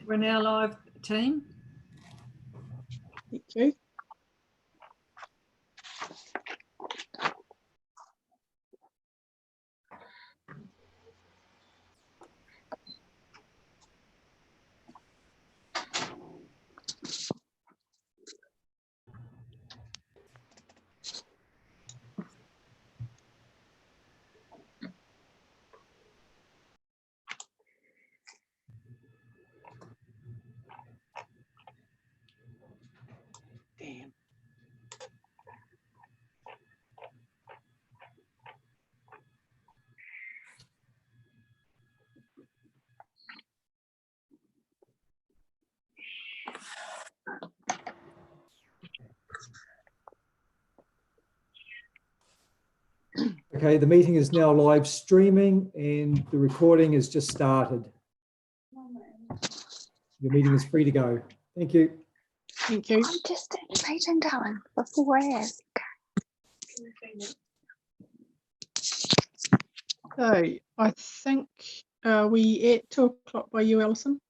We're now live, team. Thank you. Damn. Okay, the meeting is now live streaming and the recording has just started. Your meeting is free to go. Thank you. Thank you. I'm just writing down before I ask. So I think we at 2 o'clock by you, Alison.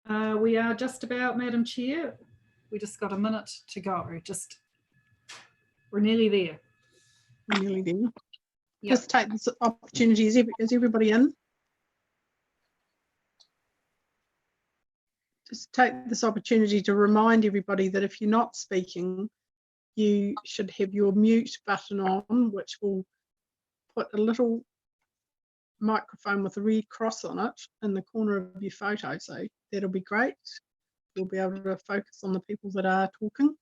We are just about, Madam Chair. We just got a minute to go. We're nearly there. We're nearly there. Yep. Just take this opportunity. Is everybody in? Just take this opportunity to remind everybody that if you're not speaking, you should have your mute button on, which will put a little microphone with a red cross on it in the corner of your photo. So that'll be great. You'll be able to focus on the people that are talking.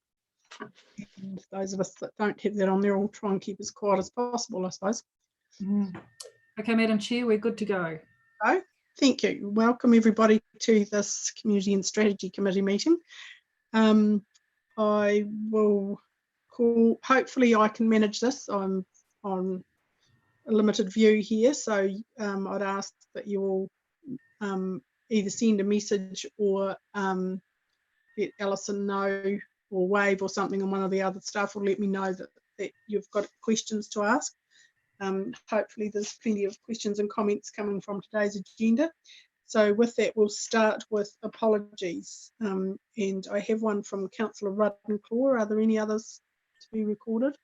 And those of us that don't have that on there will try and keep as quiet as possible, I suppose. Okay, Madam Chair, we're good to go. So, thank you. Welcome everybody to this Community and Strategy Committee meeting. I will call, hopefully I can manage this. I'm on a limited view here, so I'd ask that you all either send a message or let Alison know or wave or something, and one of the other staff will let me know that you've got questions to ask. Hopefully there's plenty of questions and comments coming from today's agenda. So with that, we'll start with apologies. And I have one from Councillor Rudden-Claw. Are there any others to be recorded?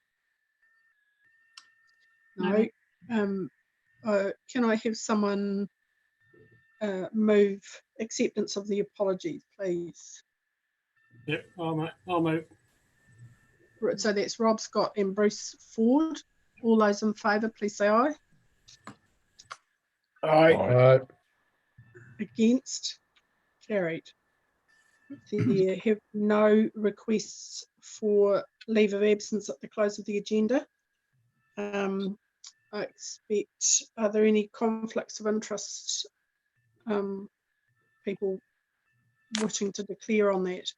No. Can I have someone move acceptance of the apologies, please? Yep, I'll move. So that's Rob Scott and Bruce Ford. All those in favour, please say aye. Aye. Against? Carried. There have no requests for leave of absence at the close of the agenda. I expect, are there any conflicts of interest? People wishing to declare on that?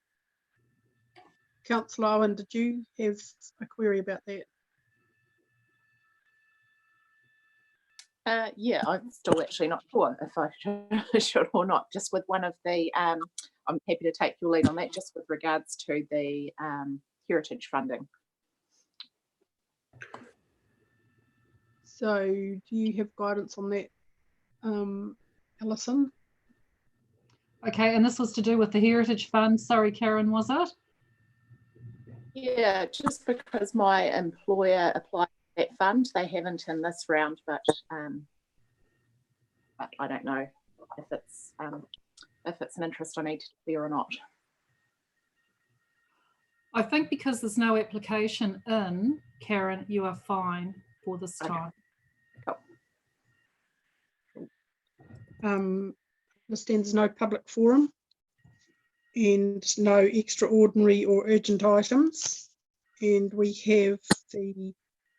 Councillor Owen, did you have a query about that? Yeah, I'm still actually not sure if I should or not. Just with one of the, I'm happy to take your lead on that, just with regards to the heritage funding. So do you have guidance on that, Alison? Okay, and this was to do with the Heritage Fund. Sorry, Karen, was it? Yeah, just because my employer applied for that fund, they haven't in this round, but I don't know if it's an interest I need to declare or not. I think because there's no application in, Karen, you are fine for this time. Cool. Understands no public forum and no extraordinary or urgent items. And we have the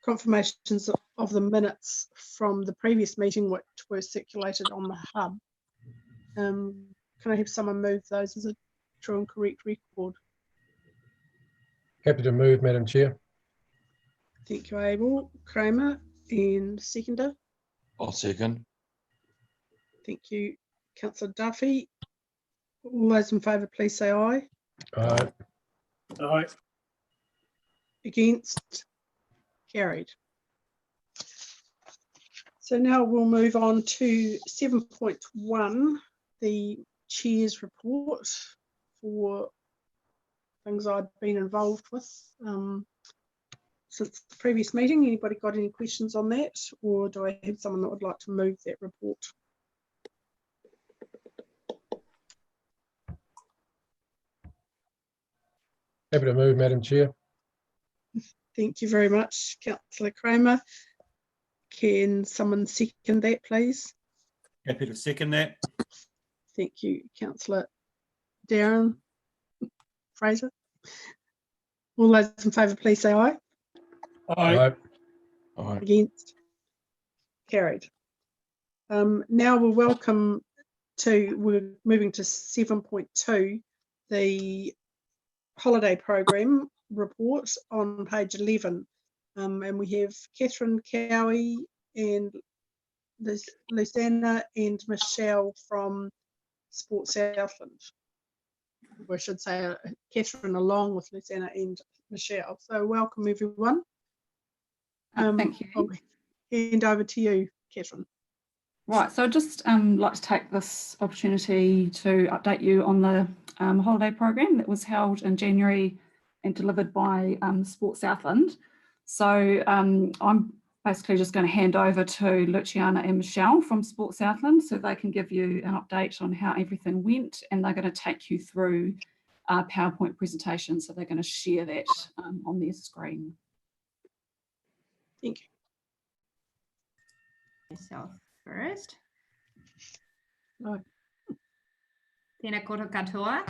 confirmations of the minutes from the previous meeting, which were circulated on the hub. Can I have someone move those as a true and correct record? Happy to move, Madam Chair. Thank you, Abel. Kramer, and seconder. I'll second. Thank you, Councillor Duffy. All those in favour, please say aye. Aye. Aye. Against? Carried. So now we'll move on to 7.1, the chair's report for things I'd been involved with since the previous meeting. Anybody got any questions on that, or do I have someone that would like to move that report? Happy to move, Madam Chair. Thank you very much, Councillor Kramer. Can someone second that, please? Happy to second that. Thank you, Councillor Darren Fraser. All those in favour, please say aye. Aye. Against? Carried. Now we're moving to 7.2, the holiday program report on page 11. And we have Catherine Cowie and Luciana and Michelle from Sport Southland. I should say Catherine along with Luciana and Michelle. So welcome everyone. Thank you. I'll hand over to you, Catherine. Right, so I'd just like to take this opportunity to update you on the holiday program that was held in January and delivered by Sport Southland. So I'm basically just going to hand over to Luciana and Michelle from Sport Southland so they can give you an update on how everything went, and they're going to take you through a PowerPoint presentation, so they're going to share that on their screen. Thank you. Myself first. No. Tēnā koutou katoa.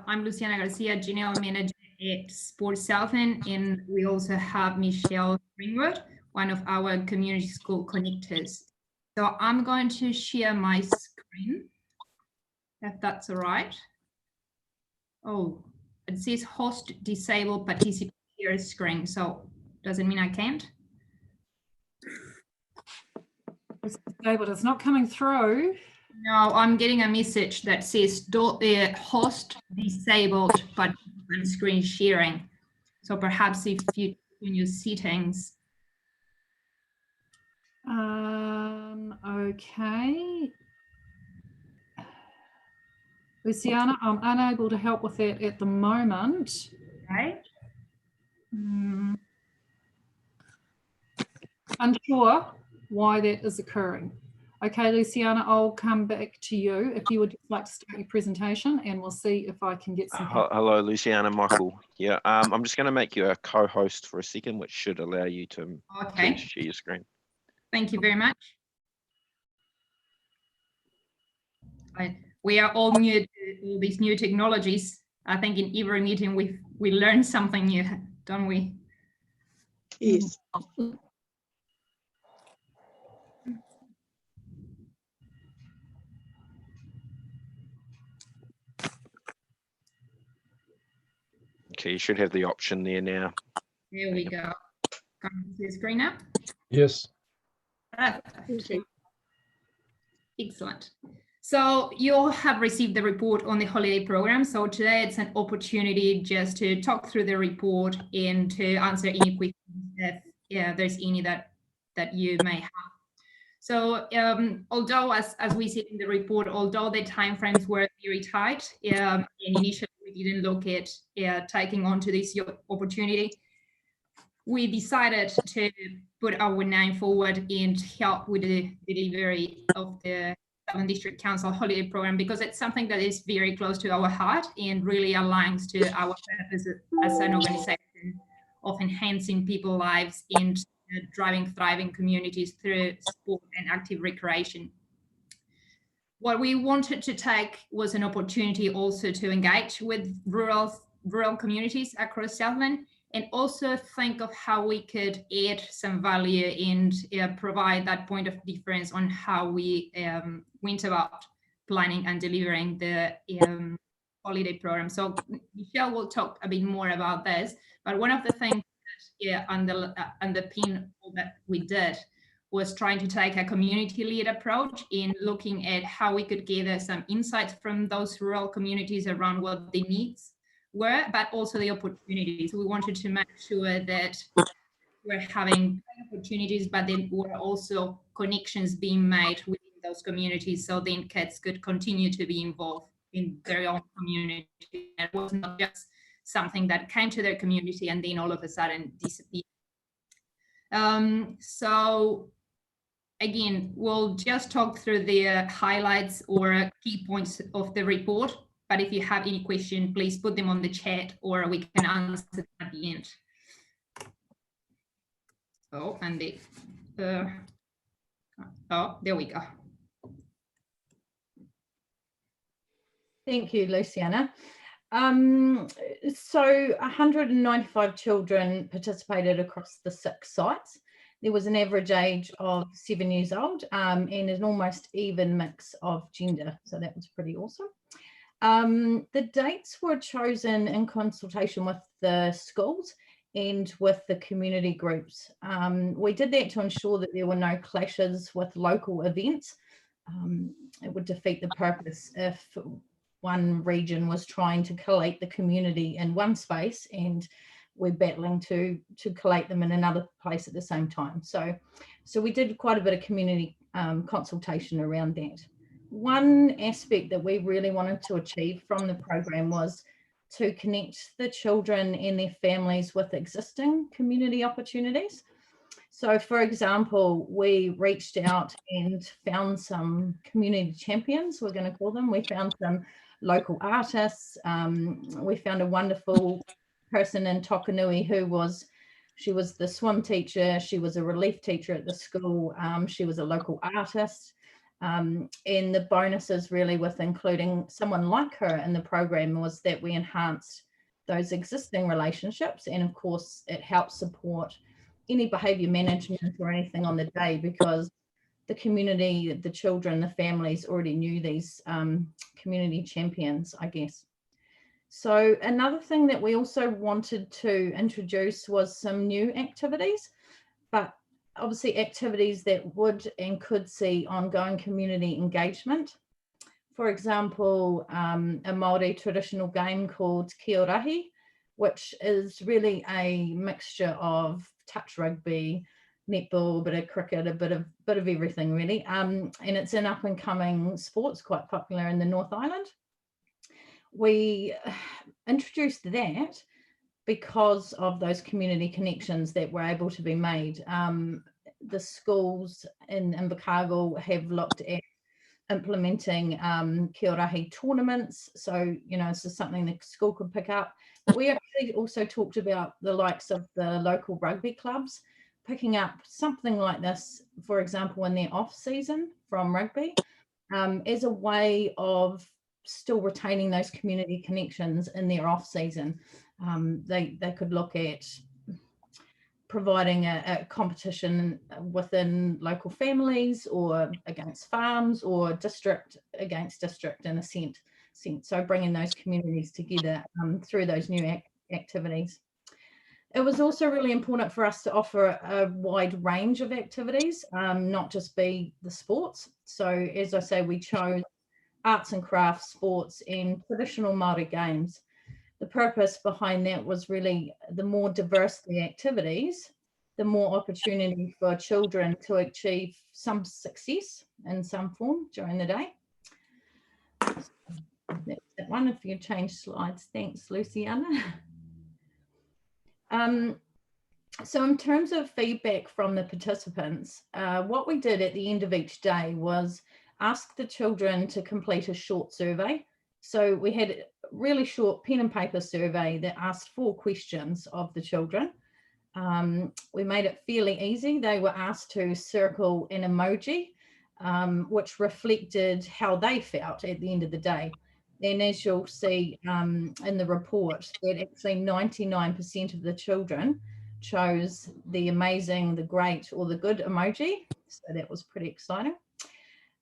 I'm Luciana Garcia, General Manager at Sport Southland, and we also have Michelle Springwood, one of our community school connectors. So I'm going to share my screen, if that's all right. Oh, it says host disabled participant share screen, so does it mean I can't? It's disabled. It's not coming through. No, I'm getting a message that says host disabled participant screen sharing. So perhaps if you in your settings. Okay. Luciana, I'm unable to help with that at the moment. Okay. Unsure why that is occurring. Okay, Luciana, I'll come back to you if you would like to start your presentation, and we'll see if I can get some help. Hello, Luciana, Michael. Yeah, I'm just going to make you a co-host for a second, which should allow you to share your screen. Thank you very much. We are all new to all these new technologies. I think in every meeting we learn something new, don't we? Yes. Okay, you should have the option there now. There we go. Can you see the screen now? Yes. Okay. Excellent. So you all have received the report on the holiday program. So today it's an opportunity just to talk through the report and to answer any questions if there's any that you may have. So although as we said in the report, although the timeframes were very tight, and initially we didn't look at taking on to this opportunity, we decided to put our name forward and help with the delivery of the Southern District Council holiday program, because it's something that is very close to our heart and really aligns to our purpose as an organization of enhancing people's lives and driving thriving communities through sport and active recreation. What we wanted to take was an opportunity also to engage with rural communities across Southland, and also think of how we could add some value and provide that point of difference on how we went about planning and delivering the holiday program. So Michelle will talk a bit more about this, but one of the things that underpin all that we did was trying to take a community-led approach in looking at how we could gather some insights from those rural communities around what their needs were, but also the opportunities. We wanted to make sure that we're having opportunities, but then were also connections being made with those communities, so then kids could continue to be involved in their own community. It was not just something that came to their community and then all of a sudden disappeared. So again, we'll just talk through the highlights or key points of the report, but if you have any question, please put them on the chat or we can answer them at the end. Oh, and oh, there we go. Thank you, Luciana. So 195 children participated across the 6 sites. There was an average age of 7 years old and an almost even mix of gender. So that was pretty awesome. The dates were chosen in consultation with the schools and with the community groups. We did that to ensure that there were no clashes with local events. It would defeat the purpose if one region was trying to collate the community in one space and we're battling to collate them in another place at the same time. So we did quite a bit of community consultation around that. One aspect that we really wanted to achieve from the program was to connect the children and their families with existing community opportunities. So for example, we reached out and found some community champions, we're going to call them. We found some local artists. We found a wonderful person in Tokanui she was the swim teacher, she was a relief teacher at the school, she was a local artist. And the bonuses really with including someone like her in the program was that we enhanced those existing relationships, and of course it helps support any behaviour management or anything on the day, because the community, the children, the families already knew these community champions, I guess. So another thing that we also wanted to introduce was some new activities, but obviously activities that would and could see ongoing community engagement. For example, a Māori traditional game called Kia Rahi, which is really a mixture of touch rugby, netball, a bit of cricket, a bit of everything really. And it's an up and coming sports, quite popular in the North Island. We introduced that because of those community connections that were able to be made. The schools in Invercargill have looked at implementing Kia Rahi tournaments. So, you know, this is something the school could pick up. But we actually also talked about the likes of the local rugby clubs picking up something like this, for example, in their off season from rugby, as a way of still retaining those community connections in their off season. They could look at providing a competition within local families or against farms or district against district in a sense. So bringing those communities together through those new activities. It was also really important for us to offer a wide range of activities, not just be the sports. So as I say, we chose arts and crafts, sports and traditional Māori games. The purpose behind that was really the more diverse the activities, the more opportunity for children to achieve some success in some form during the day. That's that one. If you change slides, thanks, Luciana. So in terms of feedback from the participants, what we did at the end of each day was ask the children to complete a short survey. So we had a really short pen and paper survey that asked 4 questions of the children. We made it fairly easy. They were asked to circle an emoji, which reflected how they felt at the end of the day. And as you'll see in the report, that actually 99% of the children chose the amazing, the great, or the good emoji. So that was pretty exciting.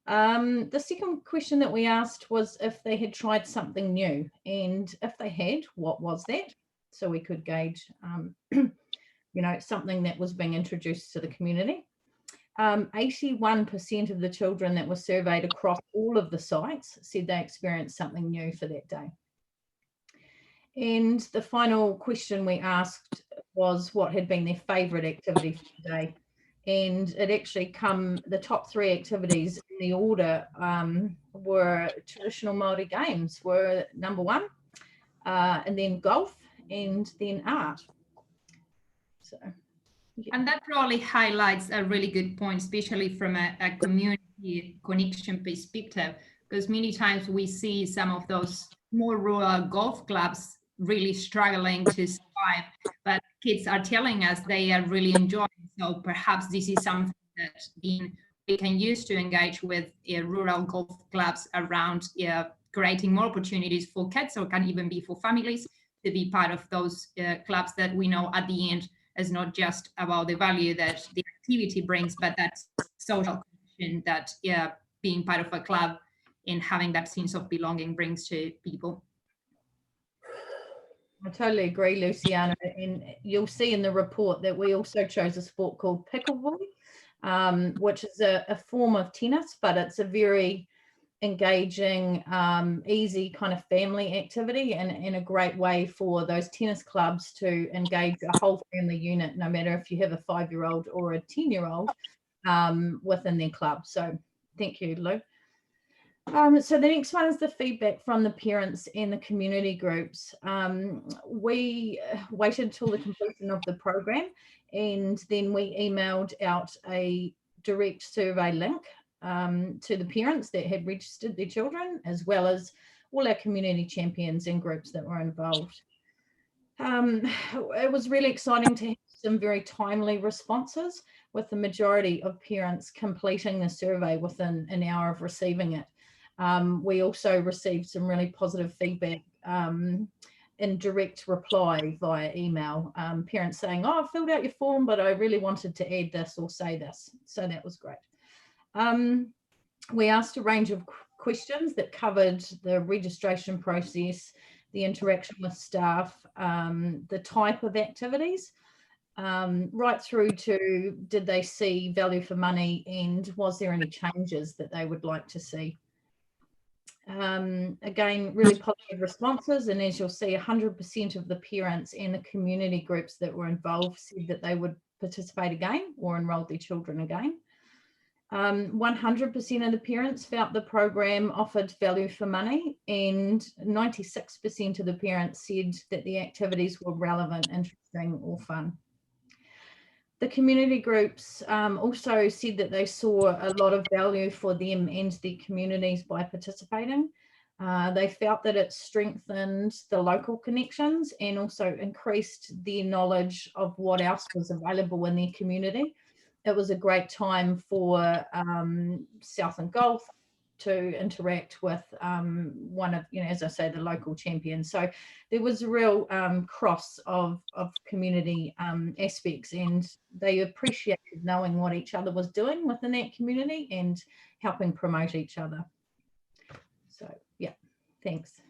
The second question that we asked was if they had tried something new, and if they had, what was that? So we could gauge, you know, something that was being introduced to the community. 81% of the children that were surveyed across all of the sites said they experienced something new for that day. And the final question we asked was what had been their favourite activity for the day. and it actually the top 3 activities in the order were traditional Māori games were number 1, and then golf, and then art. So, yeah. And that probably highlights a really good point, especially from a community connection perspective, because many times we see some of those more rural golf clubs really struggling to survive, but kids are telling us they are really enjoying. So perhaps this is something that we can use to engage with rural golf clubs around creating more opportunities for kids, or can even be for families to be part of those clubs that we know at the end is not just about the value that the activity brings, but that social connection that being part of a club and having that sense of belonging brings to people. I totally agree, Luciana, and you'll see in the report that we also chose a sport called pickleball, which is a form of tennis, but it's a very engaging, easy kind of family activity, and a great way for those tennis clubs to engage a whole family unit, no matter if you have a 5-year-old or a 10-year-old within their club. So thank you, Lou. So the next one is the feedback from the parents and the community groups. We waited till the completion of the program, and then we emailed out a direct survey link to the parents that had registered their children, as well as all our community champions and groups that were involved. It was really exciting to have some very timely responses, with the majority of parents completing the survey within an hour of receiving it. We also received some really positive feedback in direct reply via email, parents saying, oh, I filled out your form, but I really wanted to add this or say this. So that was great. We asked a range of questions that covered the registration process, the interaction with staff, the type of activities, right through to did they see value for money, and was there any changes that they would like to see. Again, really positive responses, and as you'll see, 100% of the parents and the community groups that were involved said that they would participate again or enroll their children again. 100% of the parents felt the program offered value for money, and 96% of the parents said that the activities were relevant, interesting, or fun. The community groups also said that they saw a lot of value for them and their communities by participating. They felt that it strengthened the local connections and also increased their knowledge of what else was available in their community. It was a great time for Southland Golf to interact with one of, as I say, the local champions. So there was a real cross of community aspects, and they appreciated knowing what each other was doing within that community and helping promote each other. So yeah, thanks.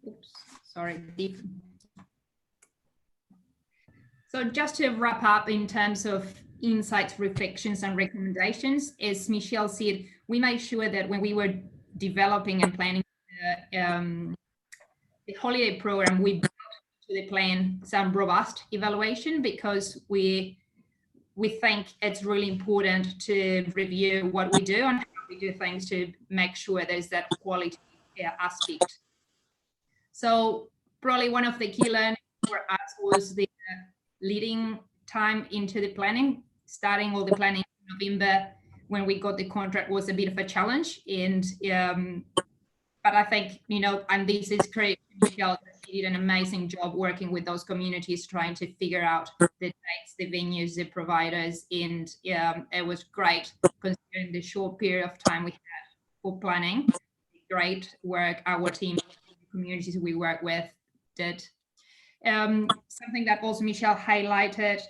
Oops, sorry. So just to wrap up in terms of insights, reflections, and recommendations, as Michelle said, we made sure that when we were developing and planning the holiday program, we brought to the plan some robust evaluation, because we think it's really important to review what we do and how we do things to make sure there's that quality aspect. So probably one of the key learnings for us was the leading time into the planning. Starting all the planning in November when we got the contract was a bit of a challenge, and but I think, and this is great, Michelle, she did an amazing job working with those communities, trying to figure out the dates, the venues, the providers, and it was great considering the short period of time we had for planning. Great work our team, the communities we work with did. Something that also Michelle highlighted,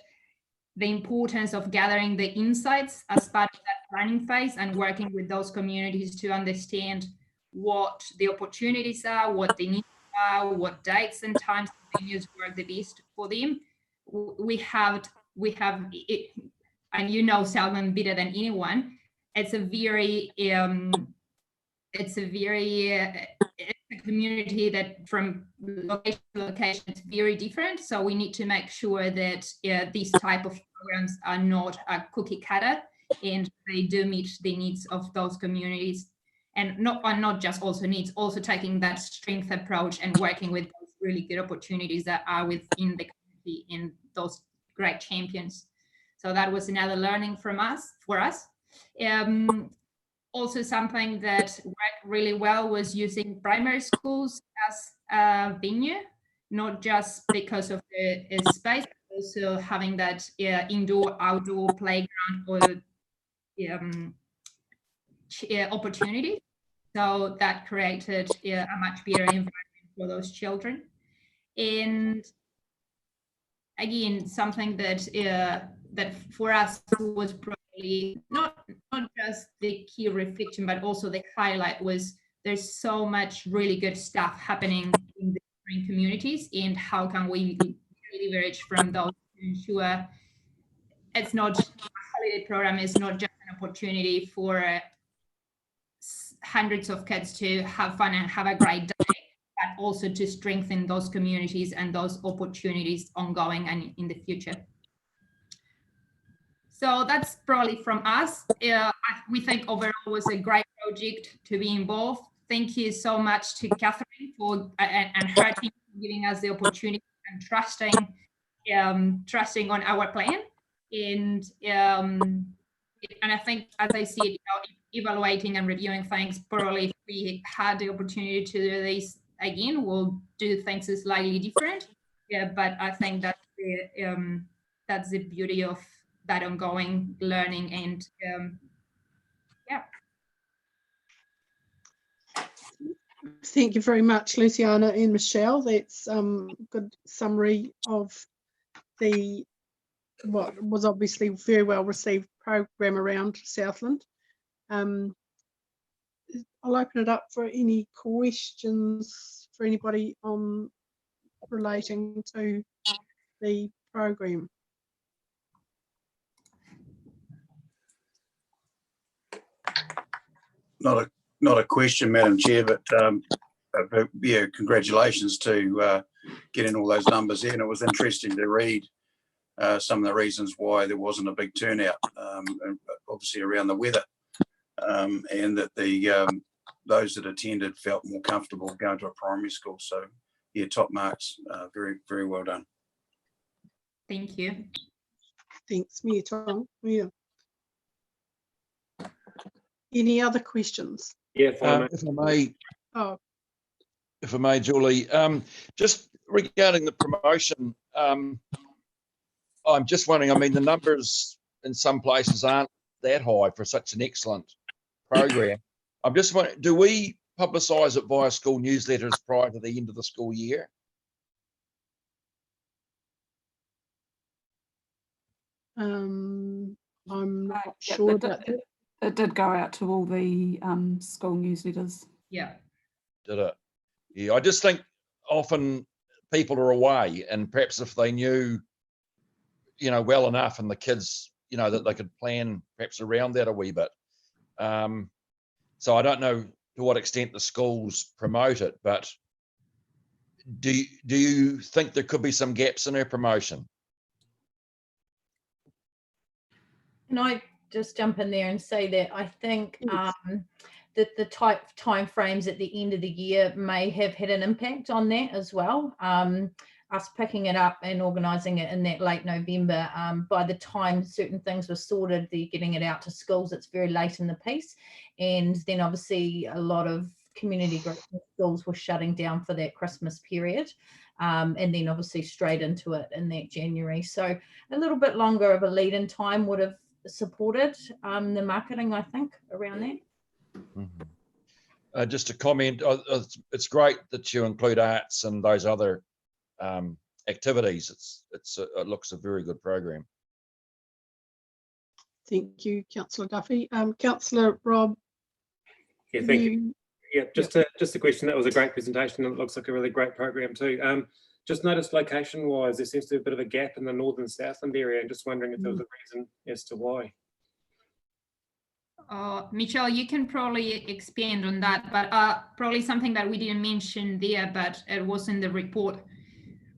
the importance of gathering the insights as part of that planning phase and working with those communities to understand what the opportunities are, what the needs are, what dates and times and venues work the best for them. We have it, and Southland better than anyone. It's a very a community that from location to location is very different. So we need to make sure that these type of programs are not a cookie cutter and they do meet the needs of those communities. And not just also needs, also taking that strength approach and working with those really good opportunities that are within the community in those great champions. So that was another learning for us. Also something that worked really well was using primary schools as a venue, not just because of the space, but also having that indoor-outdoor playground or opportunity. So that created a much better environment for those children. And again, something that that for us was probably not just the key reflection, but also the highlight was there's so much really good stuff happening in the different communities, and how can we leverage from those to ensure it's not a holiday program is not just an opportunity for hundreds of kids to have fun and have a great day, but also to strengthen those communities and those opportunities ongoing and in the future. So that's probably from us. We think overall was a great project to be involved. Thank you so much to Catherine for and her team for giving us the opportunity and trusting on our plan. And I think, as I see it, evaluating and reviewing things, probably if we had the opportunity to do this again, we'll do things slightly different. Yeah, but I think that's the beauty of that ongoing learning, and yeah. Thank you very much, Luciana and Michelle. That's good summary of the what was obviously very well received program around Southland. I'll open it up for any questions for anybody on relating to the program. Not a question, Madam Chair, but yeah, congratulations to getting all those numbers in. It was interesting to read some of the reasons why there wasn't a big turnout, obviously around the weather, and that those that attended felt more comfortable going to a primary school. So yeah, top marks, very, very well done. Thank you. Thanks, Mia Tong. Yeah. Any other questions? Yeah, if I may. Oh. If I may, Julie, just regarding the promotion, I'm just wondering, I mean, the numbers in some places aren't that high for such an excellent program. I'm just wondering, do we publicise it via school newsletters prior to the end of the school year? I'm not sure about that. It did go out to all the school newsletters. Yeah. Did it? Yeah, I just think often people are away, and perhaps if they knew, you know, well enough, and the kids, you know, that they could plan perhaps around that a wee bit. So I don't know to what extent the schools promote it, but do you think there could be some gaps in our promotion? Can I just jump in there and say that I think that the time frames at the end of the year may have had an impact on that as well. Us picking it up and organising it in that late November, by the time certain things were sorted, they're getting it out to schools, it's very late in the piece. And then obviously a lot of community groups and schools were shutting down for that Christmas period. And then obviously straight into it in that January. So a little bit longer of a lead-in time would have supported the marketing, I think, around that. Mm-hmm. Just a comment, it's great that you include arts and those other activities. It looks a very good program. Thank you, Councillor Duffy. Councillor Rob. Yeah, thank you. Yeah, just a question. That was a great presentation, and it looks like a really great program too. Just noticed location-wise, there seems to be a bit of a gap in the northern Southland area, and just wondering if there was a reason as to why. Michelle, you can probably expand on that, but probably something that we didn't mention there, but it was in the report.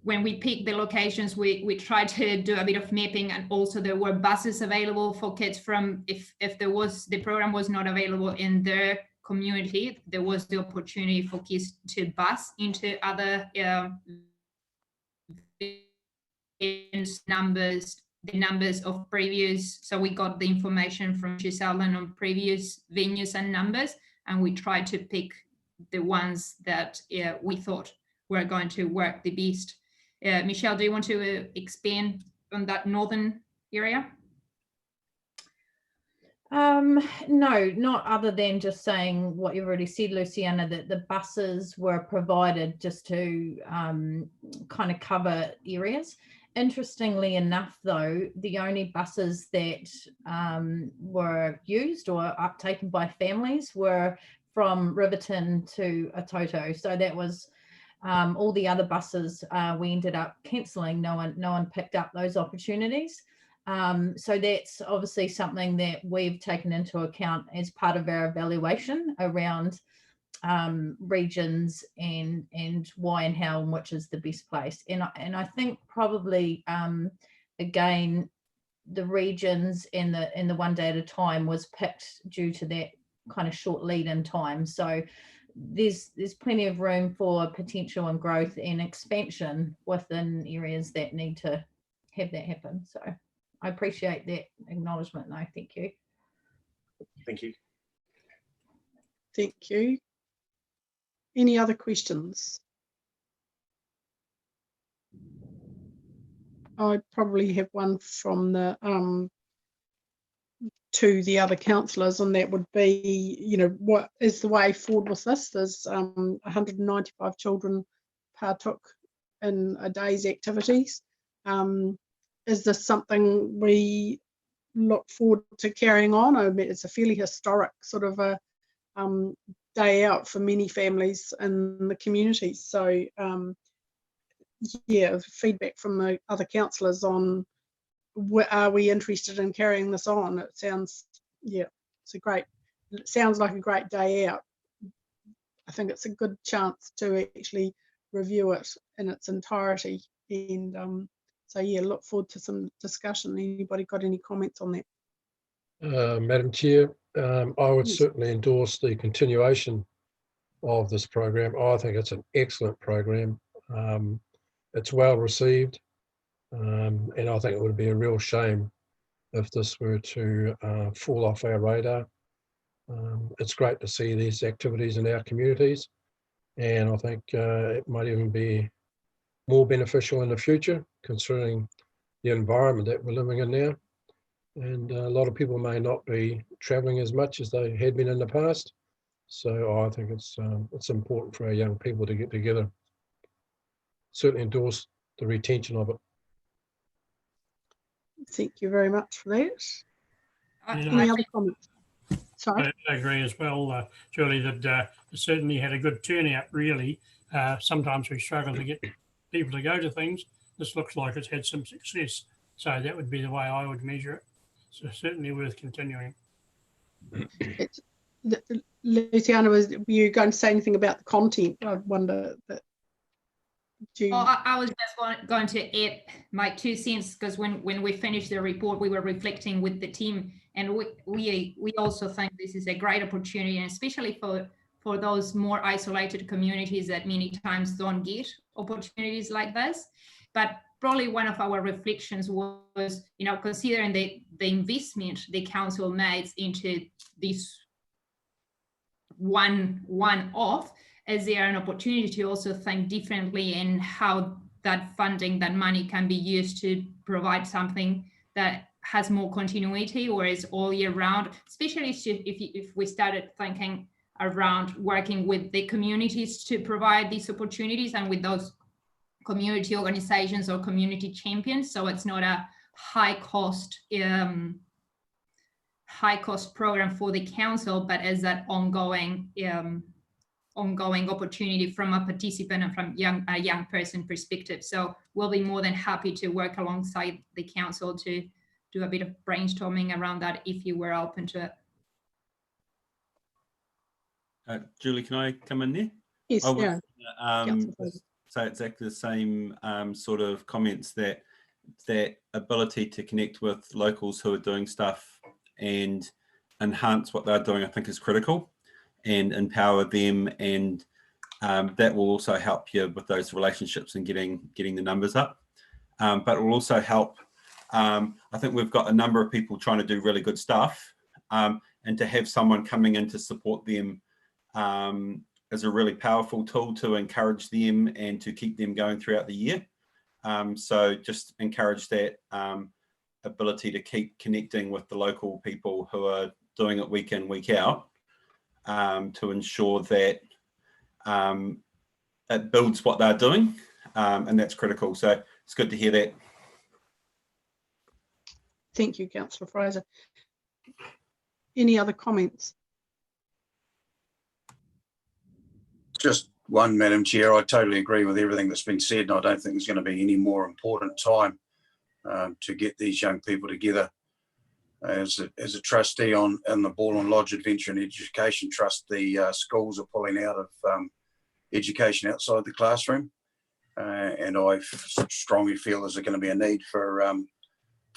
When we picked the locations, we tried to do a bit of mapping, and also there were buses available for kids from, if the program was not available in their community, there was the opportunity for kids to bus into other numbers of previous. So we got the information from Giselle on previous venues and numbers, and we tried to pick the ones that we thought were going to work the best. Michelle, do you want to expand on that northern area? No, not other than just saying what you've already said, Luciana, that the buses were provided just to kind of cover areas. Interestingly enough, though, the only buses that were used or uptaken by families were from Riverton to Atoto. So that was all the other buses we ended up cancelling. No one picked up those opportunities. So that's obviously something that we've taken into account as part of our evaluation around regions and why and how and which is the best place. And I think probably again the regions and the one day at a time was picked due to that kind of short lead in time. So there's plenty of room for potential and growth and expansion within areas that need to have that happen. So I appreciate that acknowledgement though. Thank you. Thank you. Thank you. Any other questions? I probably have one from the to the other councillors, and that would be, you know, what is the way forward with this? There's 195 children partook in a day's activities. Is this something we look forward to carrying on? I mean, it's a fairly historic sort of a day out for many families in the community. So yeah, feedback from the other councillors on are we interested in carrying this on? It sounds, yeah, it sounds like a great day out. I think it's a good chance to actually review it in its entirety. And so yeah, look forward to some discussion. Anybody got any comments on that? Madam Chair, I would certainly endorse the continuation of this program. I think it's an excellent program. It's well received, and I think it would be a real shame if this were to fall off our radar. It's great to see these activities in our communities, and I think it might even be more beneficial in the future, considering the environment that we're living in now. And a lot of people may not be travelling as much as they had been in the past. So I think it's important for our young people to get together. Certainly endorse the retention of it. Thank you very much for that. Yeah, Any other comments? Sorry. I agree as well, Julie, that it certainly had a good turnout, really. Sometimes we struggle to get people to go to things. This looks like it's had some success. So that would be the way I would measure it. So certainly worth continuing. Luciana, were you going to say anything about the content? I wonder that. I was just going to add my 2 cents, because when we finished the report, we were reflecting with the team, and we also think this is a great opportunity, and especially for those more isolated communities that many times don't get opportunities like this. But probably one of our reflections was, you know, considering the investment the council made into this one-off, is there an opportunity to also think differently in how that funding, that money can be used to provide something that has more continuity or is all year round, especially if we started thinking around working with the communities to provide these opportunities and with those community organizations or community champions. So it's not a high cost program for the council, but as that ongoing opportunity from a participant and from a young person perspective. So we'll be more than happy to work alongside the council to do a bit of brainstorming around that if you were open to it. Julie, can I come in there? Yes, I would, yeah. Councillor Fraser. say exactly the same sort of comments, that ability to connect with locals who are doing stuff and enhance what they're doing, I think is critical, and empower them, and that will also help you with those relationships and getting the numbers up. But it will also help. I think we've got a number of people trying to do really good stuff, and to have someone coming in to support them is a really powerful tool to encourage them and to keep them going throughout the year. So just encourage that ability to keep connecting with the local people who are doing it week in, week out, to ensure that it builds what they're doing, and that's critical. So it's good to hear that. Thank you, Councillor Fraser. Any other comments? Just one, Madam Chair. I totally agree with everything that's been said, and I don't think there's going to be any more important time to get these young people together. As a trustee on the Ball and Lodge Adventure and Education Trust, the schools are pulling out of education outside the classroom, and I strongly feel there's going to be a need for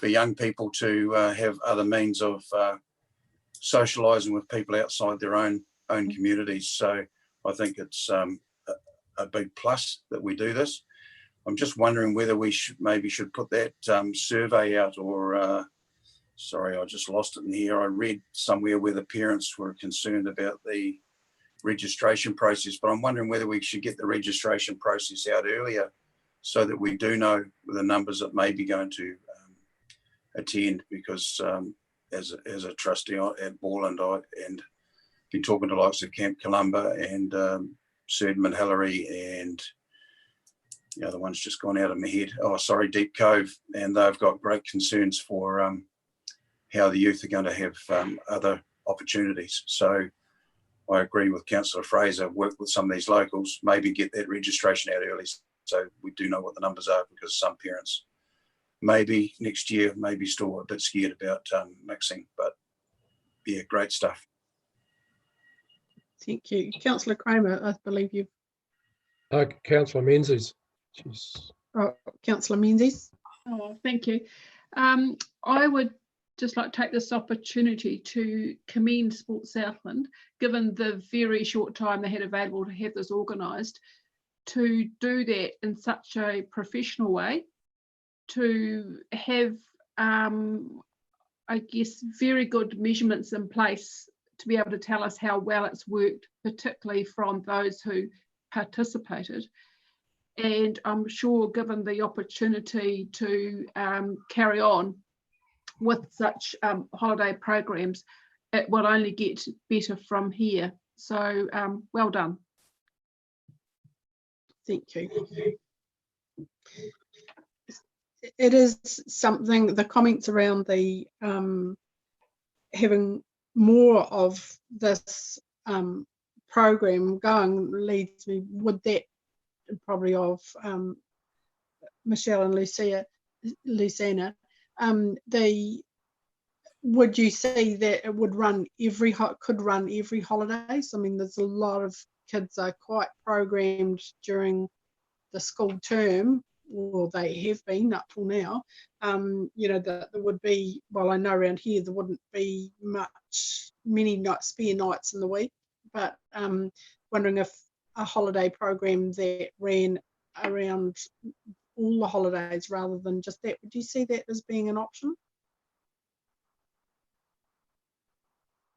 young people to have other means of socialising with people outside their own communities. So I think it's a big plus that we do this. I'm just wondering whether we maybe should put that survey out, or sorry, I just lost it in here. I read somewhere where the parents were concerned about the registration process, but I'm wondering whether we should get the registration process out earlier so that we do know the numbers that may be going to attend, because as a trustee at Borland, and been talking to the likes of Camp Columba and Sir Edmund Hillary, and the other one's just gone out of my head. Oh, sorry, Deep Cove, and they've got great concerns for how the youth are going to have other opportunities. So I agree with Councillor Fraser. Work with some of these locals, maybe get that registration out early so we do know what the numbers are, because some parents maybe next year maybe still a bit scared about mixing. But yeah, great stuff. Thank you. Councillor Kramer, I believe you've... Councillor Menzies. Oh, Councillor Menzies. Oh, thank you. I would just like to take this opportunity to commend Sport Southland, given the very short time they had available to have this organised, to do that in such a professional way, to have, I guess, very good measurements in place to be able to tell us how well it's worked, particularly from those who participated. And I'm sure, given the opportunity to carry on with such holiday programs, it will only get better from here. So well done. Thank you. It is something, the comments around the having more of this program going leads me, would that probably of Michelle and Luciana, would you say that it would run could run every holidays? I mean, there's a lot of kids are quite programmed during the school term, or they have been up till now. You know, there would be, well, I know around here there wouldn't be many spare nights in the week, but wondering if a holiday program that ran around all the holidays rather than just that, would you see that as being an option?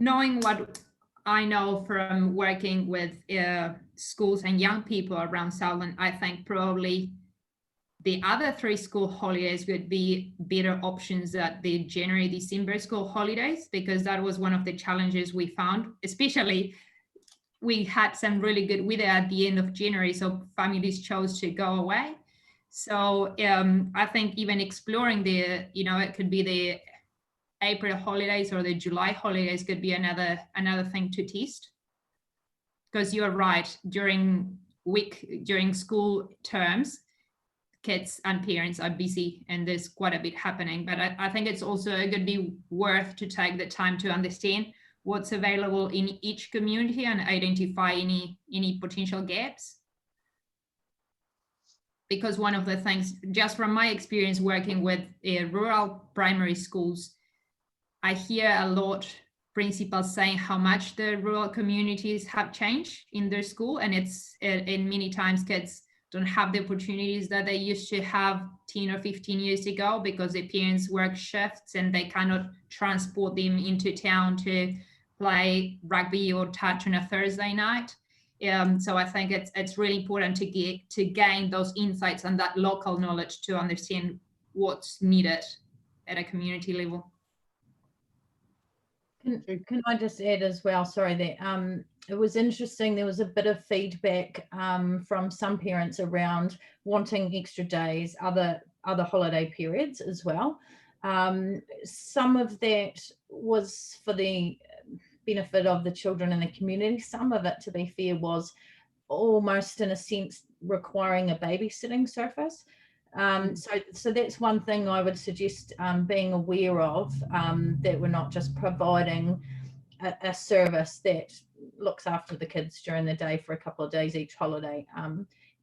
Knowing what I know from working with schools and young people around Southland, I think probably the other 3 school holidays would be better options than the January-December school holidays, because that was one of the challenges we found, especially we had some really good weather at the end of January, so families chose to go away. So I think even exploring the, it could be the April holidays or the July holidays could be another thing to test. Because you're right, during school terms, kids and parents are busy and there's quite a bit happening. But I think it's also going to be worth to take the time to understand what's available in each community and identify any potential gaps. Because one of the things, just from my experience working with rural primary schools, I hear a lot principals saying how much the rural communities have changed in their school, and and many times kids don't have the opportunities that they used to have 10 or 15 years ago because their parents work shifts and they cannot transport them into town to play rugby or touch on a Thursday night. So I think it's really important to gain those insights and that local knowledge to understand what's needed at a community level. Can I just add as well, sorry, that it was interesting, there was a bit of feedback from some parents around wanting extra days, other holiday periods as well. Some of that was for the benefit of the children in the community. Some of it, to be fair, was almost in a sense requiring a babysitting service. So that's one thing I would suggest being aware of, that we're not just providing a service that looks after the kids during the day for a couple of days each holiday.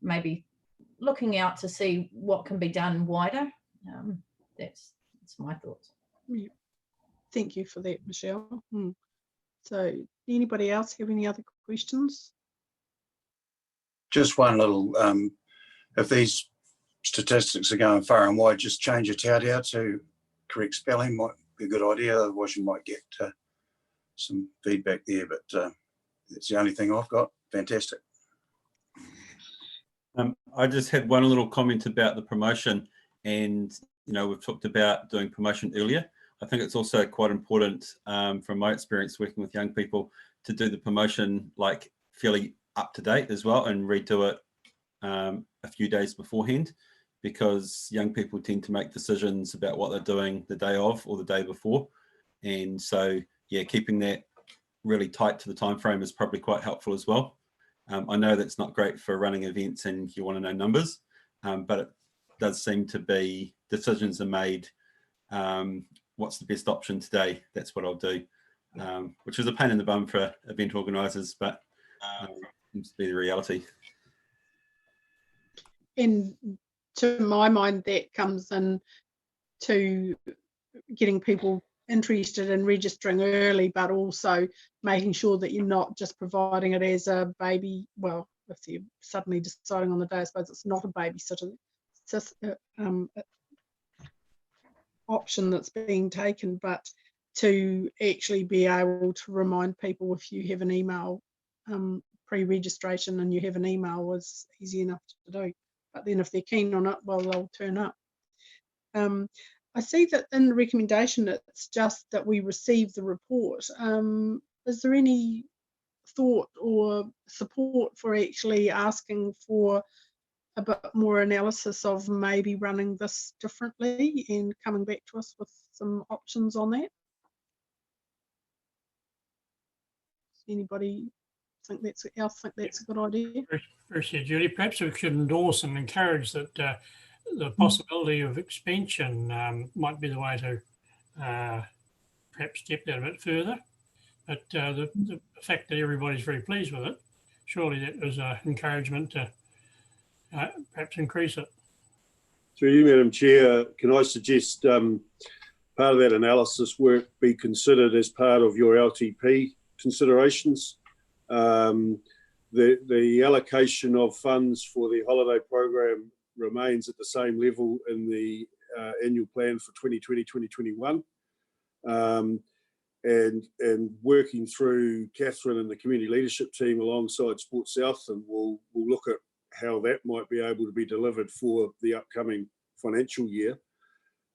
Maybe looking out to see what can be done wider. That's my thoughts. Yeah. Thank you for that, Michelle. So anybody else have any other questions? Just one little, if these statistics are going far and wide, just change your tautau to correct spelling might be a good idea. Otherwise you might get some feedback there, but that's the only thing I've got. Fantastic. I just had one little comment about the promotion, and we've talked about doing promotion earlier. I think it's also quite important, from my experience working with young people, to do the promotion like fairly up to date as well and redo it a few days beforehand, because young people tend to make decisions about what they're doing the day of or the day before. And so, yeah, keeping that really tight to the time frame is probably quite helpful as well. I know that's not great for running events and you want to know numbers, but it does seem to be decisions are made. What's the best option today? That's what I'll do, which is a pain in the bum for event organisers, but seems to be the reality. And to my mind, that comes in to getting people interested in registering early, but also making sure that you're not just providing it as a baby. Well, if you're suddenly deciding on the day, I suppose it's not a babysitter. It's just option that's being taken, but to actually be able to remind people if you have an email pre-registration and you have an email is easy enough to do. But then if they're keen on it, well, they'll turn up. I see that in the recommendation, it's just that we receive the report. Is there any thought or support for actually asking for a bit more analysis of maybe running this differently and coming back to us with some options on that? Anybody think that's a good idea? Firstly, Julie, perhaps we should endorse and encourage that the possibility of expansion might be the way to perhaps step that a bit further. But the fact that everybody's very pleased with it, surely that was an encouragement to perhaps increase it. Through you, Madam Chair, can I suggest part of that analysis work be considered as part of your LTP considerations? The allocation of funds for the holiday program remains at the same level in the annual plan for 2020-2021. And working through Catherine and the community leadership team alongside Sports Southland, we'll look at how that might be able to be delivered for the upcoming financial year.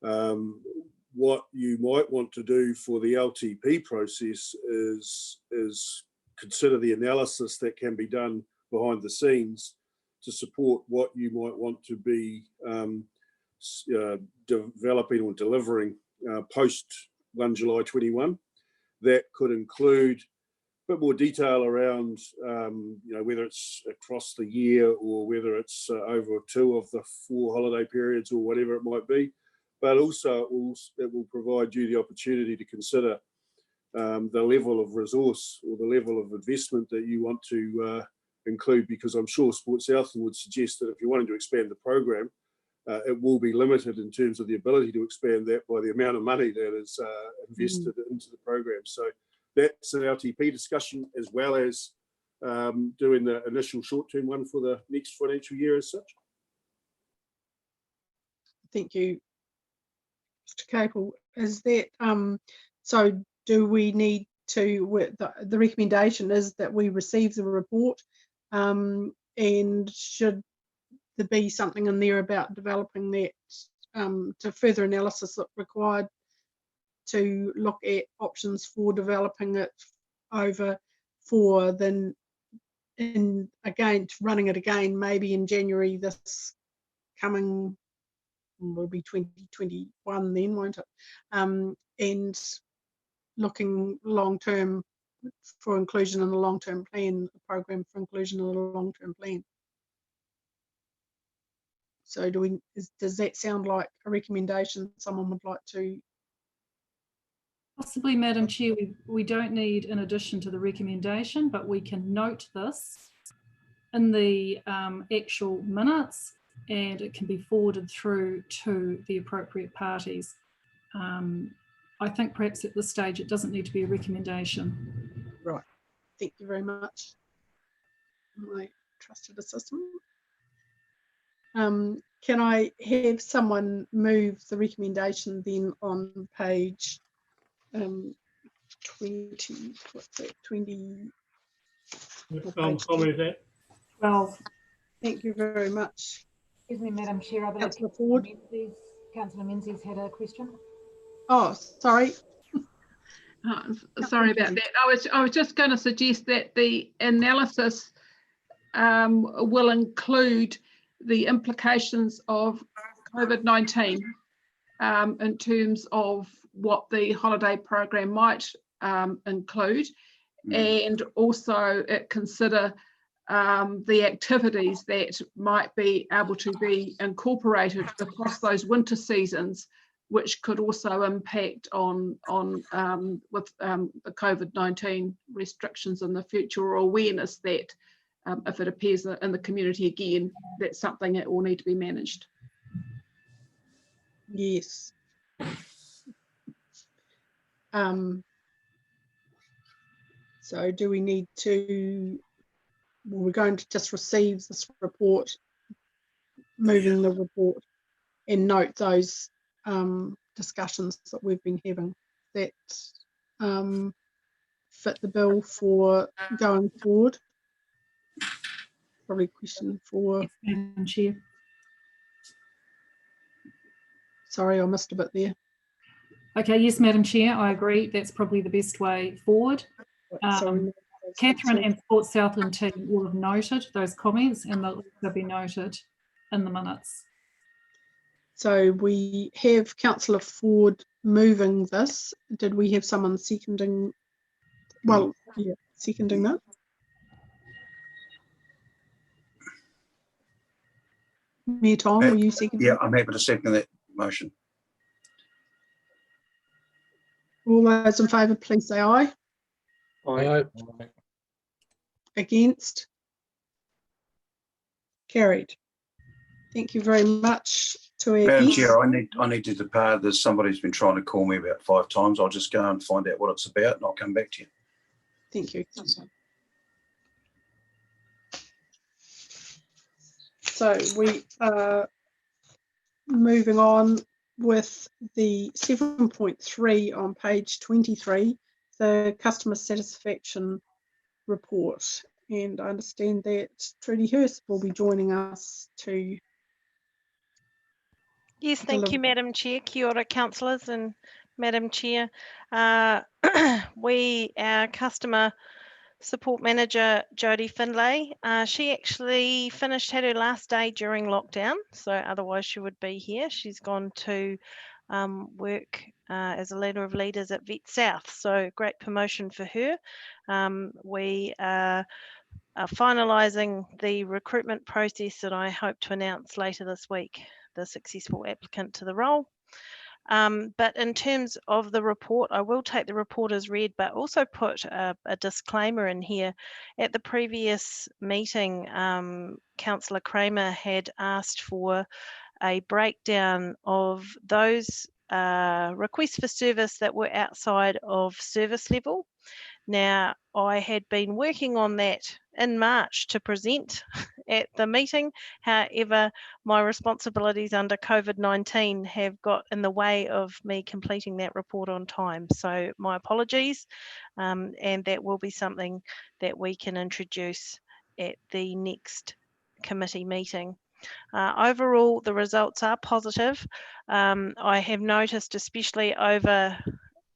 What you might want to do for the LTP process is consider the analysis that can be done behind the scenes to support what you might want to be developing or delivering post 1 July 21. That could include a bit more detail around whether it's across the year or whether it's over 2 of the 4 holiday periods or whatever it might be. But also it will provide you the opportunity to consider the level of resource or the level of investment that you want to include, because I'm sure Sport Southland would suggest that if you're wanting to expand the program, it will be limited in terms of the ability to expand that by the amount of money that is invested into the program. So that's an LTP discussion, as well as doing the initial short-term one for the next financial year as such. Thank you, Mr. Capel. Is that so? Do we need to? The recommendation is that we receive the report, and should there be something in there about developing that to further analysis required to look at options for developing it over for then in again running it again maybe in January this coming will be 2021 then, won't it? And looking long term for inclusion in the long term plan, a program for inclusion in the long term plan. So does that sound like a recommendation someone would like to? Possibly, Madam Chair, we don't need an addition to the recommendation, but we can note this in the actual minutes, and it can be forwarded through to the appropriate parties. I think perhaps at this stage it doesn't need to be a recommendation. Right, thank you very much, my trusted assistant. Can I have someone move the recommendation then on page 20, what's that, 20? I'll move that. 12. Thank you very much. Excuse me, Madam Chair, I believe Councillor Ford. Councillor Menzies had a question. Oh, sorry. Sorry about that. I was just going to suggest that the analysis will include the implications of COVID-19 in terms of what the holiday program might include, and also consider the activities that might be able to be incorporated across those winter seasons, which could also impact on with the COVID-19 restrictions in the future, or awareness that if it appears in the community again, that's something that will need to be managed. Yes. So do we need to, well, we're going to just receive this report, moving the report, and note those discussions that we've been having that fit the bill for going forward. Probably a question for Madam Chair. Sorry, I missed a bit there. Okay, yes, Madam Chair, I agree. That's probably the best way forward. Catherine and Sport Southland team will have noted those comments, and they'll also be noted in the minutes. So we have Councillor Ford moving this. Did we have someone seconding? Well, yeah, seconding that. Mayor Tom, were you seconding? Yeah, I'm happy to second that motion. All those in favour, please say aye. Aye. Against? Carried. Thank you very much to our Madam guests. Chair, I need to depart. There's somebody who's been trying to call me about 5 times. I'll just go and find out what it's about, and I'll come back to you. Thank you. So we are moving on with the 7.3 on page 23, the customer satisfaction report. And I understand that Trudy Hurst will be joining us to. Yes, thank you, Madam Chair. Kia ora, councillors and Madam Chair. Our customer support manager, Jodie Finlay, she actually had her last day during lockdown, so otherwise she would be here. She's gone to work as a leader of leaders at Vet South, so great promotion for her. We are finalising the recruitment process that I hope to announce later this week, the successful applicant to the role. But in terms of the report, I will take the report as read, but also put a disclaimer in here. At the previous meeting, Councillor Kramer had asked for a breakdown of those requests for service that were outside of service level. Now, I had been working on that in March to present at the meeting. However, my responsibilities under COVID-19 have got in the way of me completing that report on time. So my apologies, and that will be something that we can introduce at the next committee meeting. Overall, the results are positive. I have noticed, especially over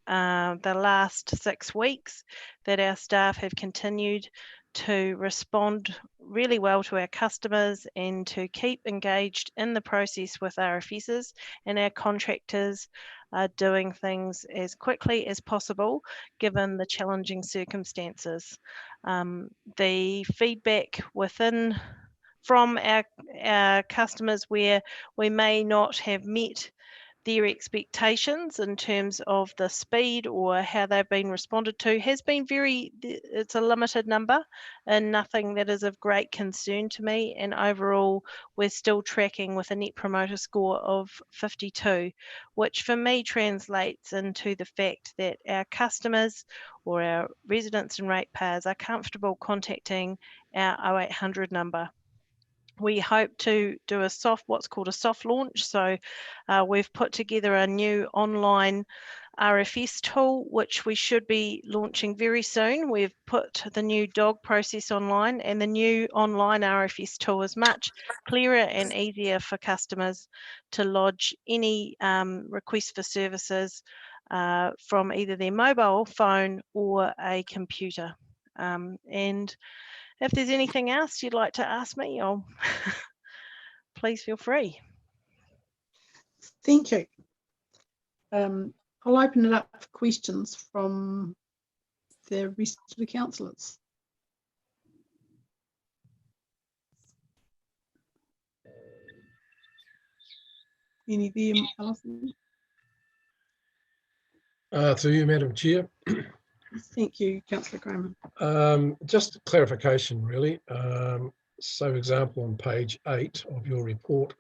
the last 6 weeks, that our staff have continued to respond really well to our customers and to keep engaged in the process with RFSs, and our contractors are doing things as quickly as possible given the challenging circumstances. The feedback from our customers where we may not have met their expectations in terms of the speed or how they've been responded to has been it's a limited number and nothing that is of great concern to me. And overall, we're still tracking with a Net Promoter Score of 52, which for me translates into the fact that our customers or our residents and ratepayers are comfortable contacting our 0800 number. We hope to do what's called a soft launch. So we've put together a new online RFS tool, which we should be launching very soon. We've put the new dog process online, and the new online RFS tool is much clearer and easier for customers to lodge any request for services from either their mobile phone or a computer. And if there's anything else you'd like to ask me, please feel free. Thank you. I'll open it up for questions from the rest of the councillors. Any of them, Alison? Through you, Madam Chair. Thank you, Councillor Kramer. Just a clarification, really. So, for example, on page 8 of your report,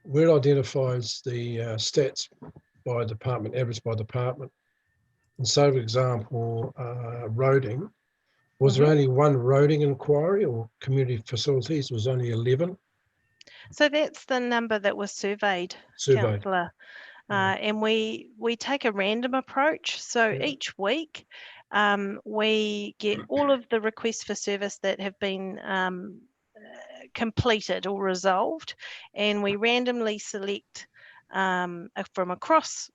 where it identifies the stats by department, average by department, and so, for example, roading, was there only one roading inquiry, or community facilities was only 11? So that's the number that was surveyed. Councillor. And we take a random approach. So each week we get all of the requests for service that have been completed or resolved, and we randomly select from across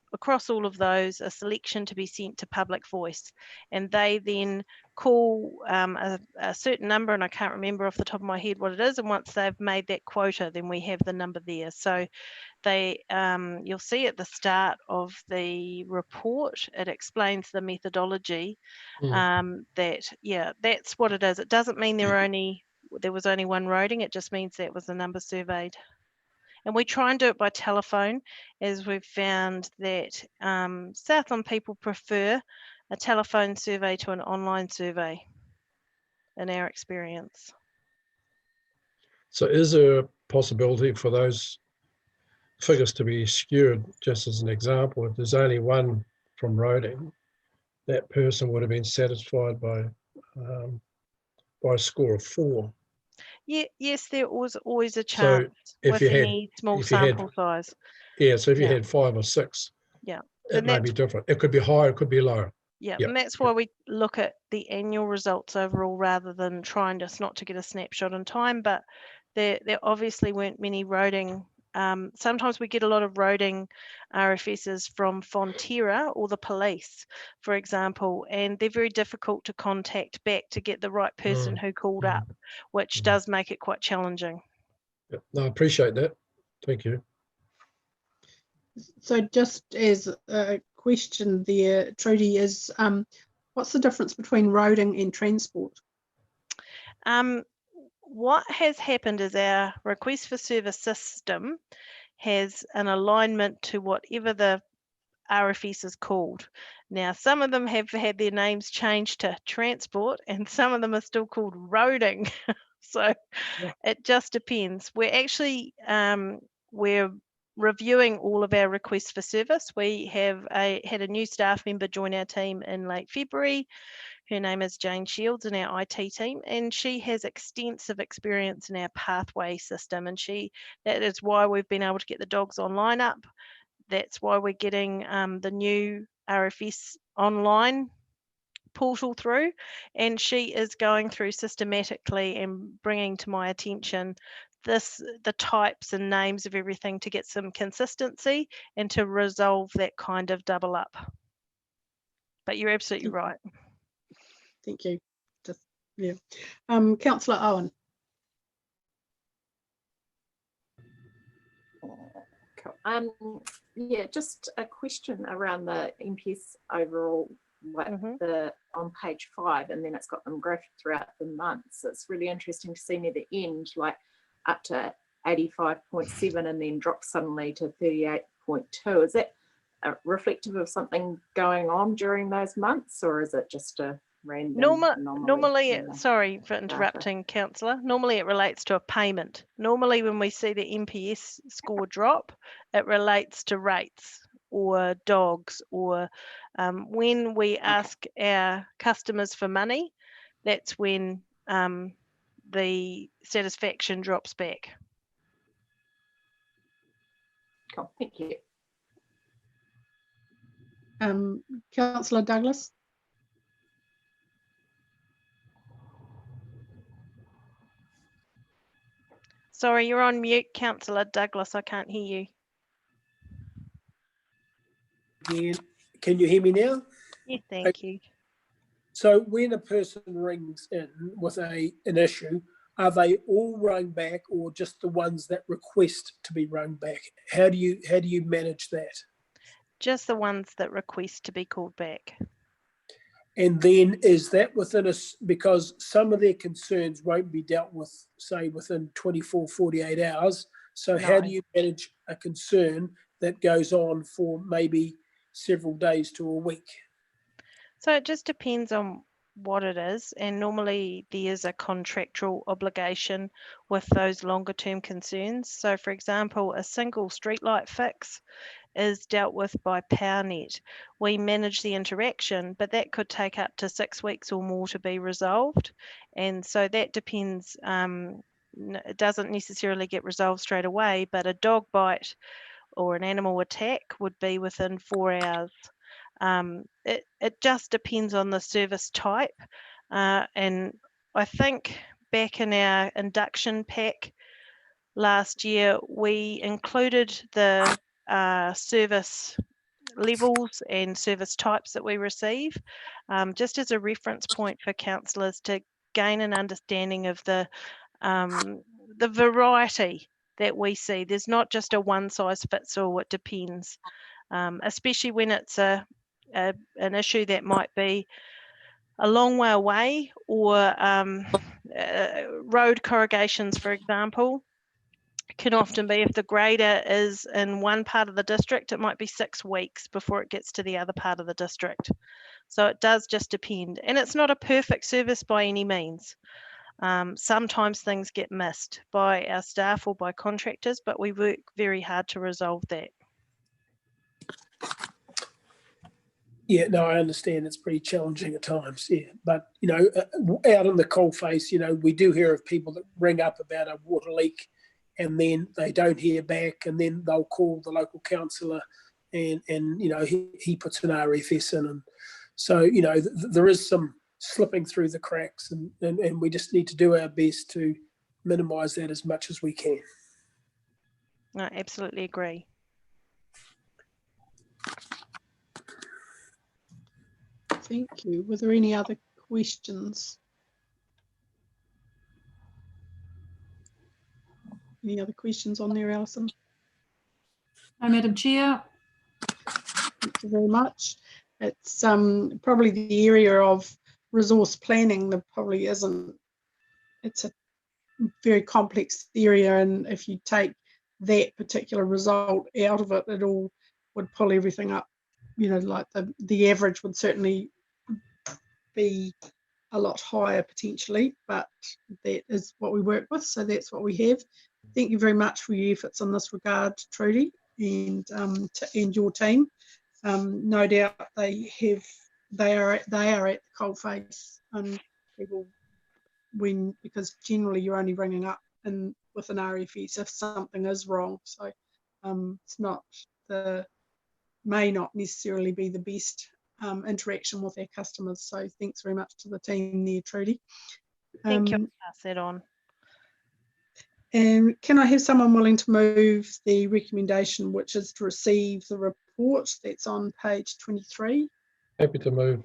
all of those a selection to be sent to Public Voice, and they then call a certain number, and I can't remember off the top of my head what it is, and once they've made that quota, then we have the number there. So you'll see at the start of the report, it explains the methodology. That's what it is. It doesn't mean there was only one roading, it just means that was the number surveyed. And we try and do it by telephone, as we've found that Southland people prefer a telephone survey to an online survey, in our experience. So is there a possibility for those figures to be skewed? Just as an example, if there's only one from roading, that person would have been satisfied by a score of 4. Yeah, yes, there was always a chance with any small sample size. Yeah, so if you had 5 or 6, it may be different. It could be higher, it could be lower. Yeah, and that's why we look at the annual results overall rather than trying just not to get a snapshot in time. But there obviously weren't many roading. Sometimes we get a lot of roading RFSs from Fonterra or the police, for example, and they're very difficult to contact back to get the right person who called up, which does make it quite challenging. Yeah. No, I appreciate that. Thank you. So just as a question there, Trudy, is what's the difference between roading and transport? what has happened is our request for service system has an alignment to whatever the RFS is called. Now, some of them have had their names changed to transport and some of them are still called roading. So it just depends. We're actually, we're reviewing all of our requests for service. We have had a new staff member join our team in late February. Her name is Jane Shields in our IT team, and she has extensive experience in our pathway system. And that is why we've been able to get the dogs online up. That's why we're getting the new RFS online portal through, and she is going through systematically and bringing to my attention the types and names of everything to get some consistency and to resolve that kind of double up. But you're absolutely right. Thank you. Just, yeah. Councillor Owen. Cool. Yeah, just a question around the MPS overall, like on page 5, and then it's got them graphed throughout the months. It's really interesting to see near the end, like up to 85.7 and then drop suddenly to 38.2. Is that reflective of something going on during those months, or is it just a random normally, sorry for interrupting, Councillor. Normally it relates to a payment. Normally when we see the MPS score drop, it relates to rates or dogs, or when we ask our customers for money, that's when the satisfaction drops back. Cool, thank you. Councillor Douglas. Sorry, you're on mute, Councillor Douglas. I can't hear you. Yeah. Can you hear me now? Yeah, thank you. So when a person rings in with an issue, are they all rung back or just the ones that request to be rung back? How do you manage that? Just the ones that request to be called back. And then is that within us, because some of their concerns won't be dealt with, say, within 24, 48 hours. So how do you manage a concern that goes on for maybe several days to a week? So it just depends on what it is. And normally there is a contractual obligation with those longer term concerns. So for example, a single streetlight fix is dealt with by PowerNet. We manage the interaction, but that could take up to 6 weeks or more to be resolved. And so that depends, it doesn't necessarily get resolved straight away, but a dog bite or an animal attack would be within 4 hours. It just depends on the service type. And I think back in our induction pack last year, we included the service levels and service types that we receive, just as a reference point for councillors to gain an understanding of the variety that we see. There's not just a one size fits all, it depends, especially when it's an issue that might be a long way away, or road corrugations, for example, can often be, if the grader is in one part of the district, it might be 6 weeks before it gets to the other part of the district. So it does just depend. And it's not a perfect service by any means. Sometimes things get missed by our staff or by contractors, but we work very hard to resolve that. Yeah, no, I understand it's pretty challenging at times, yeah. But, you know, out in the coalface, you know, we do hear of people that ring up about a water leak and then they don't hear back, and then they'll call the local councillor and you know, he puts an RFS in. And so, you know, there is some slipping through the cracks, and we just need to do our best to minimise that as much as we can. I absolutely agree. Thank you. Were there any other questions? Any other questions on there, Alison? No, Madam Chair. Thank you very much. It's probably the area of resource planning. There probably isn't. It's a very complex area, and if you take that particular result out of it, it all would pull everything up. You know, like the average would certainly be a lot higher potentially, but that is what we work with, so that's what we have. Thank you very much for your efforts in this regard, Trudy, and your team. No doubt they are at the coalface, and people, because generally you're only ringing up with an RFS if something is wrong. So it's may not necessarily be the best interaction with our customers. So thanks very much to the team there, Trudy. Thank you. I'll pass that on. And can I have someone willing to move the recommendation, which is to receive the report that's on page 23? Happy to move.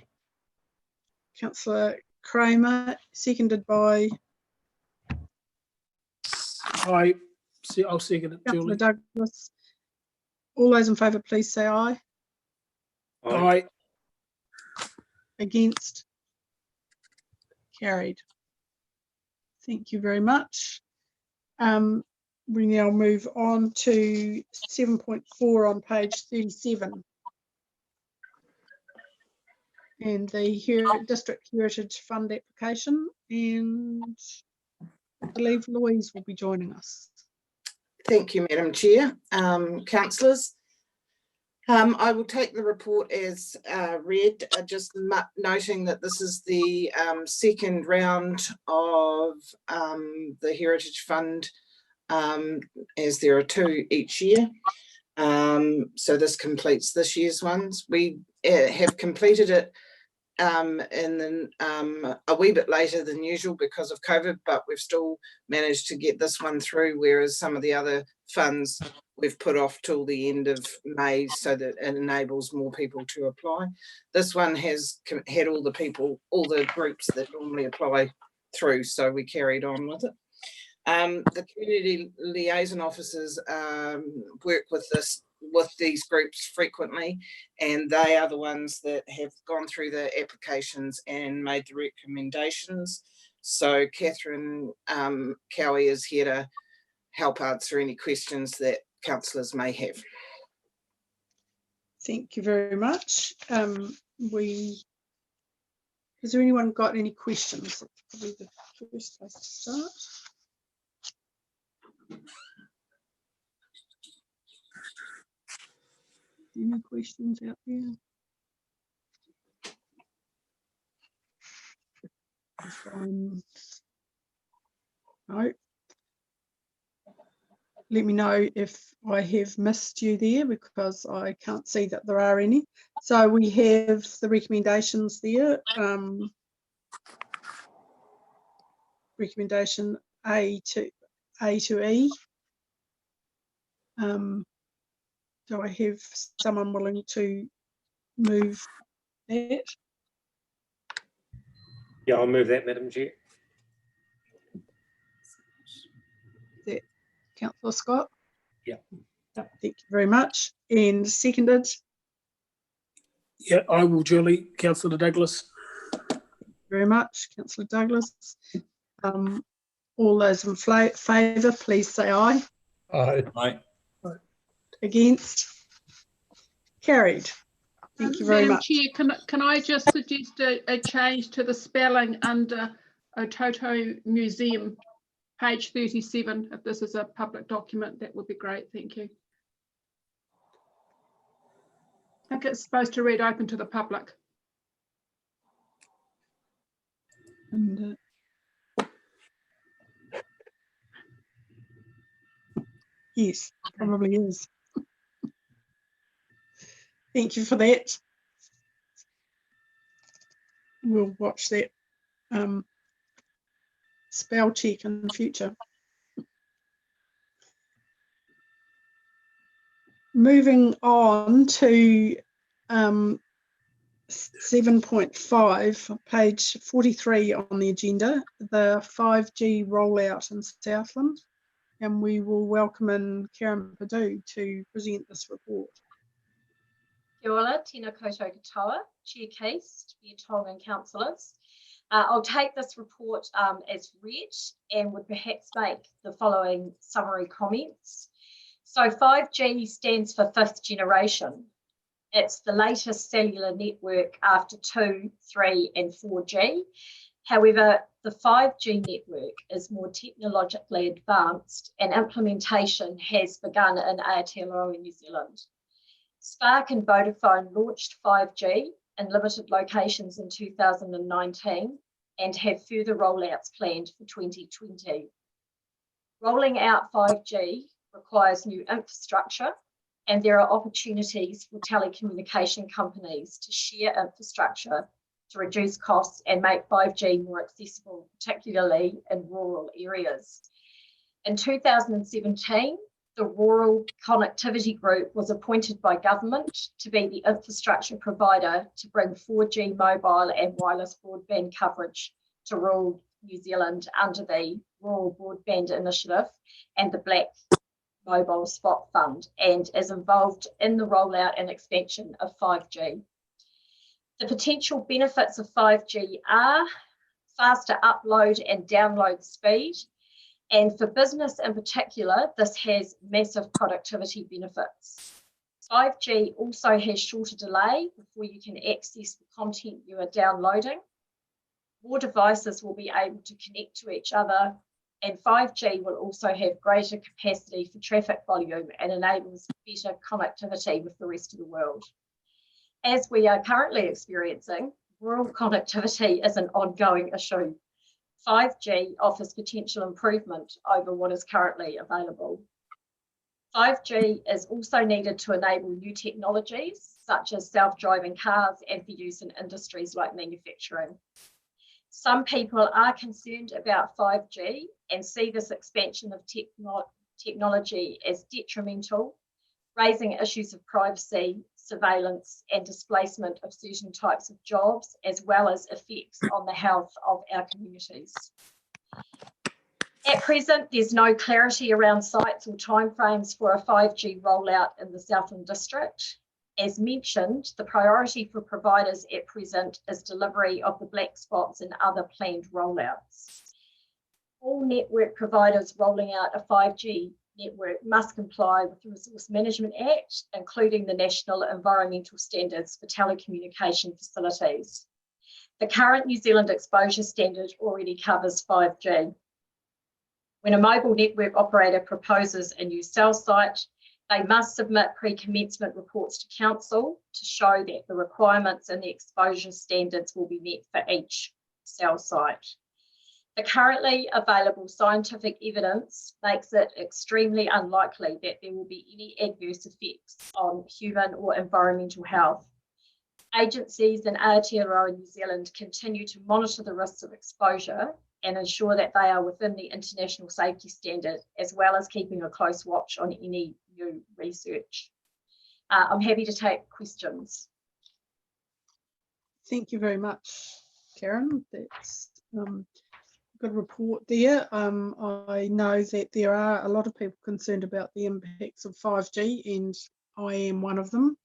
Councillor Kramer, seconded by? I'll second it, Councillor Julie. Douglas. All those in favour, please say aye. Aye. Against? Carried. Thank you very much. We now move on to 7.4 on page 37. And the District Heritage Fund application, and I believe Louise will be joining us. Thank you, Madam Chair. Councillors, I will take the report as read, just noting that this is the second round of the Heritage Fund, as there are two each year. So this completes this year's ones. We have completed it a wee bit later than usual because of COVID, but we've still managed to get this one through, whereas some of the other funds we've put off till the end of May so that it enables more people to apply. This one has had all the groups that normally apply through, so we carried on with it. The community liaison officers work with these groups frequently, and they are the ones that have gone through the applications and made the recommendations. So Catherine Cowie is here to help answer any questions that councillors may have. Thank you very much. Has there anyone got any questions? That's probably the first place to start. Any questions out there? No. Let me know if I have missed you there, because I can't see that there are any. So we have the recommendations there. Recommendation A to E. Do I have someone willing to move that? Yeah, I'll move that, Madam Chair. That Councillor Scott? Yeah. Thank you very much. And seconded? Yeah, I will, Julie. Councillor Douglas. Thank you very much, Councillor Douglas. All those in favour, please say aye. Aye. Aye. Against? Carried. Thank you very Madam much. Chair, can I just suggest a change to the spelling under Ototo Museum, page 37? If this is a public document, that would be great. Thank you. I think it's supposed to read open to the public. And, yes, probably is. Thank you for that. We'll watch that spell check in the future. Moving on to 7.5, page 43 on the agenda, the 5G rollout in Southland, and we will welcome in Karen Perdue to present this report. Kia ora, tēnā koutou katoa, Chair Case, Mayor Tong and councillors. I'll take this report as read and would perhaps make the following summary comments. So 5G stands for 5th generation. It's the latest cellular network after 2, 3 and 4G. However, the 5G network is more technologically advanced and implementation has begun in Aotearoa, New Zealand. Spark and Vodafone launched 5G in limited locations in 2019 and have further rollouts planned for 2020. Rolling out 5G requires new infrastructure, and there are opportunities for telecommunication companies to share infrastructure to reduce costs and make 5G more accessible, particularly in rural areas. In 2017, the Rural Connectivity Group was appointed by government to be the infrastructure provider to bring 4G mobile and wireless broadband coverage to rural New Zealand under the Rural Broadband Initiative and the Black Mobile Spot Fund, and is involved in the rollout and expansion of 5G. The potential benefits of 5G are faster upload and download speed, and for business in particular, this has massive productivity benefits. 5G also has shorter delay before you can access the content you are downloading. More devices will be able to connect to each other, and 5G will also have greater capacity for traffic volume and enables better connectivity with the rest of the world. As we are currently experiencing, rural connectivity is an ongoing issue. 5G offers potential improvement over what is currently available. 5G is also needed to enable new technologies, such as self-driving cars and for use in industries like manufacturing. Some people are concerned about 5G and see this expansion of technology as detrimental, raising issues of privacy, surveillance and displacement of certain types of jobs, as well as effects on the health of our communities. At present, there's no clarity around sites or timeframes for a 5G rollout in the Southland District. As mentioned, the priority for providers at present is delivery of the black spots and other planned rollouts. All network providers rolling out a 5G network must comply with the Resource Management Act, including the National Environmental Standards for Telecommunication Facilities. The current New Zealand exposure standard already covers 5G. When a mobile network operator proposes a new cell site, they must submit pre-commencement reports to Council to show that the requirements and the exposure standards will be met for each cell site. The currently available scientific evidence makes it extremely unlikely that there will be any adverse effects on human or environmental health. Agencies in Aotearoa, New Zealand continue to monitor the risks of exposure and ensure that they are within the international safety standard, as well as keeping a close watch on any new research. I'm happy to take questions. Thank you very much, Karen. That's good report there. I know that there are a lot of people concerned about the impacts of 5G, and I am one of them.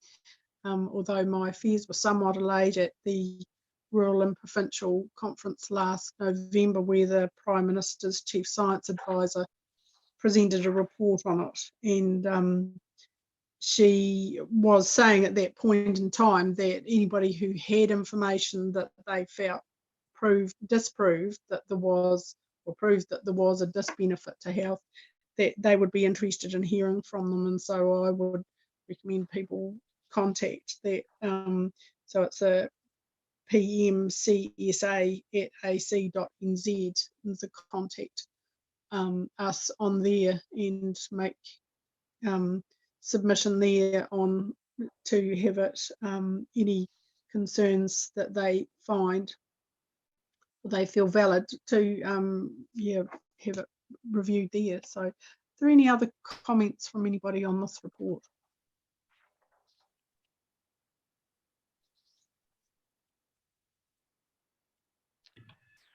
Although my fears were somewhat allayed at the Rural and Provincial Conference last November, where the Prime Minister's Chief Science Advisor presented a report on it. And she was saying at that point in time that anybody who had information that they felt disproved that there was, or proved that there was a disbenefit to health, that they would be interested in hearing from them. And so I would recommend people contact that. So it's a pmcsa@ac.nz is the contact us on there and make submission there on to have it any concerns that they find or they feel valid to have it reviewed there. So are there any other comments from anybody on this report?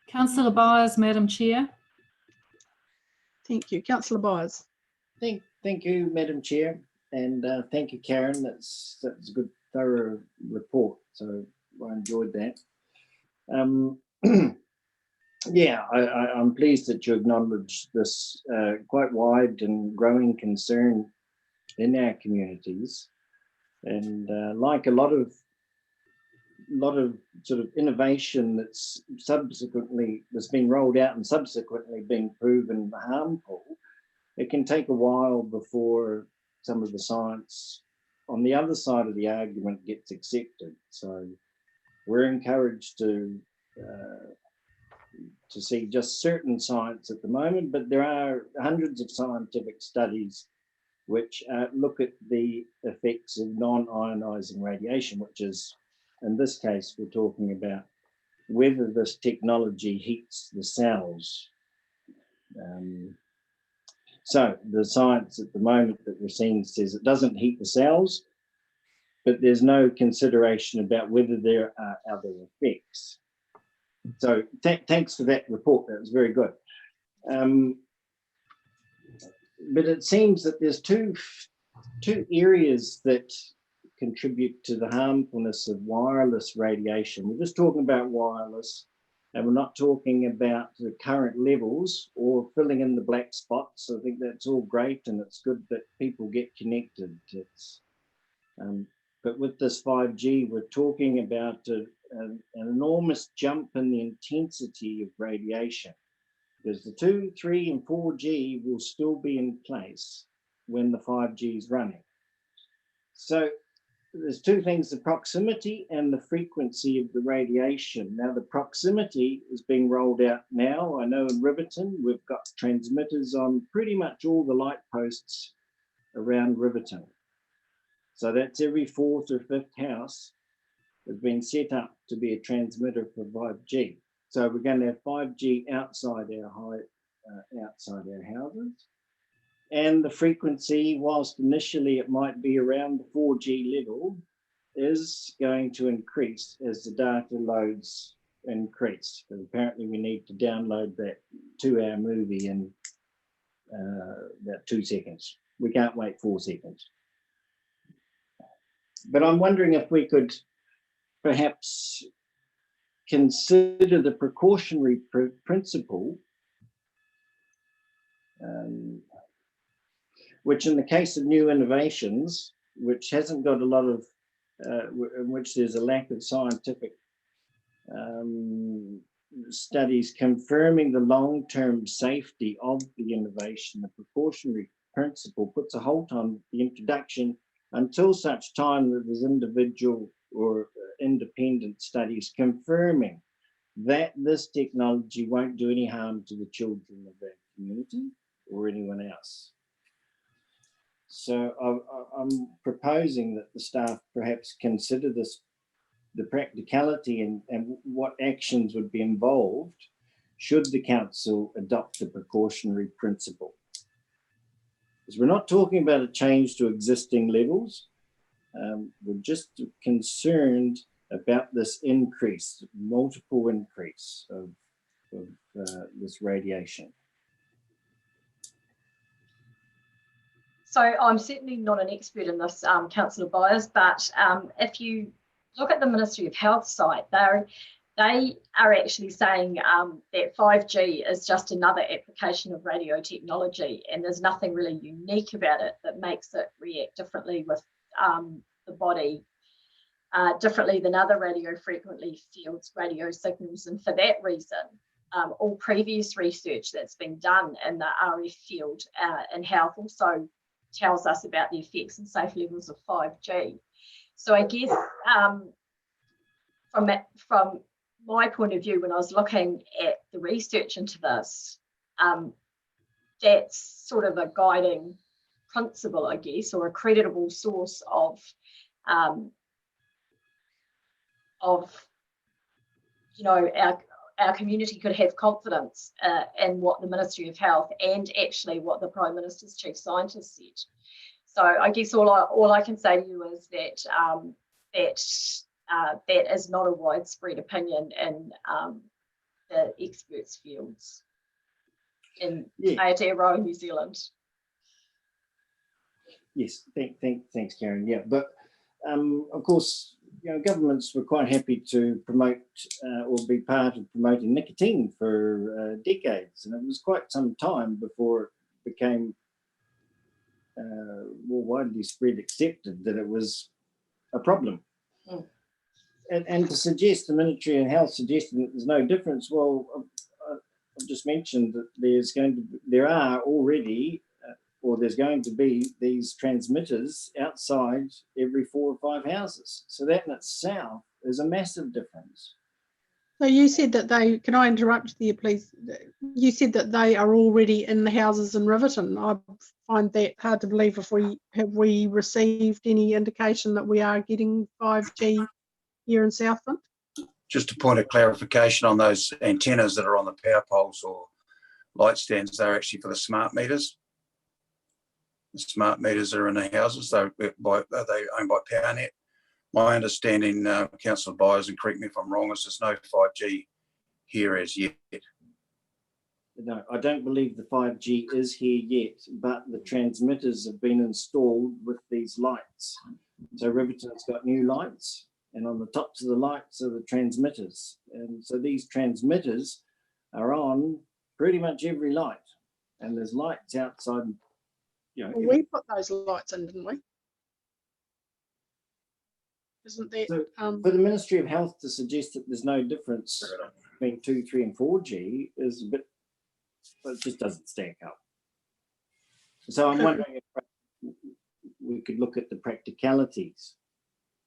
Councillor Byers, Madam Chair. Thank you. Councillor Byers. Thank you, Madam Chair, and thank you, Karen. That's a good, thorough report, so I enjoyed that. Yeah, I'm pleased that you acknowledge this quite wide and growing concern in our communities. And like a lot of sort of innovation that's been rolled out and subsequently being proven harmful, it can take a while before some of the science on the other side of the argument gets accepted. So we're encouraged to see just certain science at the moment, but there are hundreds of scientific studies which look at the effects of non-ionizing radiation, which is, in this case, we're talking about whether this technology heats the cells. So the science at the moment that we're seeing says it doesn't heat the cells, but there's no consideration about whether there are other effects. So thanks for that report. That was very good. But it seems that there's two areas that contribute to the harmfulness of wireless radiation. We're just talking about wireless, and we're not talking about the current levels or filling in the black spots. I think that's all great, and it's good that people get connected. But with this 5G, we're talking about an enormous jump in the intensity of radiation, because the 2, 3, and 4G will still be in place when the 5G is running. So there's two things, the proximity and the frequency of the radiation. Now, the proximity is being rolled out now. I know in Riverton, we've got transmitters on pretty much all the light posts around Riverton. So that's every 4th or 5th house has been set up to be a transmitter for 5G. So we're going to have 5G outside our houses. And the frequency, whilst initially it might be around the 4G level, is going to increase as the data loads increase. But apparently we need to download that 2-hour movie in about 2 seconds. We can't wait 4 seconds. But I'm wondering if we could perhaps consider the precautionary principle, which in the case of new innovations, which hasn't got a lot of, in which there's a lack of scientific studies confirming the long-term safety of the innovation, the precautionary principle puts a halt on the introduction until such time that there's individual or independent studies confirming that this technology won't do any harm to the children of that community or anyone else. So I'm proposing that the staff perhaps consider this, the practicality and what actions would be involved should the council adopt the precautionary principle. Because we're not talking about a change to existing levels. We're just concerned about this increase, multiple increase of this radiation. So I'm certainly not an expert in this, Councillor Byers, but if you look at the Ministry of Health site, they are actually saying that 5G is just another application of radio technology, and there's nothing really unique about it that makes it react differently with the body, differently than other radio frequency fields, radio signals. And for that reason, all previous research that's been done in the RF field in health also tells us about the effects and safe levels of 5G. So I guess from my point of view, when I was looking at the research into this, that's sort of a guiding principle, I guess, or a creditable source of you know, our community could have confidence in what the Ministry of Health and actually what the Prime Minister's Chief Scientist said. So I guess all I can say to you is that that is not a widespread opinion in the experts' fields in Aotearoa, New Zealand. Yes, thanks, Karen. Yeah, but of course, governments were quite happy to promote or be part of promoting nicotine for decades, and it was quite some time before it became more widely spread accepted that it was a problem. Mm. And to suggest the Ministry of Health suggesting that there's no difference, well, I've just mentioned that there are already or there's going to be these transmitters outside every 4 or 5 houses. So that in itself is a massive difference. So you said that can I interrupt there, please? You said that they are already in the houses in Riverton. I find that hard to believe. Have we received any indication that we are getting 5G here in Southland? Just a point of clarification on those antennas that are on the power poles or light stands, they're actually for the smart meters. The smart meters are in the houses. Are they owned by PowerNet? My understanding, Councillor Byers, and correct me if I'm wrong, is there's no 5G here as yet. No, I don't believe the 5G is here yet, but the transmitters have been installed with these lights. So Riverton's got new lights, and on the tops of the lights are the transmitters. And so these transmitters are on pretty much every light. And there's lights outside. Well, we put those lights in, didn't we? Isn't that so for the Ministry of Health to suggest that there's no difference between 2, 3 and 4G is a bit, well, it just doesn't stack up. So I'm wondering if we could look at the practicalities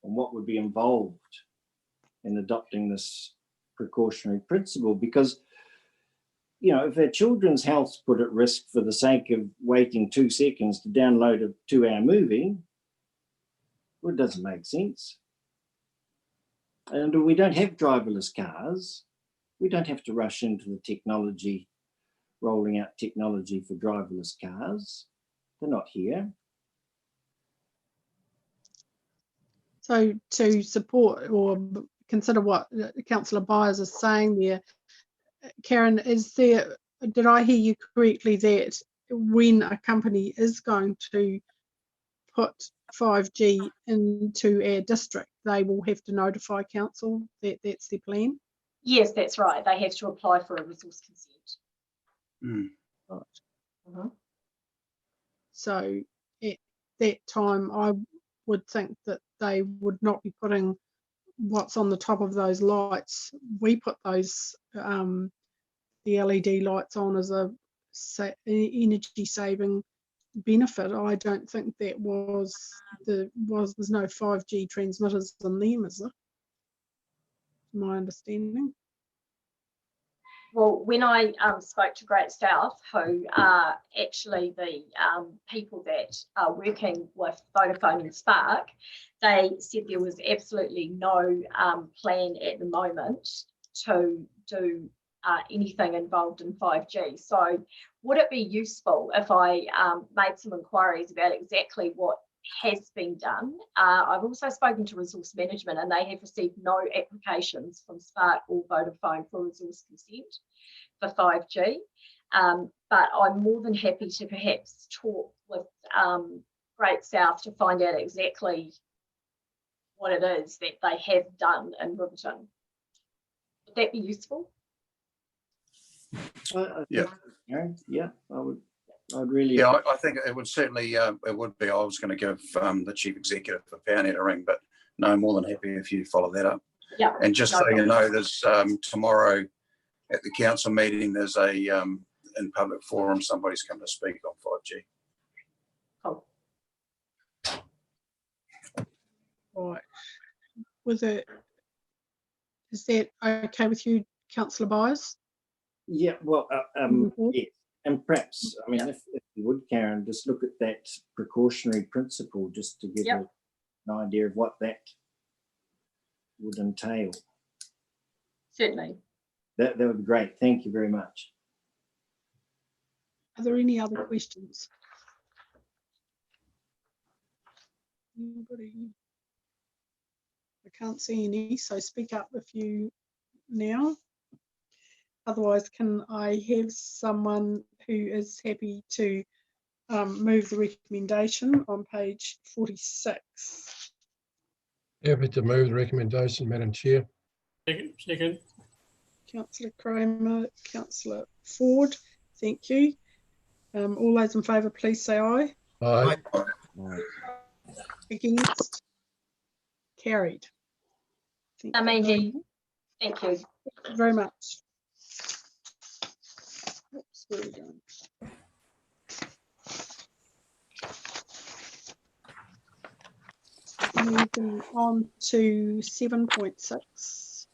and what would be involved in adopting this precautionary principle, because if our children's health's put at risk for the sake of waiting 2 seconds to download a 2-hour movie, well, it doesn't make sense. And we don't have driverless cars. We don't have to rush into the technology, rolling out technology for driverless cars. They're not here. So to support or consider what Councillor Byers is saying there, Karen, did I hear you correctly that when a company is going to put 5G into our district, they will have to notify council that that's their plan? Yes, that's right. They have to apply for a resource consent. Mm. Right. Mm-hmm. So at that time, I would think that they would not be putting what's on the top of those lights. We put those the LED lights on as a energy saving benefit. I don't think that there's no 5G transmitters in them, is there? My understanding. Well, when I spoke to Great South, who are actually the people that are working with Vodafone and Spark, they said there was absolutely no plan at the moment to do anything involved in 5G. So would it be useful if I made some inquiries about exactly what has been done? I've also spoken to Resource Management, and they have received no applications from Spark or Vodafone for resource consent for 5G. But I'm more than happy to perhaps talk with Great South to find out exactly what it is that they have done in Riverton. Would that be useful? Yeah, I would. I'd really. Yeah, I think it would certainly. It would be. I was going to give the chief executive for PowerNet a ring, but no, more than happy if you follow that up. Yeah. And just so you know, there's tomorrow at the council meeting. There's a in public forum. Somebody's come to speak on 5G. Cool. Right. Is that okay with you, Councillor Byers? Yeah, well, yes. And perhaps, I mean, if you would, Karen, just look at that precautionary principle just to give you an idea of what that would entail. Certainly. That would be great. Thank you very much. Are there any other questions? Anybody? I can't see any, so speak up if you now. Otherwise, can I have someone who is happy to move the recommendation on page 46? Happy to move the recommendation, Madam Chair. Second. Councillor Kramer, Councillor Ford, thank you. All those in favour, please say aye. Aye. Against? Carried. Thank you Amazing. Thank you. very much. Oops, where are we going? Moving on to 7.6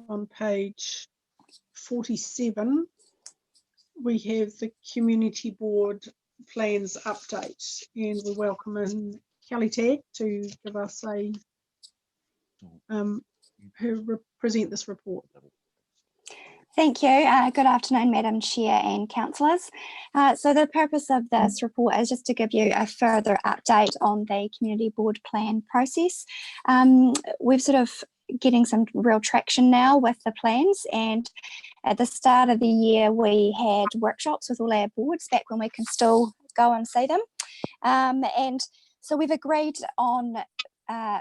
on page 47, we have the community board plans update, and we welcome in Kelly Tagg to give us a present this report. Thank you. Good afternoon, Madam Chair and councillors. So the purpose of this report is just to give you a further update on the community board plan process. We've sort of getting some real traction now with the plans, and at the start of the year we had workshops with all our boards back when we can still go and see them. And so we've agreed on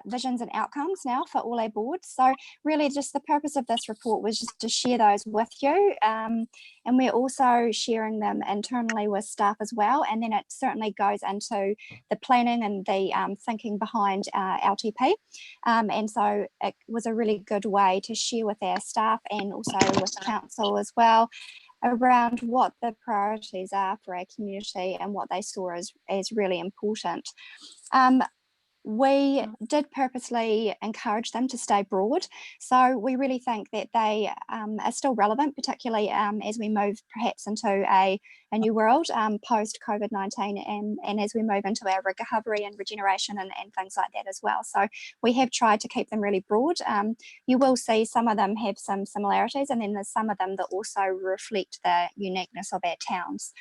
visions and outcomes now for all our boards. So really just the purpose of this report was just to share those with you, and we're also sharing them internally with staff as well, and then it certainly goes into the planning and the thinking behind LTP, and so it was a really good way to share with our staff and also with council as well around what the priorities are for our community and what they saw as really important. We did purposely encourage them to stay broad. So we really think that they are still relevant, particularly as we move perhaps into a new world post COVID-19 and as we move into our recovery and regeneration and things like that as well. So we have tried to keep them really broad. You will see some of them have some similarities, and then there's some of them that also reflect the uniqueness of our towns.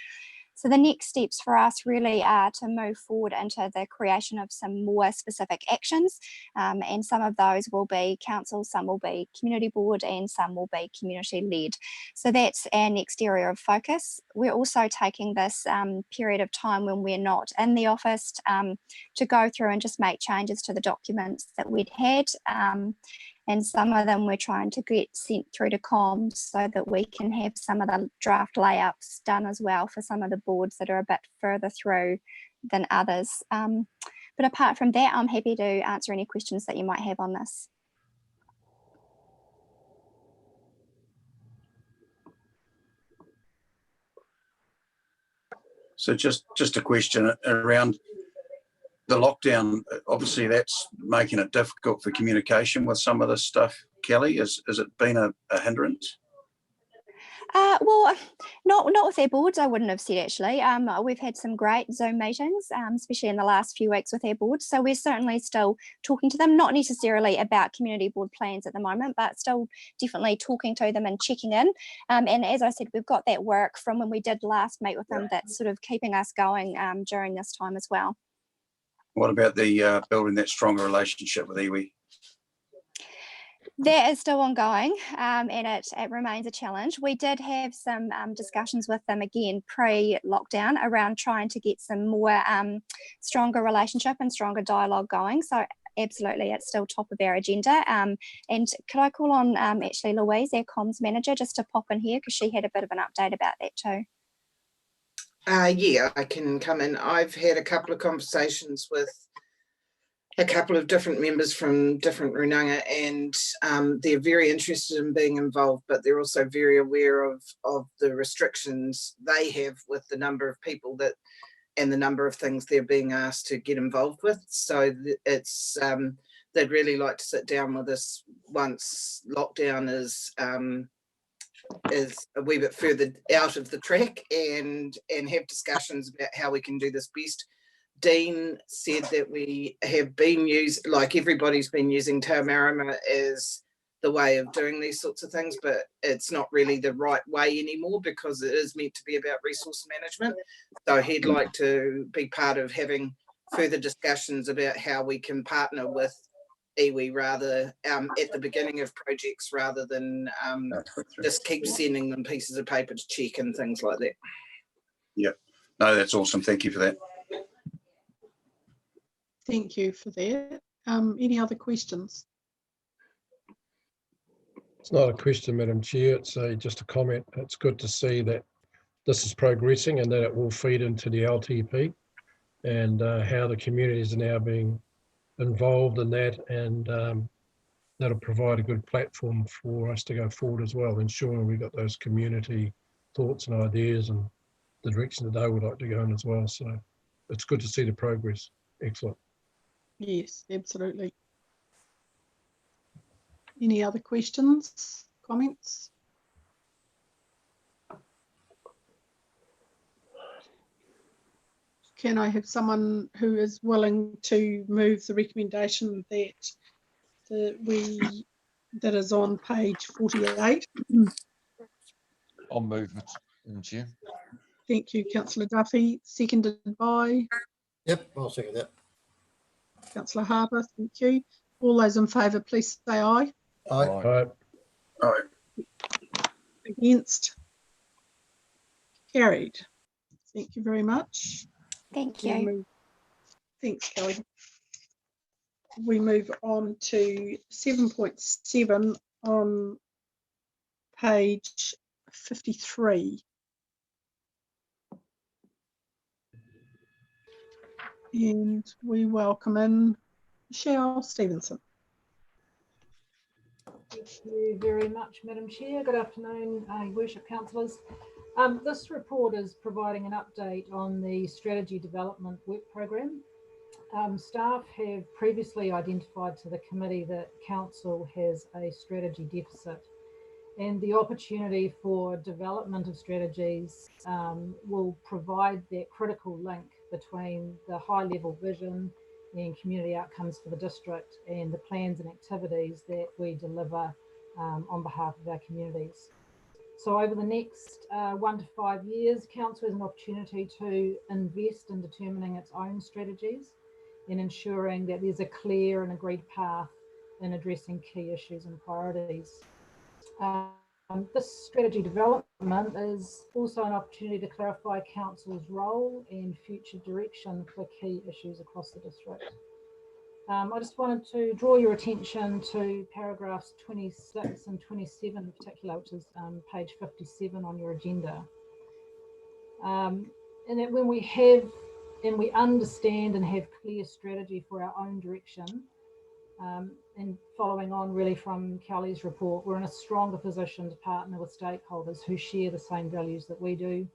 So the next steps for us really are to move forward into the creation of some more specific actions, and some of those will be council, some will be community board, and some will be community led. So that's our next area of focus. We're also taking this period of time when we're not in the office to go through and just make changes to the documents that we'd had. And some of them we're trying to get sent through to comms so that we can have some of the draft layouts done as well for some of the boards that are a bit further through than others. But apart from that, I'm happy to answer any questions that you might have on this. So just a question around the lockdown. Obviously that's making it difficult for communication with some of this stuff. Kelly, has it been a hindrance? Well, not with our boards, I wouldn't have said actually. We've had some great Zoom meetings, especially in the last few weeks with our boards. So we're certainly still talking to them, not necessarily about community board plans at the moment, but still definitely talking to them and checking in. And as I said, we've got that work from when we did last meet with them that's sort of keeping us going during this time as well. What about the building that stronger relationship with iwi? That is still ongoing, and it remains a challenge. We did have some discussions with them again pre-lockdown around trying to get some more stronger relationship and stronger dialogue going. So absolutely, it's still top of our agenda. And could I call on actually Louise, our comms manager, just to pop in here because she had a bit of an update about that too. Yeah, I can come in. I've had a couple of conversations with a couple of different members from different runanga, and they're very interested in being involved, but they're also very aware of the restrictions they have with the number of people that and the number of things they're being asked to get involved with. So it's they'd really like to sit down with us once lockdown is a wee bit further out of the track and have discussions about how we can do this best. Dean said that we have been like everybody's been using Te Marama as the way of doing these sorts of things, but it's not really the right way anymore because it is meant to be about resource management. So he'd like to be part of having further discussions about how we can partner with iwi rather at the beginning of projects rather than just keep sending them pieces of paper to check and things like that. Yeah, no, that's awesome. Thank you for that. Thank you for that. Any other questions? It's not a question, Madam Chair. It's just a comment. It's good to see that this is progressing and that it will feed into the LTP and how the communities are now being involved in that, and that'll provide a good platform for us to go forward as well, ensuring we got those community thoughts and ideas and the direction that they would like to go in as well. So it's good to see the progress. Excellent. Yes, absolutely. Any other questions, comments? Can I have someone who is willing to move the recommendation that is on page 48? I'll move it, Madam Chair. Thank you, Councillor Duffy. Seconded by? Yep, I'll second that. Councillor Harper, thank you. All those in favour, please say aye. Aye. Aye. Against? Carried. Thank you very much. Thank you. Thanks, Kelly. We move on to 7.7 on page 53. And we welcome in Michelle Stevenson. Thank you very much, Madam Chair. Good afternoon, Your Worship Councillors. This report is providing an update on the Strategy Development Work Programme. Staff have previously identified to the committee that Council has a strategy deficit, and the opportunity for development of strategies will provide that critical link between the high-level vision and community outcomes for the district and the plans and activities that we deliver on behalf of our communities. So over the next 1 to 5 years, Council has an opportunity to invest in determining its own strategies and ensuring that there's a clear and agreed path in addressing key issues and priorities. This strategy development is also an opportunity to clarify Council's role and future direction for key issues across the district. I just wanted to draw your attention to paragraphs 26 and 27 in particular, which is page 57 on your agenda. And that when we have and we understand and have clear strategy for our own direction, and following on really from Kelly's report, we're in a stronger position to partner with stakeholders who share the same values that we do.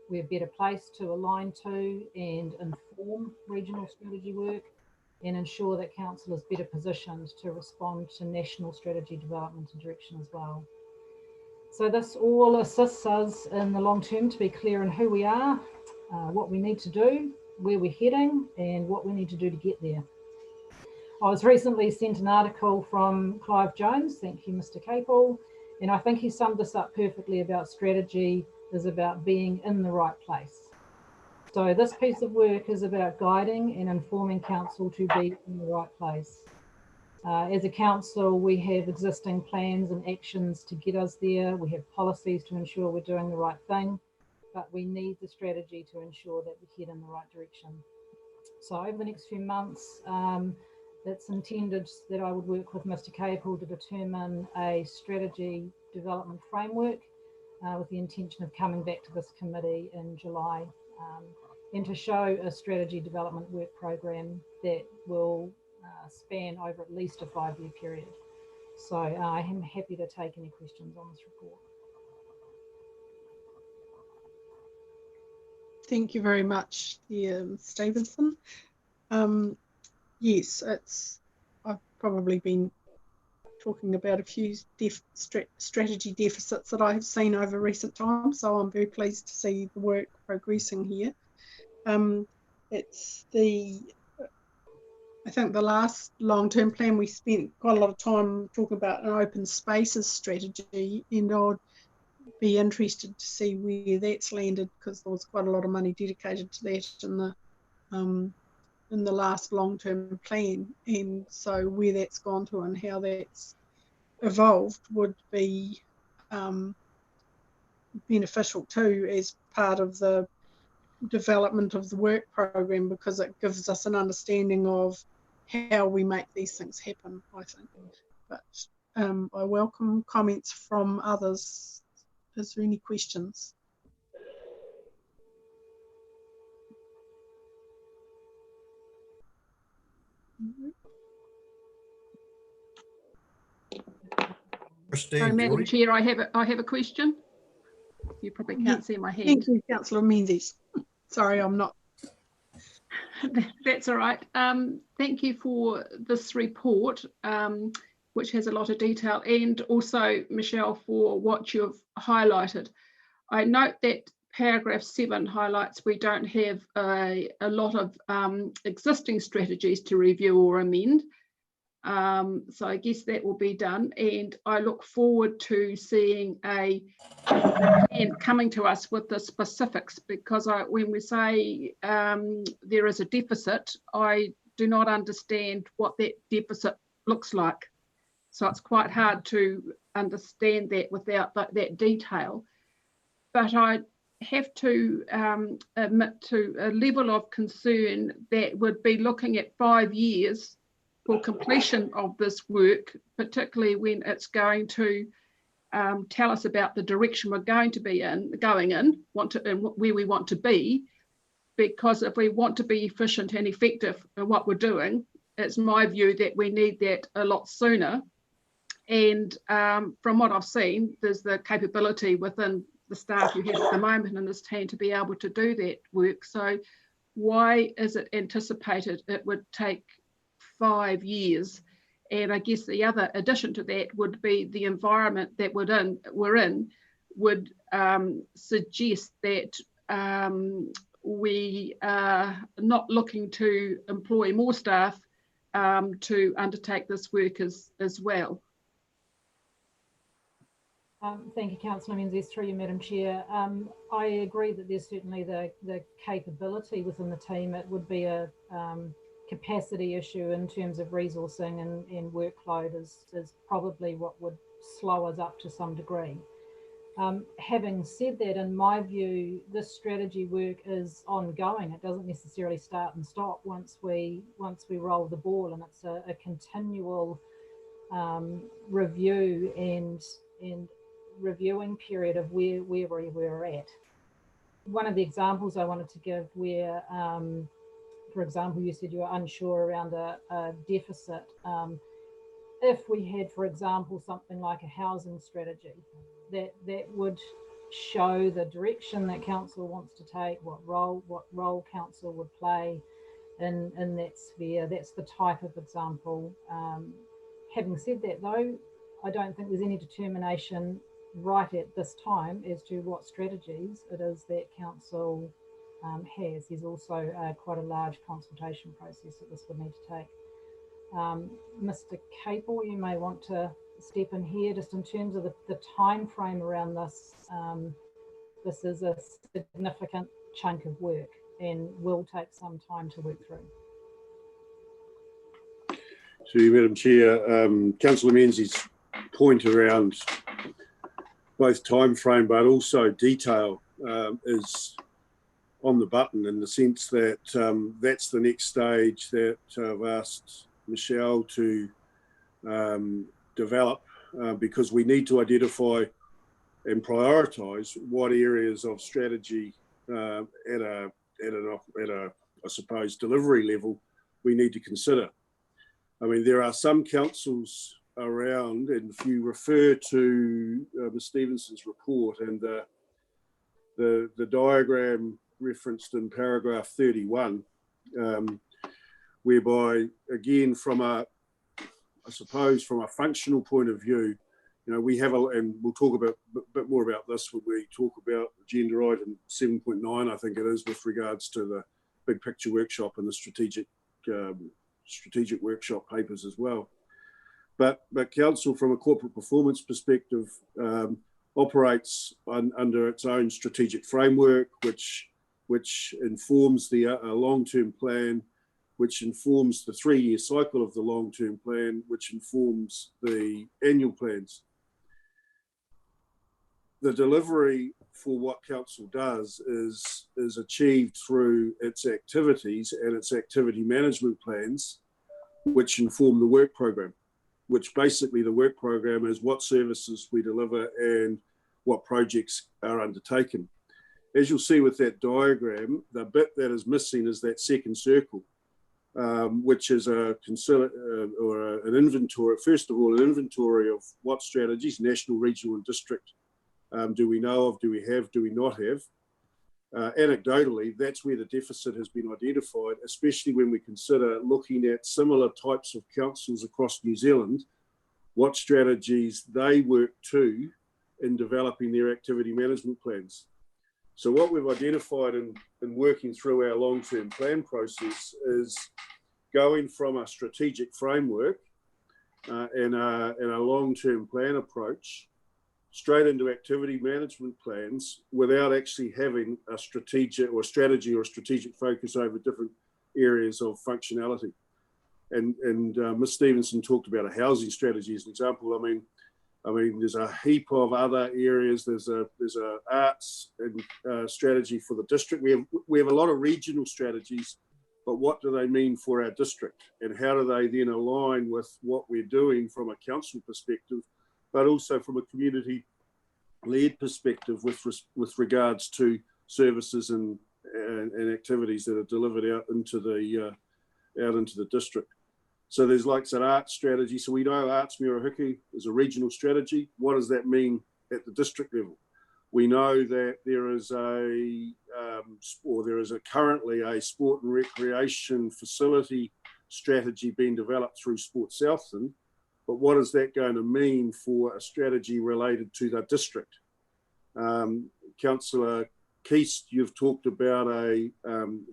We're better placed to align to and inform regional strategy work and ensure that Council is better positioned to respond to national strategy development and direction as well. So this all assists us in the long term to be clear in who we are, what we need to do, where we're heading, and what we need to do to get there. I was recently sent an article from Clive Jones, thank you Mr Capel, and I think he summed this up perfectly about strategy is about being in the right place. So this piece of work is about guiding and informing Council to be in the right place. As a council, we have existing plans and actions to get us there. We have policies to ensure we're doing the right thing, but we need the strategy to ensure that we head in the right direction. So over the next few months, it's intended that I would work with Mr Capel to determine a strategy development framework with the intention of coming back to this committee in July and to show a strategy development work program that will span over at least a 5-year period. So I am happy to take any questions on this report. Thank you very much, Stevenson. Yes, I've probably been talking about a few strategy deficits that I have seen over recent times, so I'm very pleased to see the work progressing here. I think the last long-term plan we spent quite a lot of time talking about an open spaces strategy, and I'd be interested to see where that's landed because there was quite a lot of money dedicated to that in the last long-term plan, and so where that's gone to and how that's evolved would be beneficial too as part of the development of the work program, because it gives us an understanding of how we make these things happen, I think. But I welcome comments from others. Is there any questions? Sorry, Madam Chair, I have a question. You probably can't see my hand. Thank you, Councillor Menzies. Sorry, I'm not. That's all right. Thank you for this report, which has a lot of detail, and also, Michelle, for what you've highlighted. I note that paragraph 7 highlights we don't have a lot of existing strategies to review or amend. So I guess that will be done, and I look forward to seeing a plan coming to us with the specifics, because when we say there is a deficit, I do not understand what that deficit looks like. So it's quite hard to understand that without that detail. But I have to admit to a level of concern that would be looking at 5 years for completion of this work, particularly when it's going to tell us about the direction we're going to be in, and where we want to be. Because if we want to be efficient and effective in what we're doing, it's my view that we need that a lot sooner. And from what I've seen, there's the capability within the staff you have at the moment in this team to be able to do that work. So why is it anticipated it would take 5 years? And I guess the other addition to that would be the environment that we're in would suggest that we are not looking to employ more staff to undertake this work as well. Thank you, Councillor Menzies, through you, Madam Chair. I agree that there's certainly the capability within the team. It would be a capacity issue in terms of resourcing and workload is probably what would slow us up to some degree. Having said that, in my view, this strategy work is ongoing. It doesn't necessarily start and stop once we roll the ball, and it's a continual review and reviewing period of where we're at. One of the examples I wanted to give where, for example, you said you were unsure around a deficit. If we had, for example, something like a housing strategy that would show the direction that council wants to take, what role council would play in that sphere, that's the type of example. Having said that, though, I don't think there's any determination right at this time as to what strategies it is that council has. There's also quite a large consultation process that this would need to take. Mr. Capel, you may want to step in here just in terms of the time frame around this. This is a significant chunk of work and will take some time to work through. To Madam Chair, Councillor Menzies' point around both time frame but also detail is on the button, in the sense that that's the next stage that I've asked Michelle to develop, because we need to identify and prioritise what areas of strategy at a I suppose delivery level we need to consider. I mean, there are some councils around, and if you refer to Ms. Stevenson's report and the diagram referenced in paragraph 31, whereby, again, from a, I suppose, from a functional point of view, you know, we have and we'll talk a bit more about this when we talk about agenda item 7.9, I think it is, with regards to the big picture workshop and the strategic workshop papers as well. But council, from a corporate performance perspective, operates under its own strategic framework, which informs the long-term plan, which informs the 3-year cycle of the long-term plan, which informs the annual plans. The delivery for what council does is achieved through its activities and its activity management plans, which inform the work program, which basically the work program is what services we deliver and what projects are undertaken. As you'll see with that diagram, the bit that is missing is that second circle, which is an inventory, first of all, an inventory of what strategies, national, regional and district, do we know of, do we have, do we not have. Anecdotally, that's where the deficit has been identified, especially when we consider looking at similar types of councils across New Zealand, what strategies they work to in developing their activity management plans. So what we've identified in working through our long-term plan process is going from a strategic framework and a long-term plan approach straight into activity management plans without actually having a strategic or strategy or strategic focus over different areas of functionality. And Ms. Stevenson talked about a housing strategy as an example. I mean, there's a heap of other areas. There's a arts and strategy for the district. We have a lot of regional strategies, but what do they mean for our district? And how do they then align with what we're doing from a council perspective, but also from a community-led perspective with regards to services and activities that are delivered out into the district. So there's like an arts strategy. So we know Arts Murihiku is a regional strategy. What does that mean at the district level? We know that there is currently a sport and recreation facility strategy being developed through Sport Southland. But what is that going to mean for a strategy related to the district? Councillor Keast, you've talked about a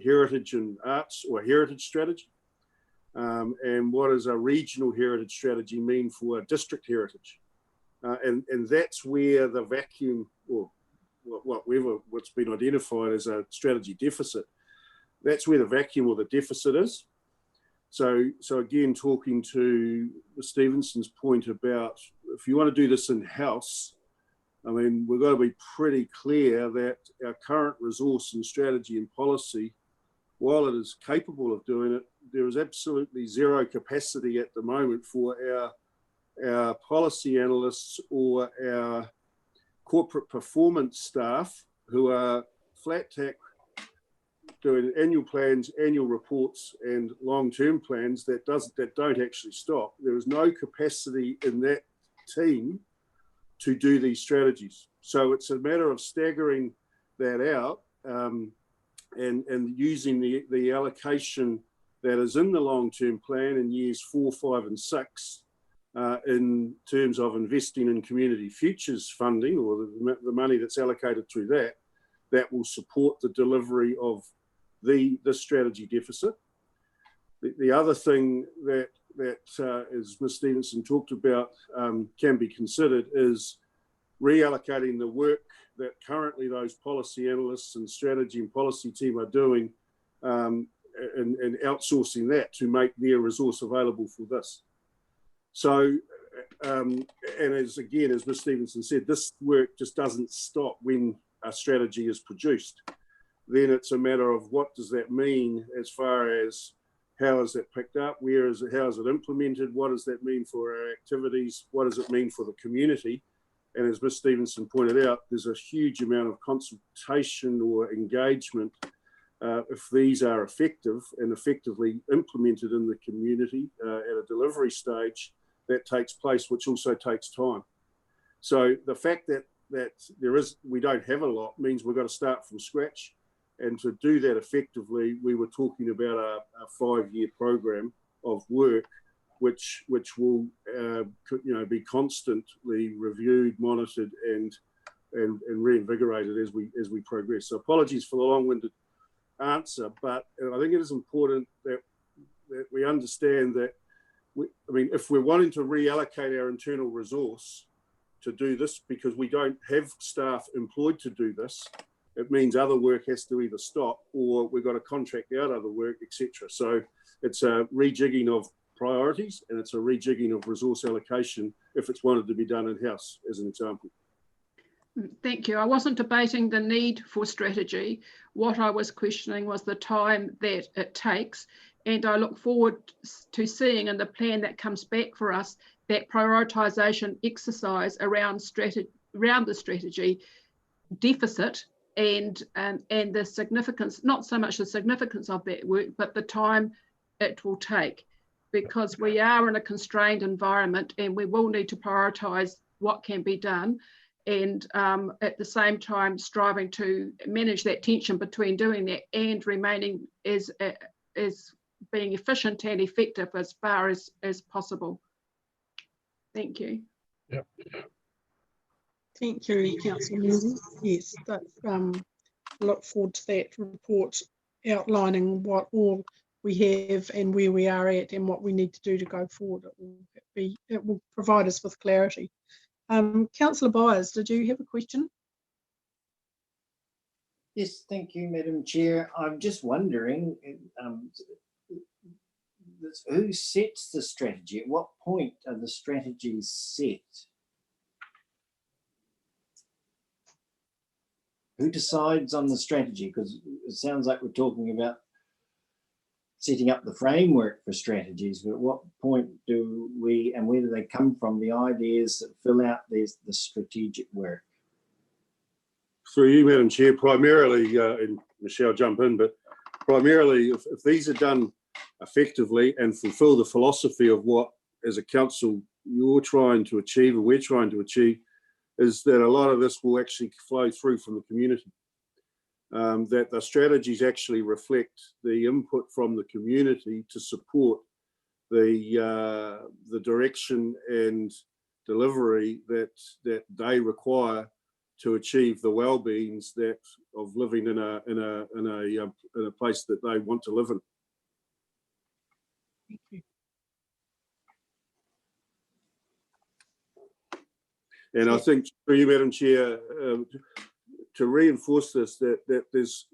heritage and arts or heritage strategy. And what does a regional heritage strategy mean for a district heritage? And that's where the vacuum, or what's been identified as a strategy deficit, that's where the vacuum or the deficit is. So again, talking to Stevenson's point about if you want to do this in-house, I mean, we've got to be pretty clear that our current resource and strategy and policy, while it is capable of doing it, there is absolutely zero capacity at the moment for our policy analysts or our corporate performance staff who are flat tack doing annual plans, annual reports and long-term plans that don't actually stop. There is no capacity in that team to do these strategies. So it's a matter of staggering that out and using the allocation that is in the long-term plan in years 4, 5 and 6 in terms of investing in community futures funding or the money that's allocated through that will support the delivery of the strategy deficit. The other thing that as Ms. Stevenson talked about can be considered is reallocating the work that currently those policy analysts and strategy and policy team are doing and outsourcing that to make their resource available for this. So, and as Ms. Stevenson said, this work just doesn't stop when a strategy is produced. Then it's a matter of what does that mean as far as how is it picked up, how is it implemented, what does that mean for our activities, what does it mean for the community? And as Ms. Stevenson pointed out, there's a huge amount of consultation or engagement if these are effective and effectively implemented in the community at a delivery stage that takes place, which also takes time. So the fact that we don't have a lot means we've got to start from scratch. And to do that effectively, we were talking about a 5-year program of work, which will be constantly reviewed, monitored, and reinvigorated as we progress. So apologies for the long-winded answer, but I think it is important that we understand that if we're wanting to reallocate our internal resource to do this because we don't have staff employed to do this, it means other work has to either stop or we've got to contract out other work, etc. So it's a rejigging of priorities and it's a rejigging of resource allocation if it's wanted to be done in-house, as an example. Thank you. I wasn't debating the need for strategy. What I was questioning was the time that it takes. And I look forward to seeing in the plan that comes back for us that prioritisation exercise around the strategy deficit and the significance, not so much the significance of that work, but the time it will take, because we are in a constrained environment and we will need to prioritise what can be done, and at the same time striving to manage that tension between doing that and remaining as being efficient and effective as far as possible. Thank you. Yep. Thank you, Councillor Menzies. Yes, that, look forward to that report outlining what all we have and where we are at and what we need to do to go forward. It will provide us with clarity. Councillor Byers, did you have a question? Yes, thank you, Madam Chair. I'm just wondering, who sets the strategy? At what point are the strategies set? Who decides on the strategy? Because it sounds like we're talking about setting up the framework for strategies, but at what point do we, and where do they come from, the ideas that fill out the strategic work? Through you, Madam Chair, primarily, and Michelle jump in, but primarily if these are done effectively and fulfil the philosophy of what, as a council, you're trying to achieve and we're trying to achieve, is that a lot of this will actually flow through from the community. That the strategies actually reflect the input from the community to support the direction and delivery that they require to achieve the well-beings that of living in a place that they want to live in. Thank you. And I think, for you, Madam Chair, to reinforce this, that there's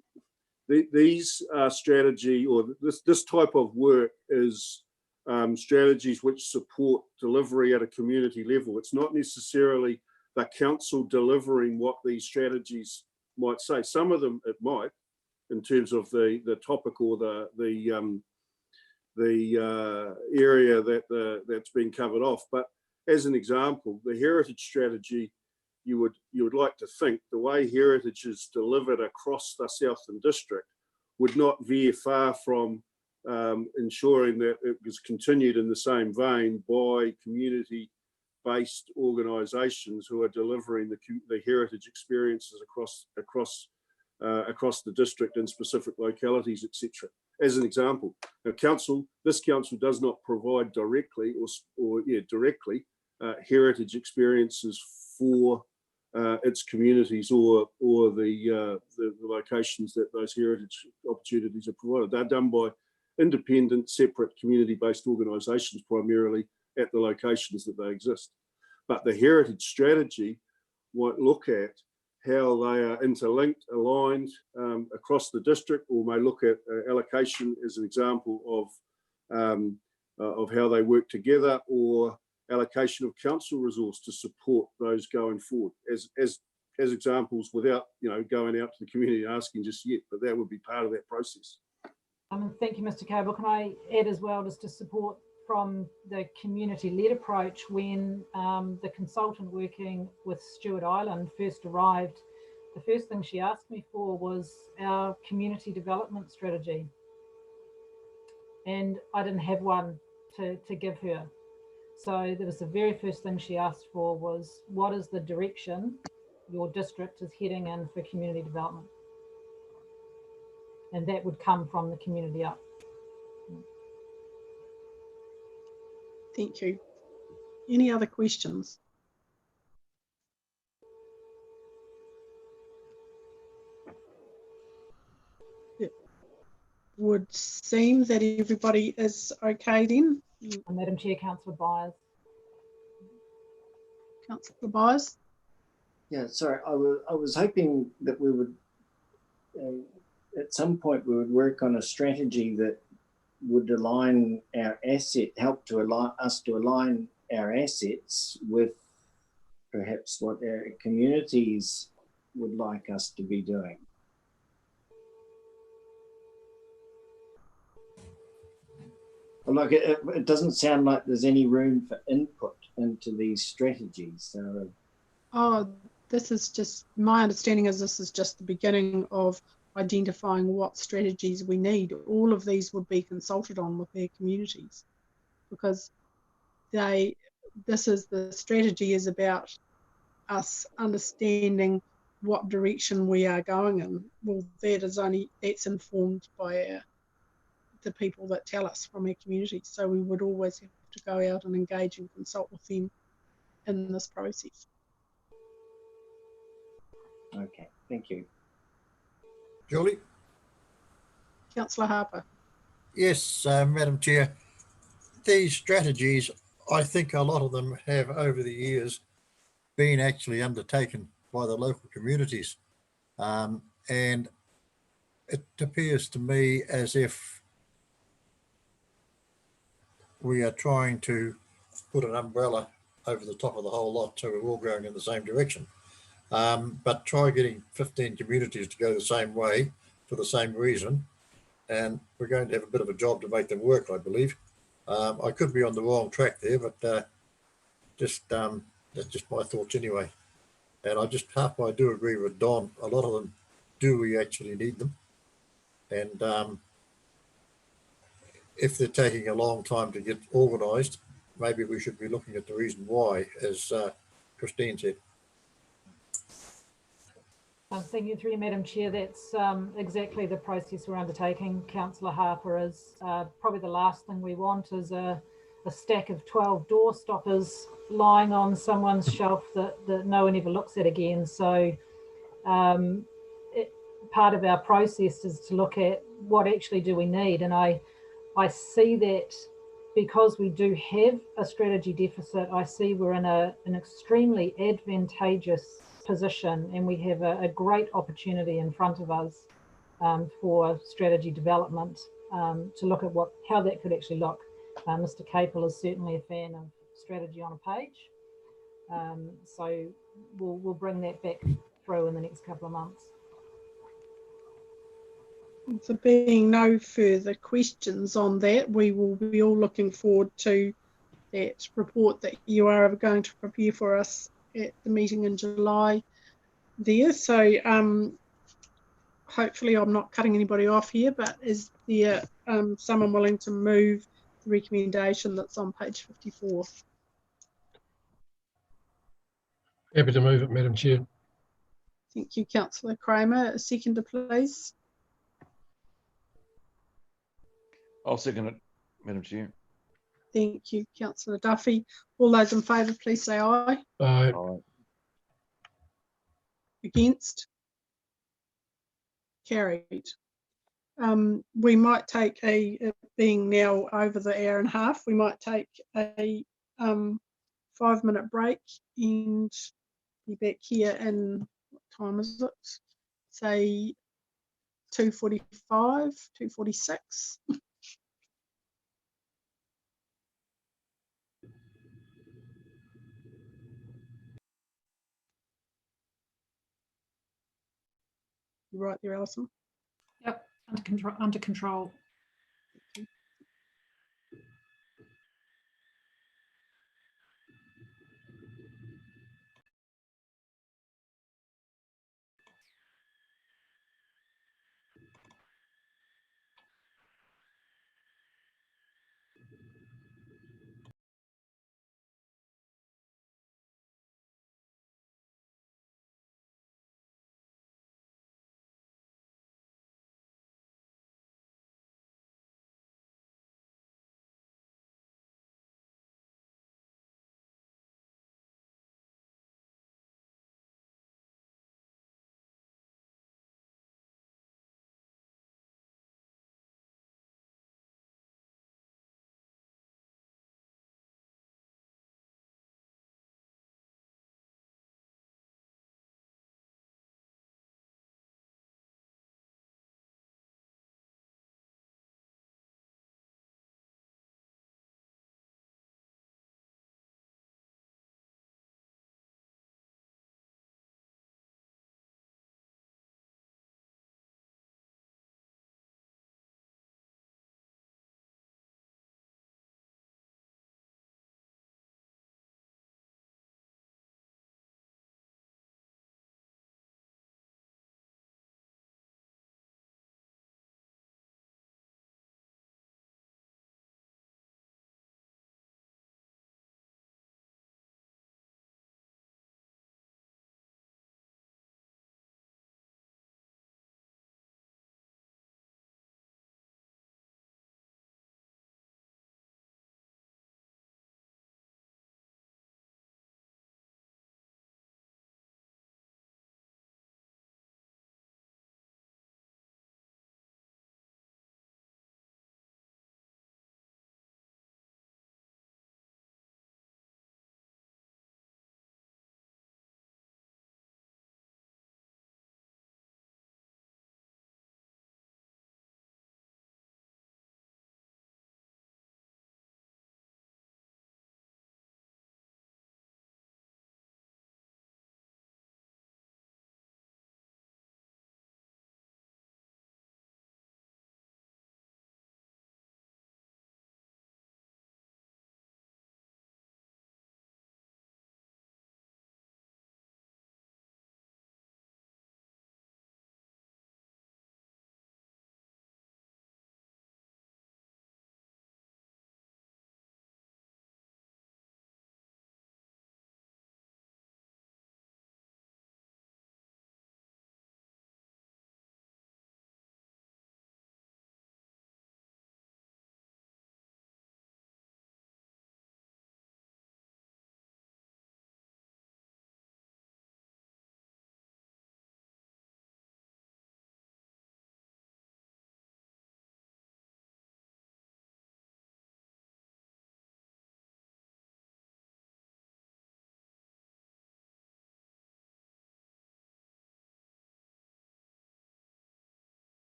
these strategy, or this type of work is strategies which support delivery at a community level. It's not necessarily the council delivering what these strategies might say. Some of them it might, in terms of the topic or the area that's been covered off. But as an example, the heritage strategy, you would like to think the way heritage is delivered across the Southland District would not veer far from ensuring that it was continued in the same vein by community-based organisations who are delivering the heritage experiences across the district in specific localities, etc. As an example, this council does not provide directly directly heritage experiences for its communities or the locations that those heritage opportunities are provided. They're done by independent, separate community-based organisations, primarily at the locations that they exist. But the heritage strategy might look at how they are interlinked, aligned across the district, or may look at allocation as an example of how they work together, or allocation of council resource to support those going forward as examples, without going out to the community and asking just yet, but that would be part of that process. Thank you, Mr. Cable. Can I add as well, just to support from the community-led approach, when the consultant working with Stewart Island first arrived, the first thing she asked me for was our community development strategy. And I didn't have one to give her. So that was the very first thing she asked for, was what is the direction your district is heading in for community development? And that would come from the community up. Thank you. Any other questions? It would seem that everybody is okay then. Madam Chair, Councillor Byers. Councillor Byers? Yeah, sorry, I was hoping that we would, at some point, we would work on a strategy that would align our help to align us to align our assets with perhaps what our communities would like us to be doing. Like it doesn't sound like there's any room for input into these strategies. So, Oh, this is just, my understanding is this is just the beginning of identifying what strategies we need. All of these would be consulted on with their communities, because the strategy is about us understanding what direction we are going in. Well, that's informed by the people that tell us from our communities. So we would always have to go out and engage and consult with them in this process. okay, thank you. Julie? Councillor Harper. Yes, Madam Chair. These strategies, I think a lot of them have over the years been actually undertaken by the local communities. And it appears to me as if we are trying to put an umbrella over the top of the whole lot so we're all going in the same direction. But try getting 15 communities to go the same way for the same reason, and we're going to have a bit of a job to make them work, I believe. I could be on the wrong track there, but that's just my thoughts anyway. And I do agree with Don. A lot of them, do we actually need them? And if they're taking a long time to get organised, maybe we should be looking at the reason why, as Christine said. Thank you through you, Madam Chair. That's exactly the process we're undertaking. Councillor Harper, is probably the last thing we want is a stack of 12 door stoppers lying on someone's shelf that no one ever looks at again. So part of our process is to look at what actually do we need. And I see that because we do have a strategy deficit, I see we're in an extremely advantageous position, and we have a great opportunity in front of us for strategy development to look at how that could actually look. Mr. Capel is certainly a fan of strategy on a page, so we'll bring that back through in the next couple of months. There being no further questions on that, we will be all looking forward to that report that you are going to prepare for us at the meeting in July there. So hopefully I'm not cutting anybody off here, but is there someone willing to move the recommendation that's on page 54? Happy to move it, Madam Chair. Thank you, Councillor Kramer. A seconder, please. I'll second it, Madam Chair. Thank you, Councillor Duffy. All those in favour, please say aye. Aye. Against? Carried. We might take being now over the hour and a half, we might take a 5-minute break and be back here in, what time is it? Say 2:45, 2:46. You right there, Alison? Yep, under control.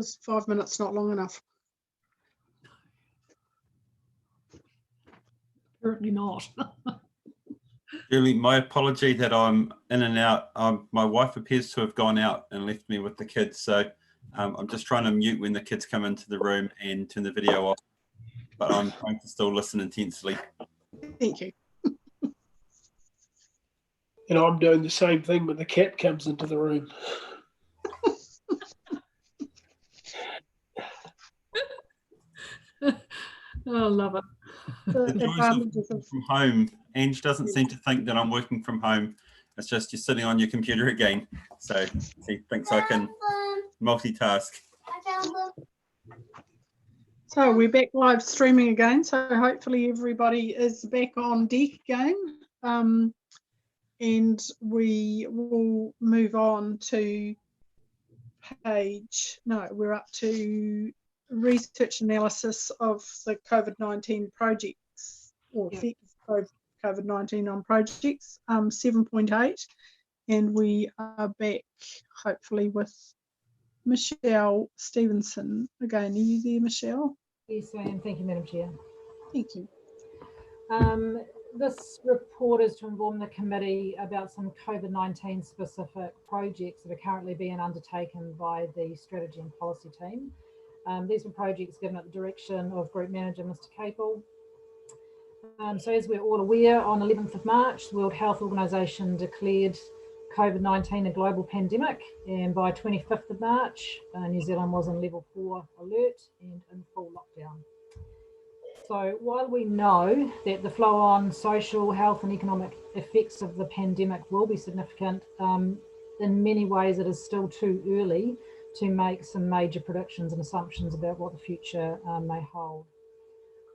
Was 5 minutes not long enough? Apparently not. Julie, my apology that I'm in and out. My wife appears to have gone out and left me with the kids. So I'm just trying to mute when the kids come into the room and turn the video off. But I'm trying to still listen intensely. Thank you. And I'm doing the same thing when the cat comes into the room. Oh, love it. The joys of from home. Ange doesn't seem to think that I'm working from home. It's just you're sitting on your computer again. So he thinks I can multitask. So we're back live streaming again. So hopefully everybody is back on deck again. And we will move on to we're up to research analysis of the COVID-19 projects, or effects of COVID-19 on projects, 7.8. And we are back hopefully with Michelle Stevenson. Again, are you there, Michelle? Yes, I am. Thank you, Madam Chair. Thank you. This report is to inform the committee about some COVID-19 specific projects that are currently being undertaken by the strategy and policy team. These were projects given at the direction of Group Manager Mr. Capel. So as we're all aware, on 11th of March, the World Health Organization declared COVID-19 a global pandemic, and by 25th of March, New Zealand was in level 4 alert and in full lockdown. So while we know that the flow-on social, health and economic effects of the pandemic will be significant, in many ways it is still too early to make some major predictions and assumptions about what the future may hold.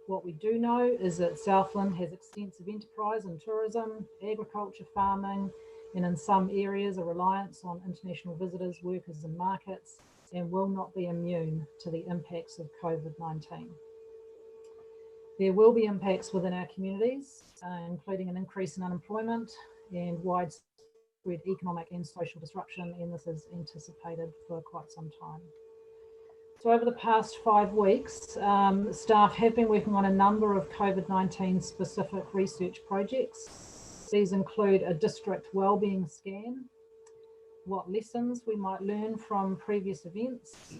What we do know is that Southland has extensive enterprise in tourism, agriculture, farming, and in some areas a reliance on international visitors, workers and markets, and will not be immune to the impacts of COVID-19. There will be impacts within our communities, including an increase in unemployment and widespread economic and social disruption, and this is anticipated for quite some time. So over the past 5 weeks, staff have been working on a number of COVID-19 specific research projects. These include a district wellbeing scan, what lessons we might learn from previous events,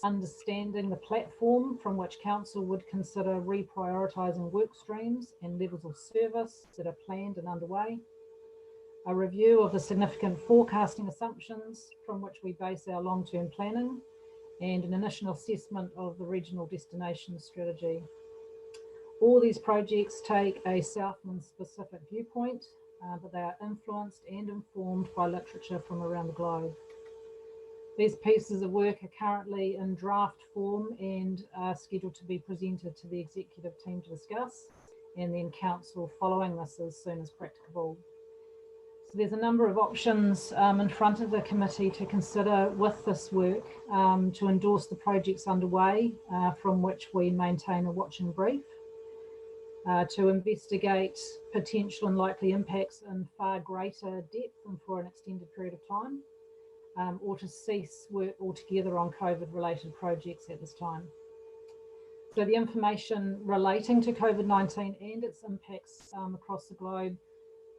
understanding the platform from which council would consider reprioritising work streams and levels of service that are planned and underway, a review of the significant forecasting assumptions from which we base our long-term planning, and an initial assessment of the regional destination strategy. All these projects take a Southland specific viewpoint, but they are influenced and informed by literature from around the globe. These pieces of work are currently in draft form and are scheduled to be presented to the executive team to discuss, and then council following this as soon as practicable. So there's a number of options in front of the committee to consider with this work to endorse the projects underway, from which we maintain a watching brief, to investigate potential and likely impacts in far greater depth and for an extended period of time, or to cease work altogether on COVID-related projects at this time. So the information relating to COVID-19 and its impacts across the globe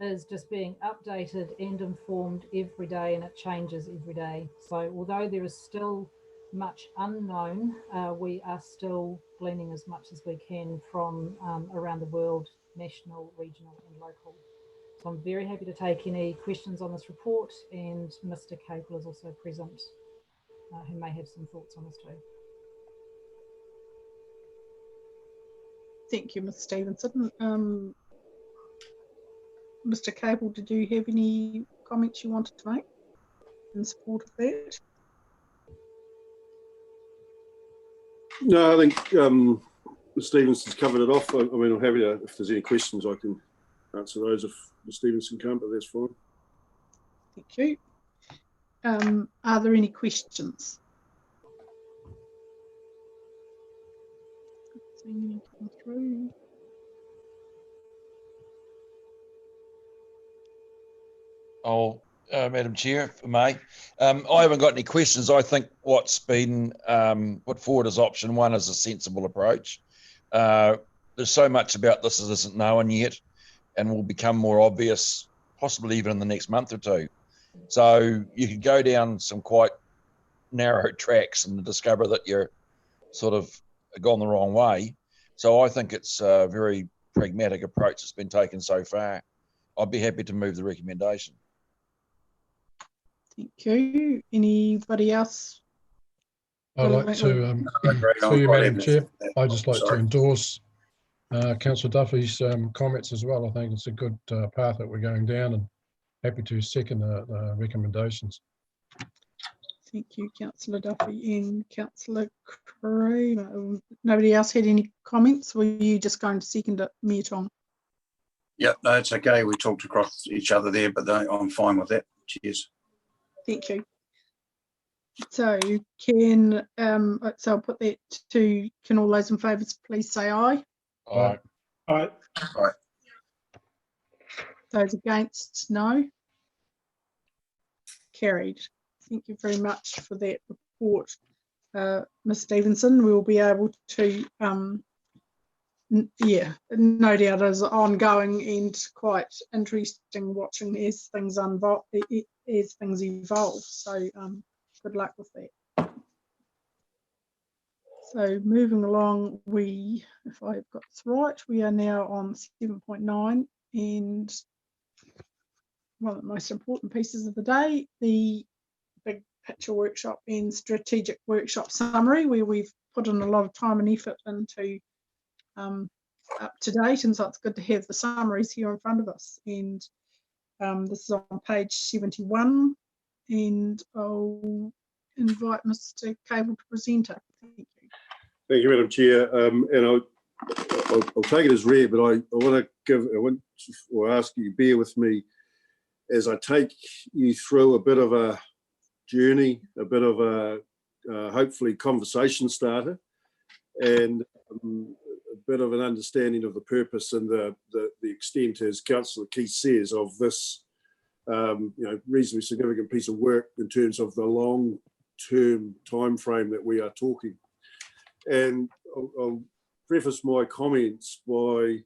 is just being updated and informed every day, and it changes every day. So although there is still much unknown, we are still gleaning as much as we can from around the world, national, regional and local. So I'm very happy to take any questions on this report, and Mr. Capel is also present, who may have some thoughts on this too. Thank you, Ms. Stevenson. Mr. Capel, did you have any comments you wanted to make in support of that? No, I think Ms. Stevenson's covered it off. I mean, I'm happy to, if there's any questions, I can answer those if Ms. Stevenson can't, but that's fine. Thank you. Are there any questions? Seeing any come through. Madam Chair, if I may. I haven't got any questions. I think what's been put forward as option one is a sensible approach. There's so much about this that isn't known yet and will become more obvious, possibly even in the next month or two. So you could go down some quite narrow tracks and discover that you're sort of gone the wrong way. So I think it's a very pragmatic approach that's been taken so far. I'd be happy to move the recommendation. Thank you. Anybody else? I'd like to, through you, Madam Chair, I'd just like to endorse Councillor Duffy's comments as well. I think it's a good path that we're going down, and happy to second the recommendations. Thank you, Councillor Duffy and Councillor Kramer. Nobody else had any comments? Were you just going to second it, Mayor Tong? Yeah, no, it's okay. We talked across each other there, but I'm fine with that. Cheers. Thank you. So can so I'll put that to, can all those in favour please say aye? Aye. Aye. Aye. Those against, no. Carried. Thank you very much for that report, Ms. Stevenson. We'll be able to, yeah, no doubt is ongoing and quite interesting watching as things evolve. So good luck with that. So moving along, if I've got this right, we are now on 7.9, and one of the most important pieces of the day, the big picture workshop and strategic workshop summary, where we've put in a lot of time and effort into up to date, and so it's good to have the summaries here in front of us. And this is on page 71, and I'll invite Mr. Cable to present it. Thank you. Thank you, Madam Chair. And I'll take it as read, but I want to ask you, bear with me as I take you through a bit of a journey, a bit of a hopefully conversation starter, and a bit of an understanding of the purpose and the extent, as Councillor Keith says, of this reasonably significant piece of work in terms of the long-term time frame that we are talking. And I'll preface my comments by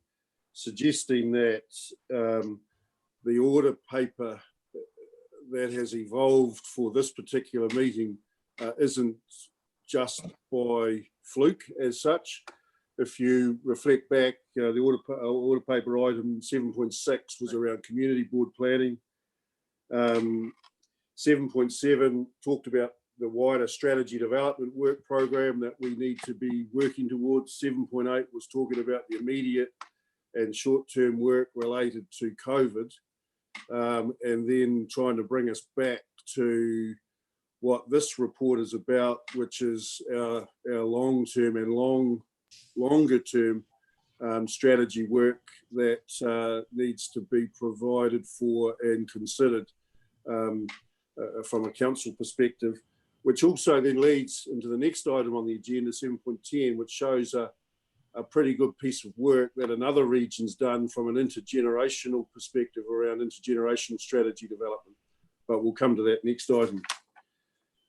suggesting that the order paper that has evolved for this particular meeting isn't just by fluke as such. If you reflect back, the order paper item 7.6 was around community board planning. 7.7 talked about the wider strategy development work program that we need to be working towards. 7.8 was talking about the immediate and short-term work related to COVID, and then trying to bring us back to what this report is about, which is our long-term and longer-term strategy work that needs to be provided for and considered from a council perspective, which also then leads into the next item on the agenda, 7.10, which shows a pretty good piece of work that another region's done from an intergenerational perspective around intergenerational strategy development. But we'll come to that next item.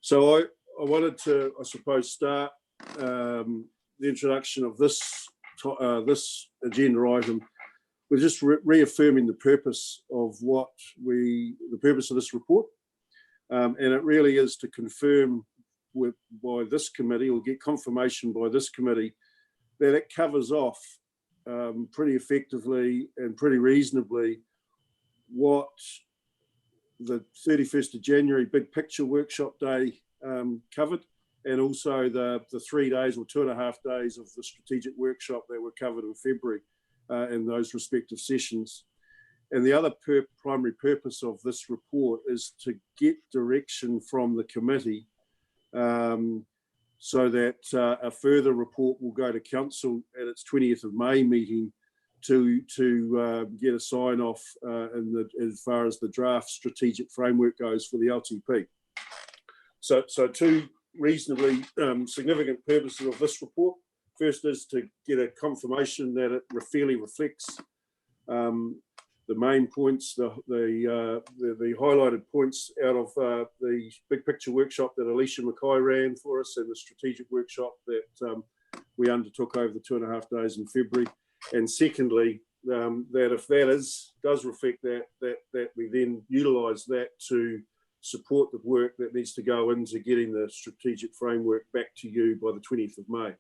So I wanted to, I suppose, start the introduction of this agenda item with just reaffirming the purpose of the purpose of this report. And it really is to confirm by this committee, or get confirmation by this committee, that it covers off pretty effectively and pretty reasonably what the 31st of January Big Picture Workshop Day covered, and also the 3 days or 2.5 days of the strategic workshop that were covered in February in those respective sessions. And the other primary purpose of this report is to get direction from the committee so that a further report will go to council at its 20th of May meeting to get a sign off as far as the draft strategic framework goes for the LTP. So two reasonably significant purposes of this report. First is to get a confirmation that it fairly reflects the main points, the highlighted points out of the big picture workshop that Alicia Mackay ran for us, and the strategic workshop that we undertook over the 2.5 days in February. And secondly, that if that does reflect that we then utilise that to support the work that needs to go into getting the strategic framework back to you by the 20th of May.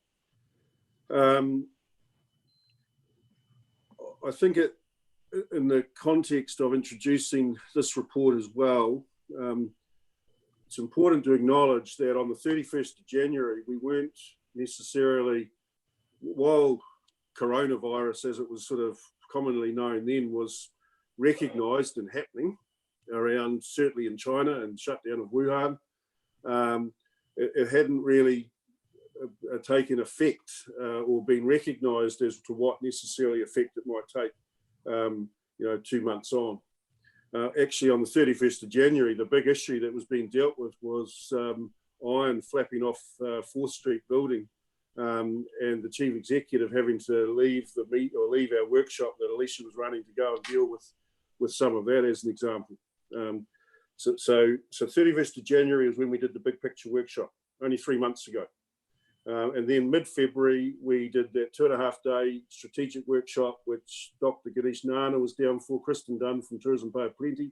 I think in the context of introducing this report as well, it's important to acknowledge that on the 31st of January, we weren't necessarily, while coronavirus, as it was sort of commonly known then, was recognised and happening around, certainly in China and shutdown of Wuhan, it hadn't really taken effect or been recognised as to what necessarily effect it might take, 2 months on. Actually, on the 31st of January, the big issue that was being dealt with was iron flapping off 4th Street building, and the chief executive having to leave our workshop that Alicia was running to go and deal with some of that, as an example. So 31st of January is when we did the big picture workshop, only 3 months ago. And then mid-February, we did that 2.5-day strategic workshop, which Dr. Ganesh Nana was down for, Kristen Dunn from Tourism Bay of Plenty,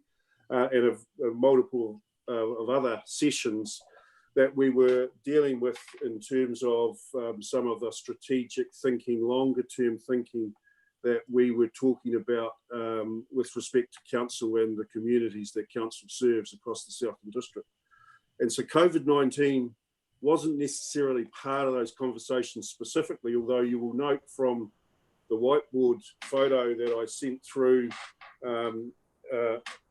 and a multiple of other sessions that we were dealing with in terms of some of the strategic thinking, longer term thinking that we were talking about with respect to council and the communities that council serves across the Southern District. And so COVID-19 wasn't necessarily part of those conversations specifically, although you will note from the whiteboard photo that I sent through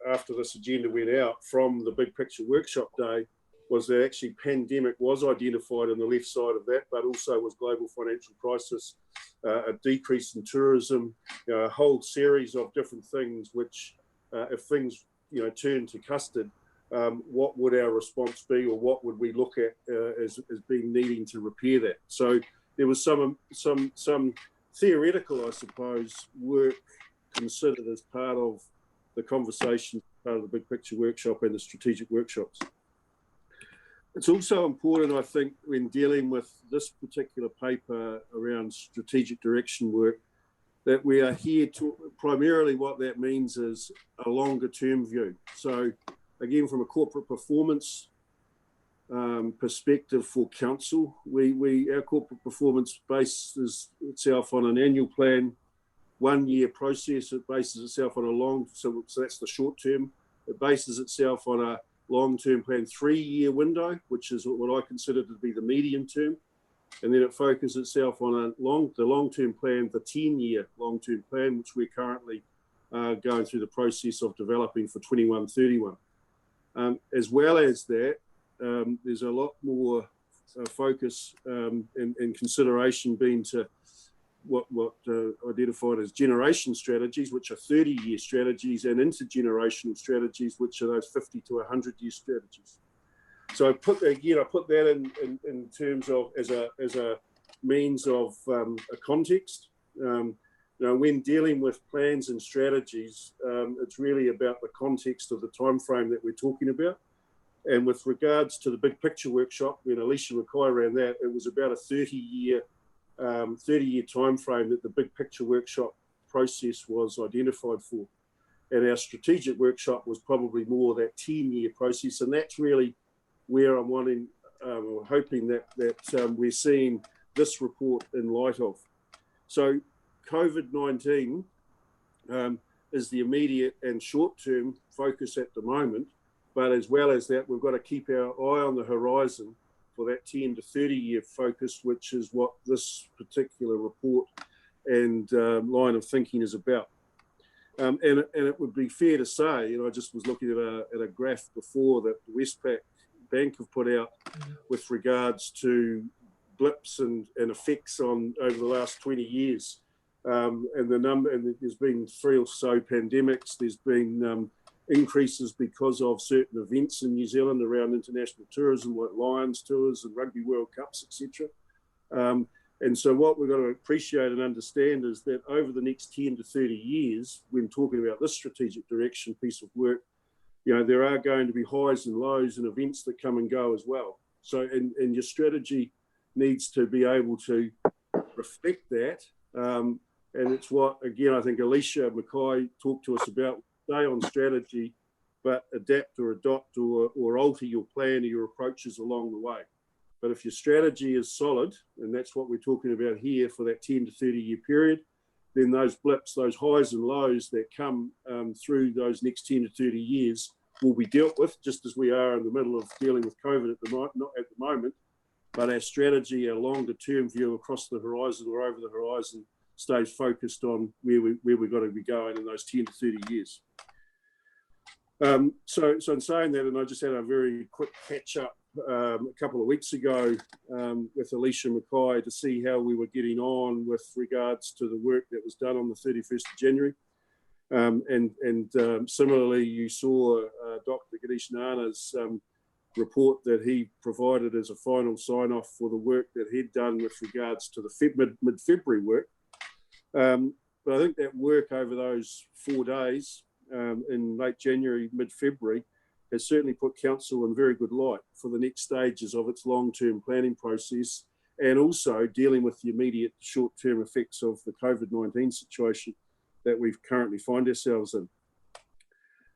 after this agenda went out from the big picture workshop day, was that actually pandemic was identified on the left side of that, but also was global financial crisis, a decrease in tourism, a whole series of different things, which if things turn to custard, what would our response be, or what would we look at as being needing to repair that? So there was some theoretical, I suppose, work considered as part of the conversation, part of the big picture workshop and the strategic workshops. It's also important, I think, when dealing with this particular paper around strategic direction work, that we are here to primarily what that means is a longer term view. So again, from a corporate performance perspective for council, our corporate performance bases itself on an annual plan, 1 year process. It bases itself on a long, so that's the short term. It bases itself on a long-term plan, 3-year window, which is what I consider to be the medium term. And then it focuses itself on the long-term plan, the 10-year long-term plan, which we're currently going through the process of developing for 21-31. As well as that, there's a lot more focus and consideration being to what identified as generation strategies, which are 30-year strategies, and intergenerational strategies, which are those 50 to 100-year strategies. So I put that in terms of as a means of a context. When dealing with plans and strategies, it's really about the context of the time frame that we're talking about. And with regards to the big picture workshop, when Alicia Mackay ran that, it was about a 30-year time frame that the big picture workshop process was identified for. And our strategic workshop was probably more that 10-year process. And that's really where I'm wanting, or hoping that we're seeing this report in light of. So COVID-19 is the immediate and short-term focus at the moment. But as well as that, we've got to keep our eye on the horizon for that 10 to 30-year focus, which is what this particular report and line of thinking is about. And it would be fair to say, I just was looking at a graph before that the Westpac Bank have put out with regards to blips and effects over the last 20 years. And there's been 3 or so pandemics. There's been increases because of certain events in New Zealand around international tourism, like Lions tours and Rugby World Cups, etc. And so what we've got to appreciate and understand is that over the next 10 to 30 years, when talking about this strategic direction piece of work, you know, there are going to be highs and lows and events that come and go as well. So, and your strategy needs to be able to reflect that. And it's what, again, I think Alicia Mackay talked to us about, stay on strategy, but adapt or adopt or alter your plan or your approaches along the way. But if your strategy is solid, and that's what we're talking about here for that 10 to 30 year period, then those blips, those highs and lows that come through those next 10 to 30 years will be dealt with, just as we are in the middle of dealing with COVID not at the moment, but our strategy, our longer term view across the horizon or over the horizon stays focused on where we've got to be going in those 10 to 30 years. So in saying that, and I just had a very quick catch up a couple of weeks ago with Alicia Mackay to see how we were getting on with regards to the work that was done on the 31st of January. Similarly, you saw Dr. Ganesh Nana's report that he provided as a final sign-off for the work that he'd done with regards to the mid-February work. But I think that work over those 4 days in late January, mid-February, has certainly put council in very good light for the next stages of its long-term planning process, and also dealing with the immediate short-term effects of the COVID-19 situation that we currently find ourselves in.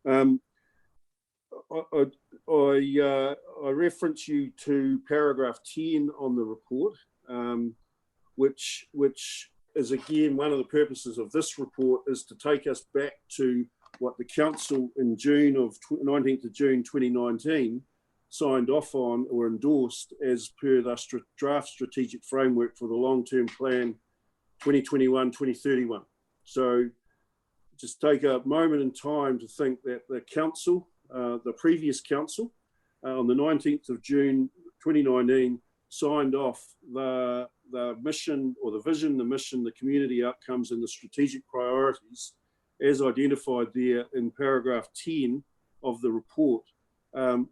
I reference you to paragraph 10 on the report, which is again one of the purposes of this report is to take us back to what the council in 19th of June 2019 signed off on or endorsed as per the draft strategic framework for the long-term plan 2021-2031. So just take a moment in time to think that the council, the previous council, on the 19th of June 2019 signed off the mission or the vision, the mission, the community outcomes and the strategic priorities as identified there in paragraph 10 of the report,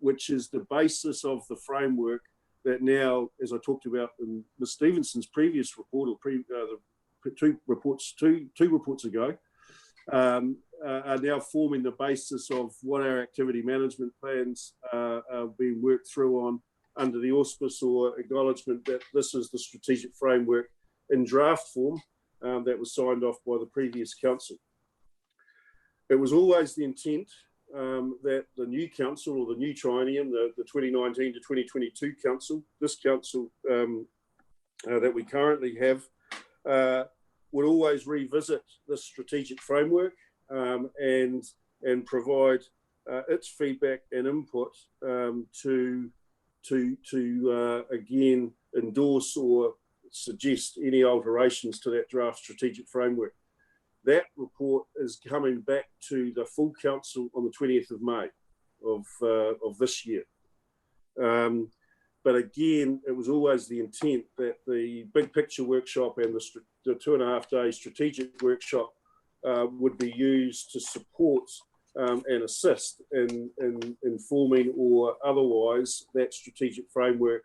which is the basis of the framework that now, as I talked about in Ms. Stevenson's previous report, or two reports ago, are now forming the basis of what our activity management plans are being worked through on under the auspice or acknowledgement that this is the strategic framework in draft form that was signed off by the previous council. It was always the intent that the new council or the new triennium, the 2019 to 2022 council, this council that we currently have, would always revisit this strategic framework and provide its feedback and input to again endorse or suggest any alterations to that draft strategic framework. That report is coming back to the full council on the 20th of May of this year. But again, it was always the intent that the big picture workshop and the 2.5 day strategic workshop would be used to support and assist in forming or otherwise that strategic framework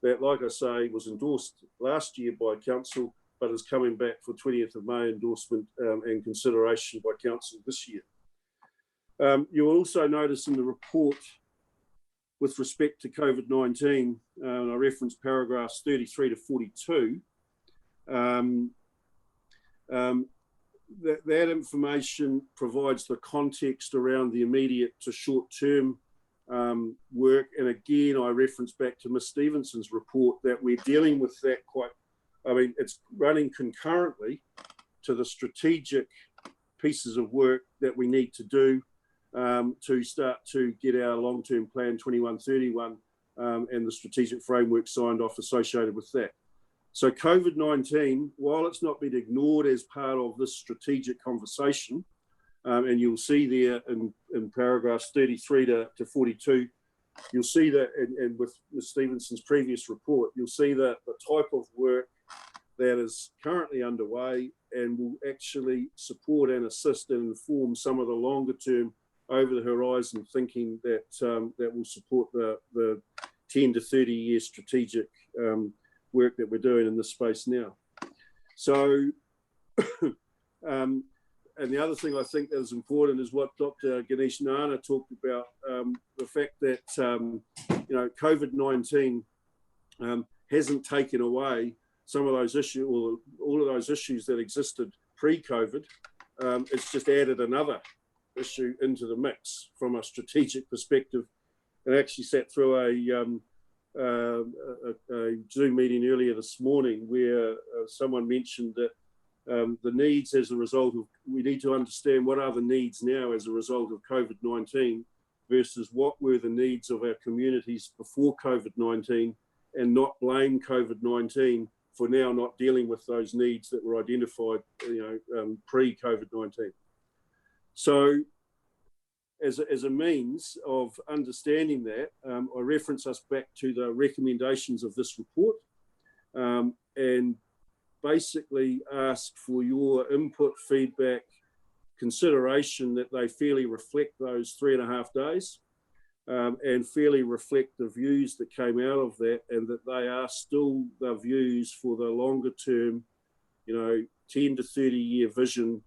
that, like I say, was endorsed last year by council, but is coming back for 20th of May endorsement and consideration by council this year. You will also notice in the report with respect to COVID-19, and I reference paragraphs 33 to 42, that information provides the context around the immediate to short-term work. And again, I reference back to Ms. Stevenson's report that we're dealing with that it's running concurrently to the strategic pieces of work that we need to do to start to get our long-term plan 21-31 and the strategic framework signed off associated with that. So COVID-19, while it's not been ignored as part of this strategic conversation, and you'll see there in paragraphs 33 to 42, you'll see that, and with Ms. Stevenson's previous report, you'll see that the type of work that is currently underway and will actually support and assist and inform some of the longer term over the horizon thinking that that will support the 10 to 30 year strategic work that we're doing in this space now. So, and the other thing I think that is important is what Dr. Ganesh Nana talked about, the fact that, you know, COVID-19 hasn't taken away some of those issues, or all of those issues that existed pre-COVID. It's just added another issue into the mix from a strategic perspective. And actually sat through a Zoom meeting earlier this morning where someone mentioned that the needs as a result of, we need to understand what are the needs now as a result of COVID-19 versus what were the needs of our communities before COVID-19, and not blame COVID-19 for now not dealing with those needs that were identified, you know, pre-COVID-19. So as a means of understanding that, I reference us back to the recommendations of this report, and basically ask for your input, feedback, consideration that they fairly reflect those 3.5 days, and fairly reflect the views that came out of that, and that they are still the views for the longer term, you know, 10 to 30 year vision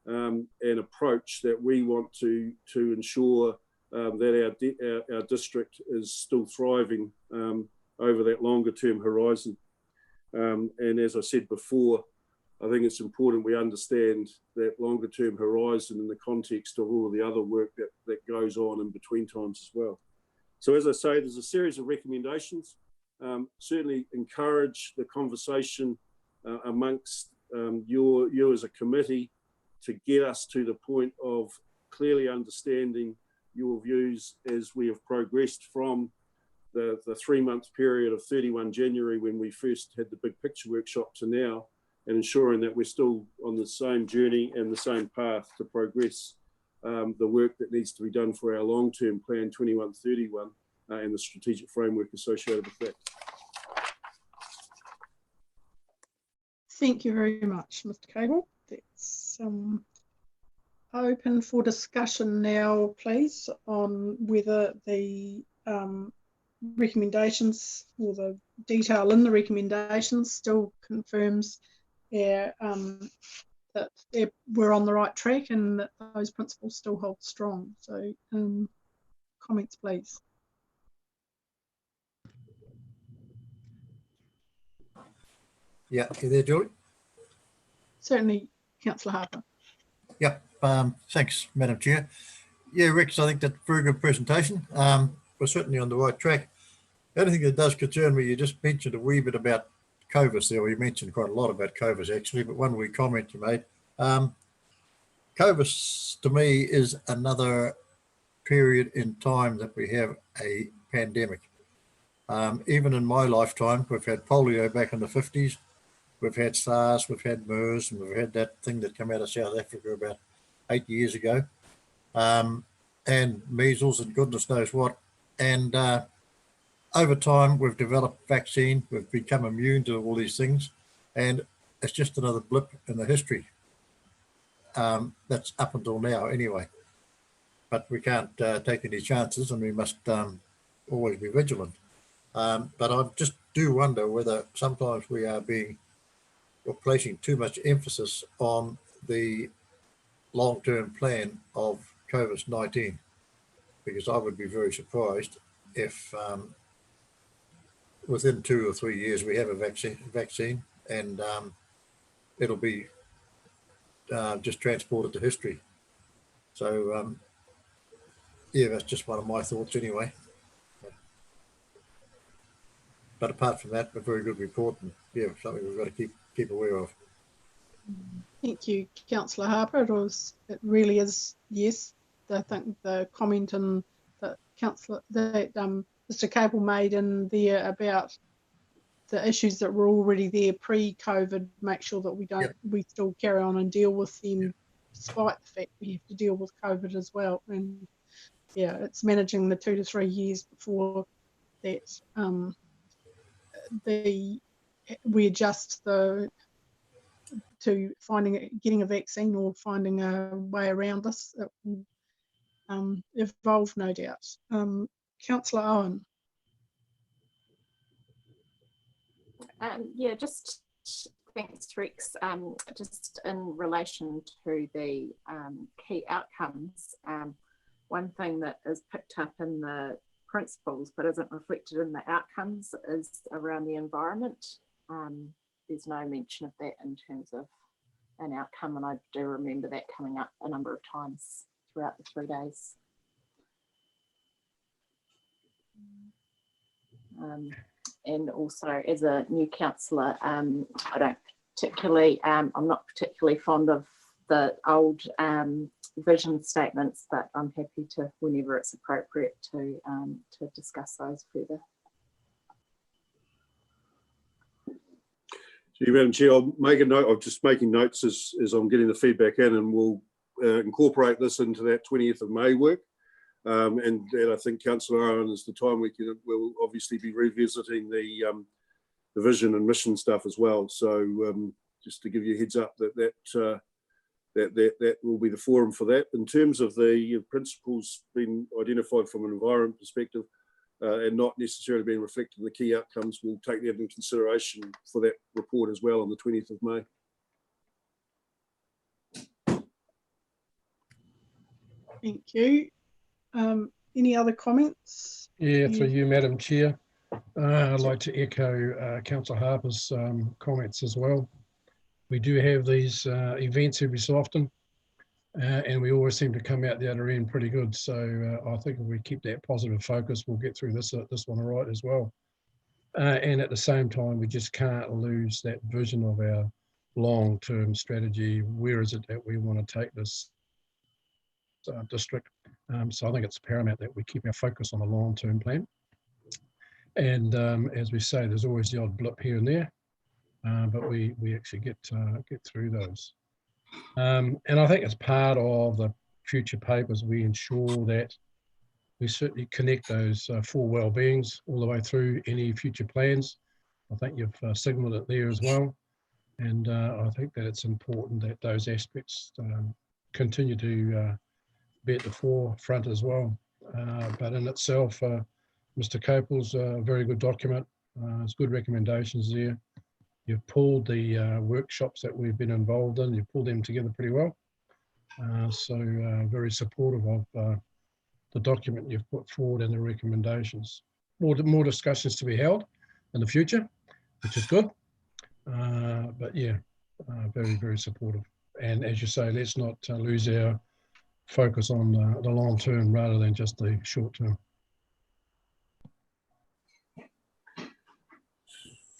and approach that we want to ensure that our district is still thriving over that longer term horizon. And as I said before, I think it's important we understand that longer term horizon in the context of all of the other work that goes on in between times as well. So as I say, there's a series of recommendations. Certainly encourage the conversation amongst you as a committee to get us to the point of clearly understanding your views as we have progressed from the 3-month period of 31 January when we first had the big picture workshop to now, and ensuring that we're still on the same journey and the same path to progress the work that needs to be done for our long-term plan 21-31 and the strategic framework associated with that. Thank you very much, Mr. Cable. That's open for discussion now, please, on whether the recommendations or the detail in the recommendations still confirms that we're on the right track and that those principles still hold strong. So comments, please. Yeah, you there, Julie? Certainly, Councillor Harper. Yep, thanks, Madam Chair. Yeah, Rex, I think that's a very good presentation. We're certainly on the right track. The only thing that does concern me, you just mentioned a wee bit about COVIS there. We mentioned quite a lot about COVIS actually, but one wee comment you made. COVIS to me is another period in time that we have a pandemic. Even in my lifetime, we've had polio back in the 50s, we've had SARS, we've had MERS, and we've had that thing that came out of South Africa about 8 years ago, and measles and goodness knows what. And over time, we've developed vaccine, we've become immune to all these things, and it's just another blip in the history. That's up until now anyway. But we can't take any chances, and we must always be vigilant. But I just do wonder whether sometimes we are placing too much emphasis on the long-term plan of COVID-19, because I would be very surprised if within 2 or 3 years we have a vaccine and it'll be just transported to history. So yeah, that's just one of my thoughts anyway. But apart from that, a very good report, and yeah, something we've got to keep aware of. Thank you, Councillor Harper. It really is, yes. I think the comment in that Mr. Cable made in there about the issues that were already there pre-COVID, make sure that we still carry on and deal with them, despite the fact we have to deal with COVID as well. And yeah, it's managing the 2 to 3 years before that we adjust to getting a vaccine or finding a way around this. It will evolve, no doubt. Councillor Owen. Yeah, just thanks, Rex. Just in relation to the key outcomes, one thing that is picked up in the principles but isn't reflected in the outcomes is around the environment. There's no mention of that in terms of an outcome, and I do remember that coming up a number of times throughout the 3 days. And also, as a new councillor, I don't particularly, I'm not particularly fond of the old vision statements, but I'm happy to, whenever it's appropriate, to discuss those further. So, Madam Chair, I'll make a note. I'm just making notes as I'm getting the feedback in, and we'll incorporate this into that 20th of May work. And I think Councillor Owen is the time we'll obviously be revisiting the vision and mission stuff as well. So just to give you a heads up that will be the forum for that. In terms of the principles being identified from an environment perspective and not necessarily being reflected in the key outcomes, we'll take that into consideration for that report as well on the 20th of May. Thank you. Any other comments? Yeah, through you, Madam Chair. I'd like to echo Councillor Harper's comments as well. We do have these events every so often, and we always seem to come out the other end pretty good. So I think if we keep that positive focus, we'll get through this one all right as well. And at the same time, we just can't lose that vision of our long-term strategy. Where is it that we want to take this district? So I think it's paramount that we keep our focus on the long-term plan. And as we say, there's always the odd blip here and there, but we actually get through those. And I think as part of the future papers, we ensure that we certainly connect those 4 well-beings all the way through any future plans. I think you've signalled it there as well. And I think that it's important that those aspects continue to be at the forefront as well. But in itself, Mr. Copel's a very good document. There's good recommendations there. You've pulled the workshops that we've been involved in, you've pulled them together pretty well. So very supportive of the document you've put forward and the recommendations. More discussions to be held in the future, which is good. But yeah, very, very supportive. And as you say, let's not lose our focus on the long term rather than just the short term.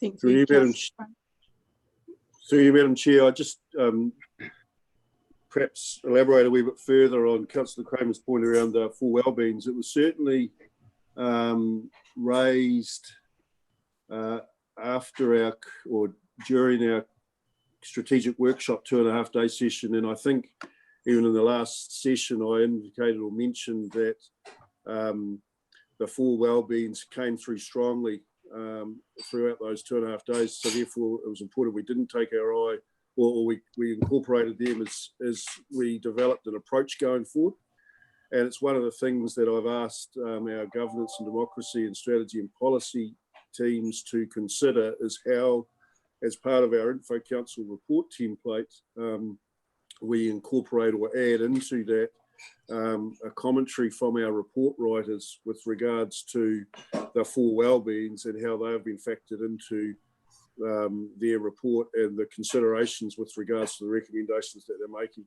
Thank you, Madam Chair. I just perhaps elaborate a wee bit further on Councillor Kramer's point around the 4 well-beings. It was certainly raised after or during our strategic workshop 2.5-day session, and I think even in the last session I indicated or mentioned that the 4 well-beings came through strongly throughout those 2.5 days. So therefore it was important we didn't take our eye, or we incorporated them as we developed an approach going forward. And it's one of the things that I've asked our governance and democracy and strategy and policy teams to consider is how, as part of our Info Council report template, we incorporate or add into that a commentary from our report writers with regards to the 4 well-beings and how they have been factored into their report and the considerations with regards to the recommendations that they're making.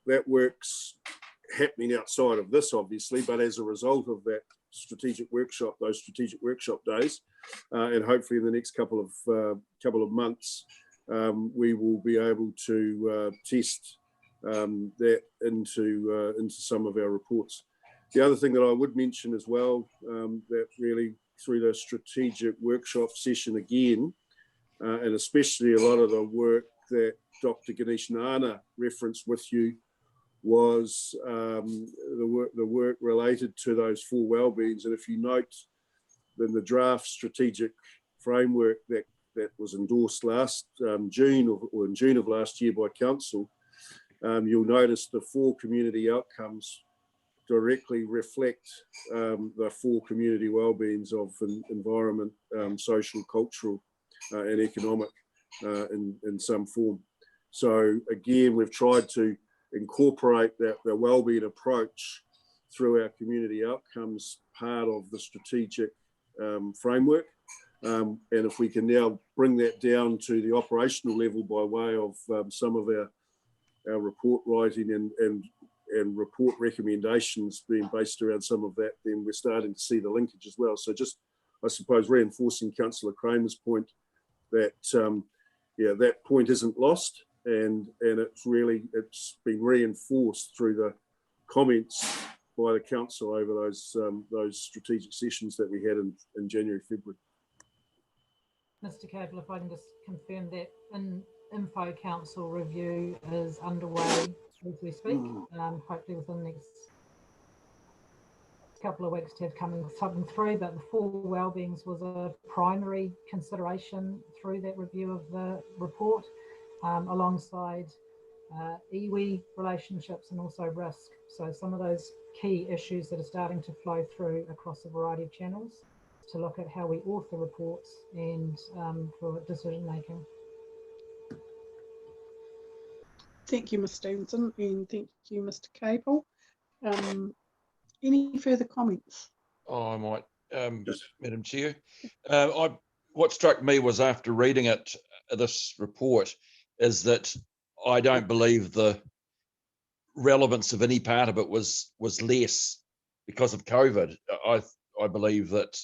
That work's happening outside of this, obviously, but as a result of that strategic workshop, those strategic workshop days, and hopefully in the next couple of months, we will be able to test that into some of our reports. The other thing that I would mention as well, that really through the strategic workshop session again, and especially a lot of the work that Dr. Ganesh Nana referenced with you, was the work related to those 4 well-beings. And if you note in the draft strategic framework that was endorsed last June or in June of last year by Council, you'll notice the 4 community outcomes directly reflect the 4 community well-beings of environment, social, cultural, and economic in some form. So again, we've tried to incorporate the wellbeing approach through our community outcomes part of the strategic framework. And if we can now bring that down to the operational level by way of some of our report writing and report recommendations being based around some of that, then we're starting to see the linkage as well. So just, I suppose, reinforcing Councillor Kramer's point that, that point isn't lost, and it's been reinforced through the comments by the council over those strategic sessions that we had in January, February. Mr. Capel, if I can just confirm that an Info Council review is underway as we speak, hopefully within the next couple of weeks to have something through, but the full wellbeings was a primary consideration through that review of the report, alongside iwi relationships and also risk. So some of those key issues that are starting to flow through across a variety of channels to look at how we author reports and for decision making. Thank you, Ms. Stevenson, and thank you, Mr. Capel. Any further comments? Oh, I might, Madam Chair. What struck me was, after reading it, this report, is that I don't believe the relevance of any part of it was less because of COVID. I believe that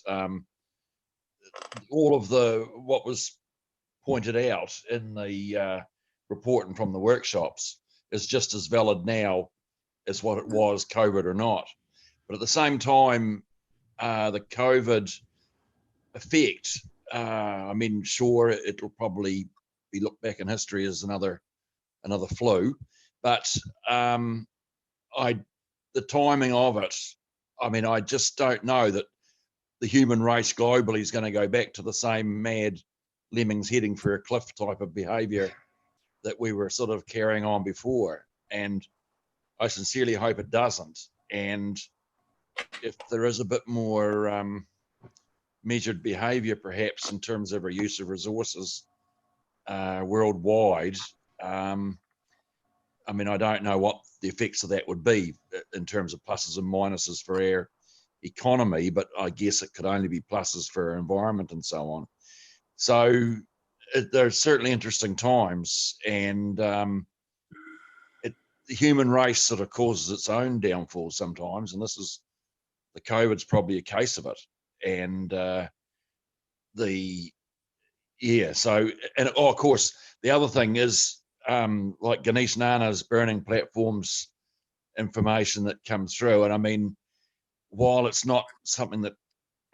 all of what was pointed out in the report and from the workshops is just as valid now as what it was, COVID or not. But at the same time, the COVID effect, I mean, sure, it'll probably be looked back in history as another flu, but the timing of it, I mean, I just don't know that the human race globally is going to go back to the same mad lemmings heading for a cliff type of behaviour that we were sort of carrying on before. And I sincerely hope it doesn't. And if there is a bit more measured behaviour, perhaps, in terms of our use of resources worldwide, I mean, I don't know what the effects of that would be in terms of pluses and minuses for our economy, but I guess it could only be pluses for our environment and so on. So there's certainly interesting times, and the human race sort of causes its own downfall sometimes, and the COVID's probably a case of it. And so, and of course, the other thing is, like Ganesh Nana's burning platforms information that comes through. And I mean, while it's not something that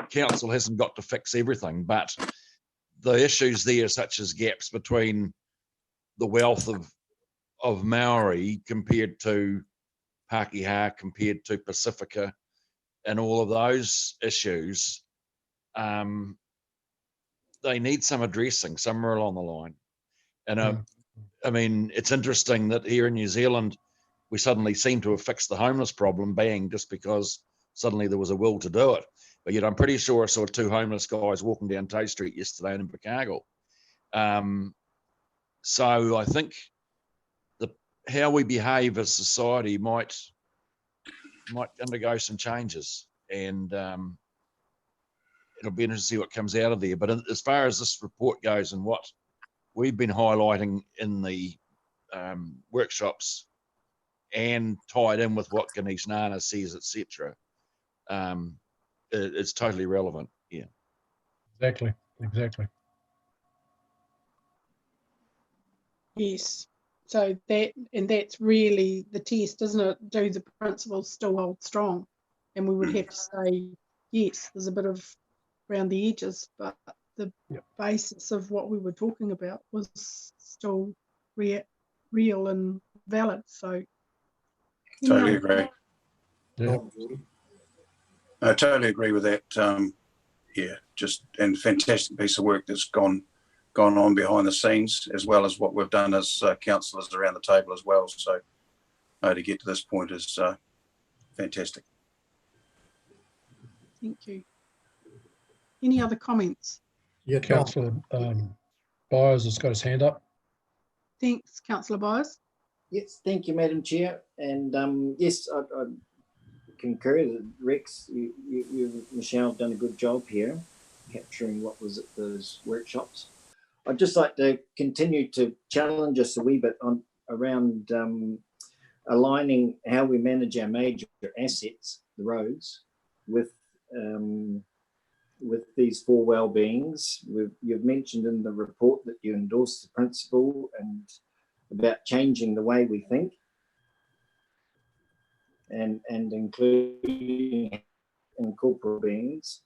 council hasn't got to fix everything, but the issues there, such as gaps between the wealth of Maori compared to Pākehā, compared to Pacifica, and all of those issues, they need some addressing somewhere along the line. And I mean, it's interesting that here in New Zealand, we suddenly seem to have fixed the homeless problem, bang, just because suddenly there was a will to do it. But yet I'm pretty sure I saw 2 homeless guys walking down Tay Street yesterday in Invercargill. So I think how we behave as society might undergo some changes, and it'll be interesting to see what comes out of there. But as far as this report goes and what we've been highlighting in the workshops and tied in with what Ganesh Nana says, etc., it's totally relevant. Yeah. Exactly. Yes. So that's really the test, isn't it? Do the principles still hold strong? And we would have to say, yes, there's a bit of around the edges, but the basis of what we were talking about was still real and valid. So totally agree. Yeah. I totally agree with that. And fantastic piece of work that's gone on behind the scenes, as well as what we've done as councillors around the table as well. So to get to this point is fantastic. Thank you. Any other comments? Yeah, Councillor Byers has got his hand up. Thanks, Councillor Byers. Yes, thank you, Madam Chair. And yes, I concur that Rex, you, Michelle, have done a good job here, capturing what was at those workshops. I'd just like to continue to challenge us a wee bit on around aligning how we manage our major assets, the roads, with these 4 well-beings. You've mentioned in the report that you endorse the principle and about changing the way we think, and including corporate beings.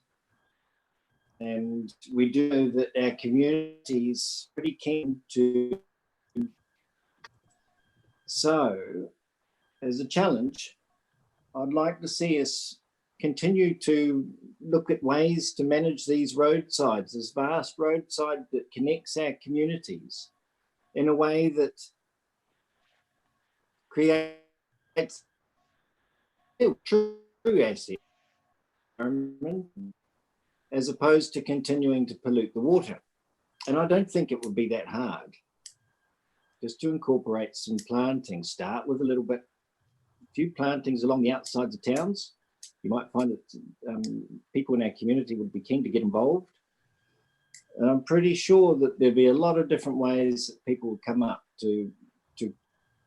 And we do know that our community is pretty keen to. So, as a challenge, I'd like to see us continue to look at ways to manage these roadsides, this vast roadside that connects our communities in a way that creates true asset environment, as opposed to continuing to pollute the water. And I don't think it would be that hard just to incorporate some planting. Start with a few plantings along the outsides of towns. You might find that people in our community would be keen to get involved. And I'm pretty sure that there'd be a lot of different ways that people would come up to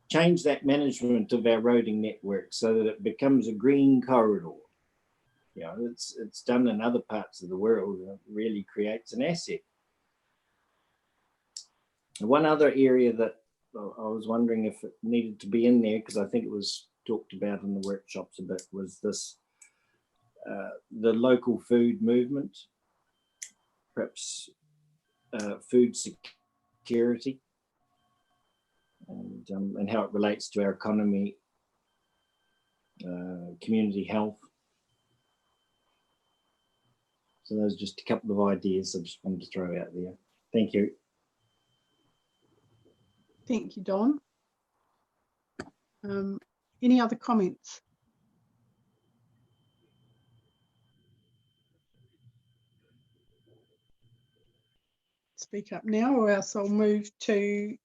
change that management of our roading network so that it becomes a green corridor. You know, it's done in other parts of the world, and it really creates an asset. One other area that I was wondering if it needed to be in there, because I think it was talked about in the workshops a bit, was this, the local food movement, perhaps food security, and how it relates to our economy, community health. So those are just a couple of ideas I just wanted to throw out there. Thank you. Thank you, Don. Any other comments? Speak up now, or else I'll move to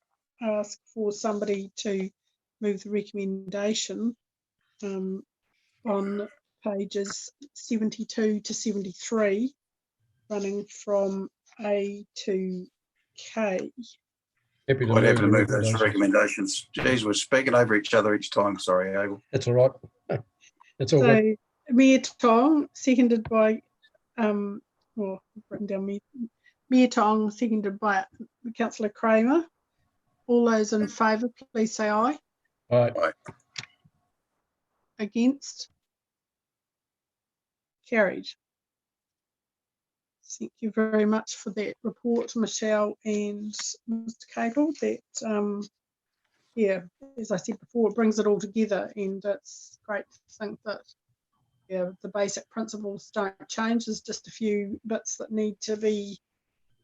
ask for somebody to move the recommendation on pages 72 to 73, running from A to K. Happy Quite happy to the move those recommendations. Geez, we're speaking over each other each time. Sorry, Abel. That's all right. That's all So, right. Mayor Tong, seconded by, well, I've written down Mayor Tong, seconded by Councillor Kramer. All those in favour, please say aye. Aye. Aye. Against? Carried. Thank you very much for that report, Michelle and Mr. Cable. That, yeah, as I said before, it brings it all together, and it's great to think that, yeah, the basic principles don't change. There's just a few bits that need to be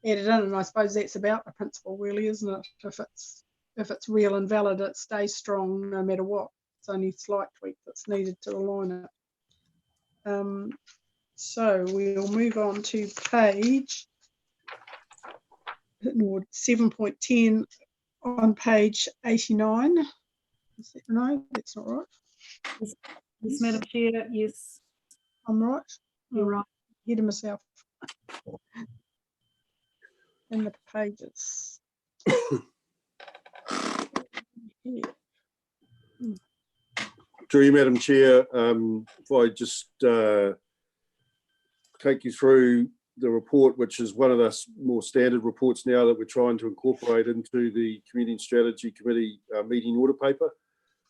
added in, and I suppose that's about the principle, really, isn't it? If it's real and valid, it stays strong no matter what. It's only a slight tweak that's needed to align it. So we'll move on to page 7.10 on page 89. No, that's not right. Yes, Madam Chair, yes. I'm right. You're right. Ahead of myself. In the pages. Yeah. Through you, Madam Chair, if I just take you through the report, which is one of the more standard reports now that we're trying to incorporate into the Community Strategy Committee meeting order paper.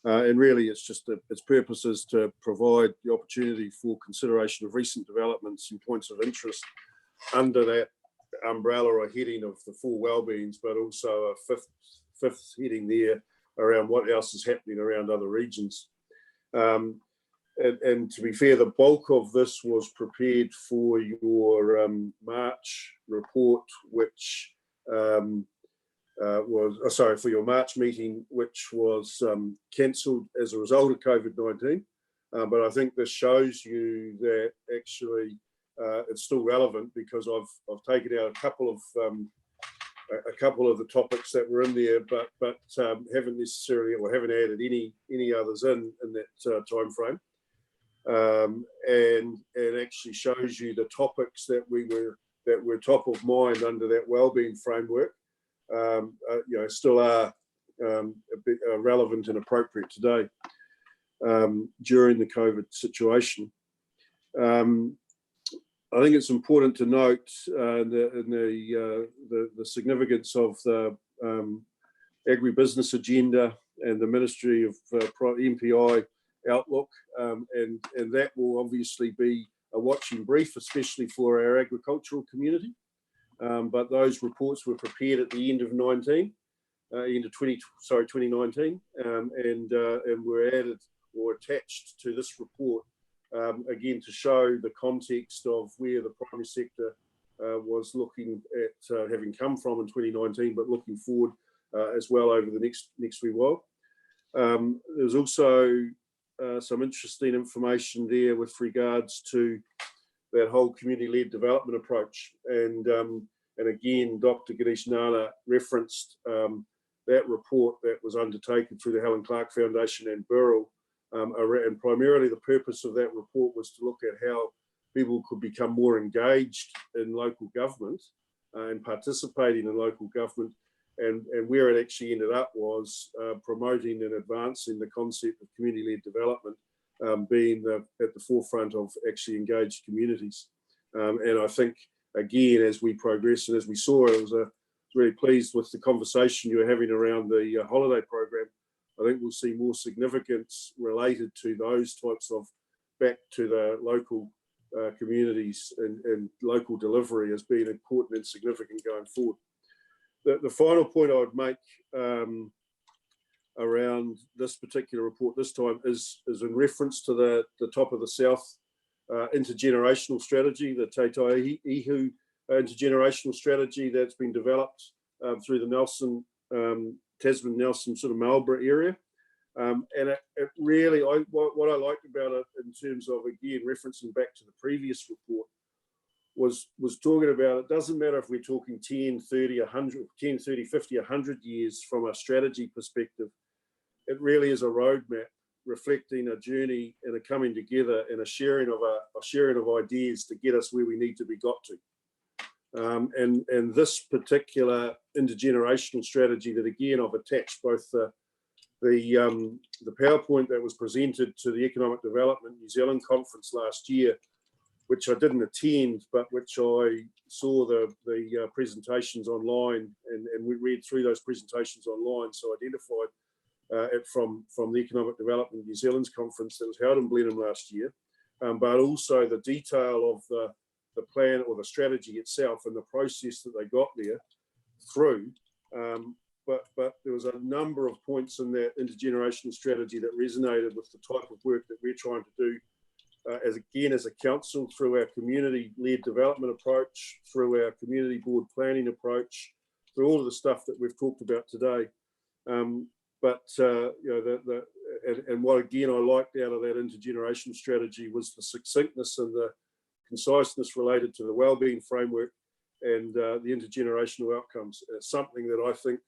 And really, it's just its purpose is to provide the opportunity for consideration of recent developments and points of interest under that umbrella or heading of the 4 wellbeings, but also a fifth heading there around what else is happening around other regions. And to be fair, the bulk of this was prepared for your March report, which for your March meeting, which was cancelled as a result of COVID-19. But I think this shows you that actually it's still relevant, because I've taken out a couple of a couple of the topics that were in there, but haven't necessarily or haven't added any others in that time frame. And actually shows you the topics that were top of mind under that wellbeing framework. Still are a bit relevant and appropriate today during the COVID situation. I think it's important to note the significance of the agribusiness agenda and the Ministry of MPI outlook, and that will obviously be a watching brief, especially for our agricultural community. But those reports were prepared at the end of 2019, and were added or attached to this report, again to show the context of where the primary sector was looking at having come from in 2019, but looking forward as well over the next wee while. There's also some interesting information there with regards to that whole community-led development approach, and again, Dr. Ganesh Nana referenced that report that was undertaken through the Helen Clark Foundation and Burrell, and primarily the purpose of that report was to look at how people could become more engaged in local government and participating in local government. And where it actually ended up was promoting and advancing the concept of community-led development, being at the forefront of actually engaged communities. And I think, again, as we progress and as we saw, I was really pleased with the conversation you were having around the holiday program. I think we'll see more significance related to those types of back to the local communities and local delivery as being important and significant going forward. The final point I would make around this particular report this time is in reference to the Top of the South intergenerational strategy, the Te Tai Ihu intergenerational strategy that's been developed through the Nelson, Tasman Nelson sort of Marlborough area. And it really, what I liked about it in terms of, again, referencing back to the previous report, was talking about it doesn't matter if we're talking 10, 30, 100, 10, 30, 50, 100 years from a strategy perspective. It really is a roadmap reflecting a journey and a coming together and a sharing of ideas to get us where we need to be got to. And this particular intergenerational strategy that, again, I've attached both the PowerPoint that was presented to the Economic Development New Zealand conference last year, which I didn't attend, but which I saw the presentations online, and we read through those presentations online, so identified it from the Economic Development New Zealand's conference that was held in Blenheim last year, but also the detail of the plan or the strategy itself and the process that they got there through. But there was a number of points in that intergenerational strategy that resonated with the type of work that we're trying to do as a council, through our community-led development approach, through our community board planning approach, through all of the stuff that we've talked about today. And what, again, I liked out of that intergenerational strategy was the succinctness and the conciseness related to the wellbeing framework and the intergenerational outcomes. It's something that I think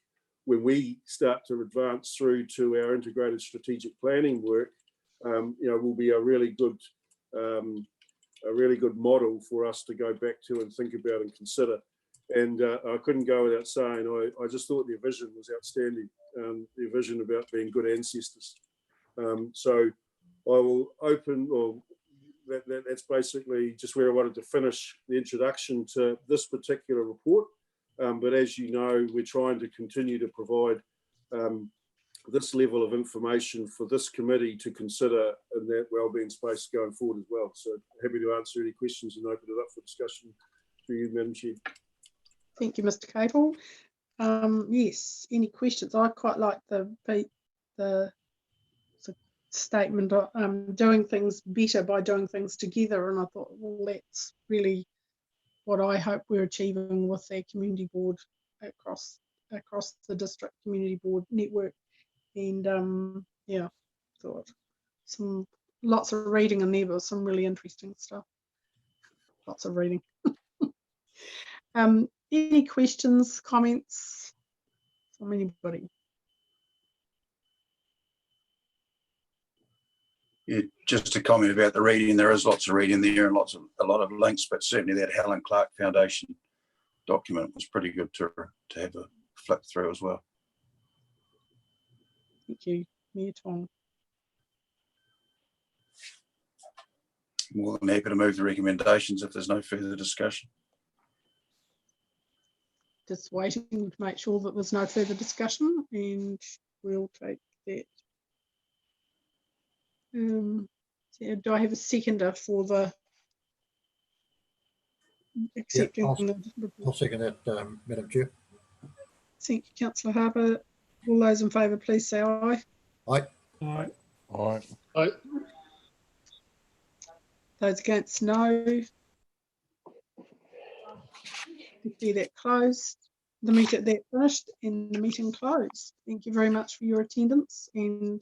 when we start to advance through to our integrated strategic planning work, will be a really good model for us to go back to and think about and consider. And I couldn't go without saying, I just thought their vision was outstanding, their vision about being good ancestors. So I will open, or that's basically just where I wanted to finish the introduction to this particular report. But as you know, we're trying to continue to provide this level of information for this committee to consider in that wellbeing space going forward as well. So happy to answer any questions and open it up for discussion through you, Madam Chair. Thank you, Mr. Capel. Yes, any questions? I quite like the statement of doing things better by doing things together, and I thought, well, that's really what I hope we're achieving with our community board across the district community board network. And yeah, thought lots of reading in there, but some really interesting stuff. Lots of reading. Any questions, comments from anybody? Yeah, just a comment about the reading. There is lots of reading there and a lot of links, but certainly that Helen Clark Foundation document was pretty good to have a flip through as well. Thank you, Mayor Tong. More than happy to move the recommendations if there's no further discussion. Just waiting to make sure that there's no further discussion, and we'll take that. So do I have a seconder for the accepting? I'll second that, Madam Chair. Thank you, Councillor Harper. All those in favour, please say aye. Aye. Aye. Aye. Aye. Those against, no. Declare that closed. The meeting that finished and the meeting closed. Thank you very much for your attendance, and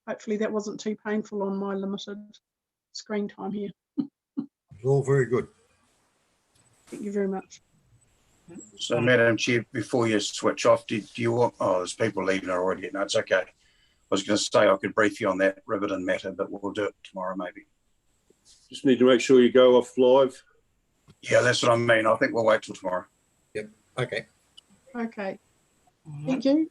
hopefully that wasn't too painful on my limited screen time here. It's all very good. Thank you very much. So, Madam Chair, before you switch off, do you want, oh, there's people leaving already. No, it's okay. I was going to say I could brief you on that Riverton matter, but we'll do it tomorrow maybe. Just need to make sure you go off live. Yeah, that's what I mean. I think we'll wait till tomorrow. Yep. Okay. Okay. Thank you.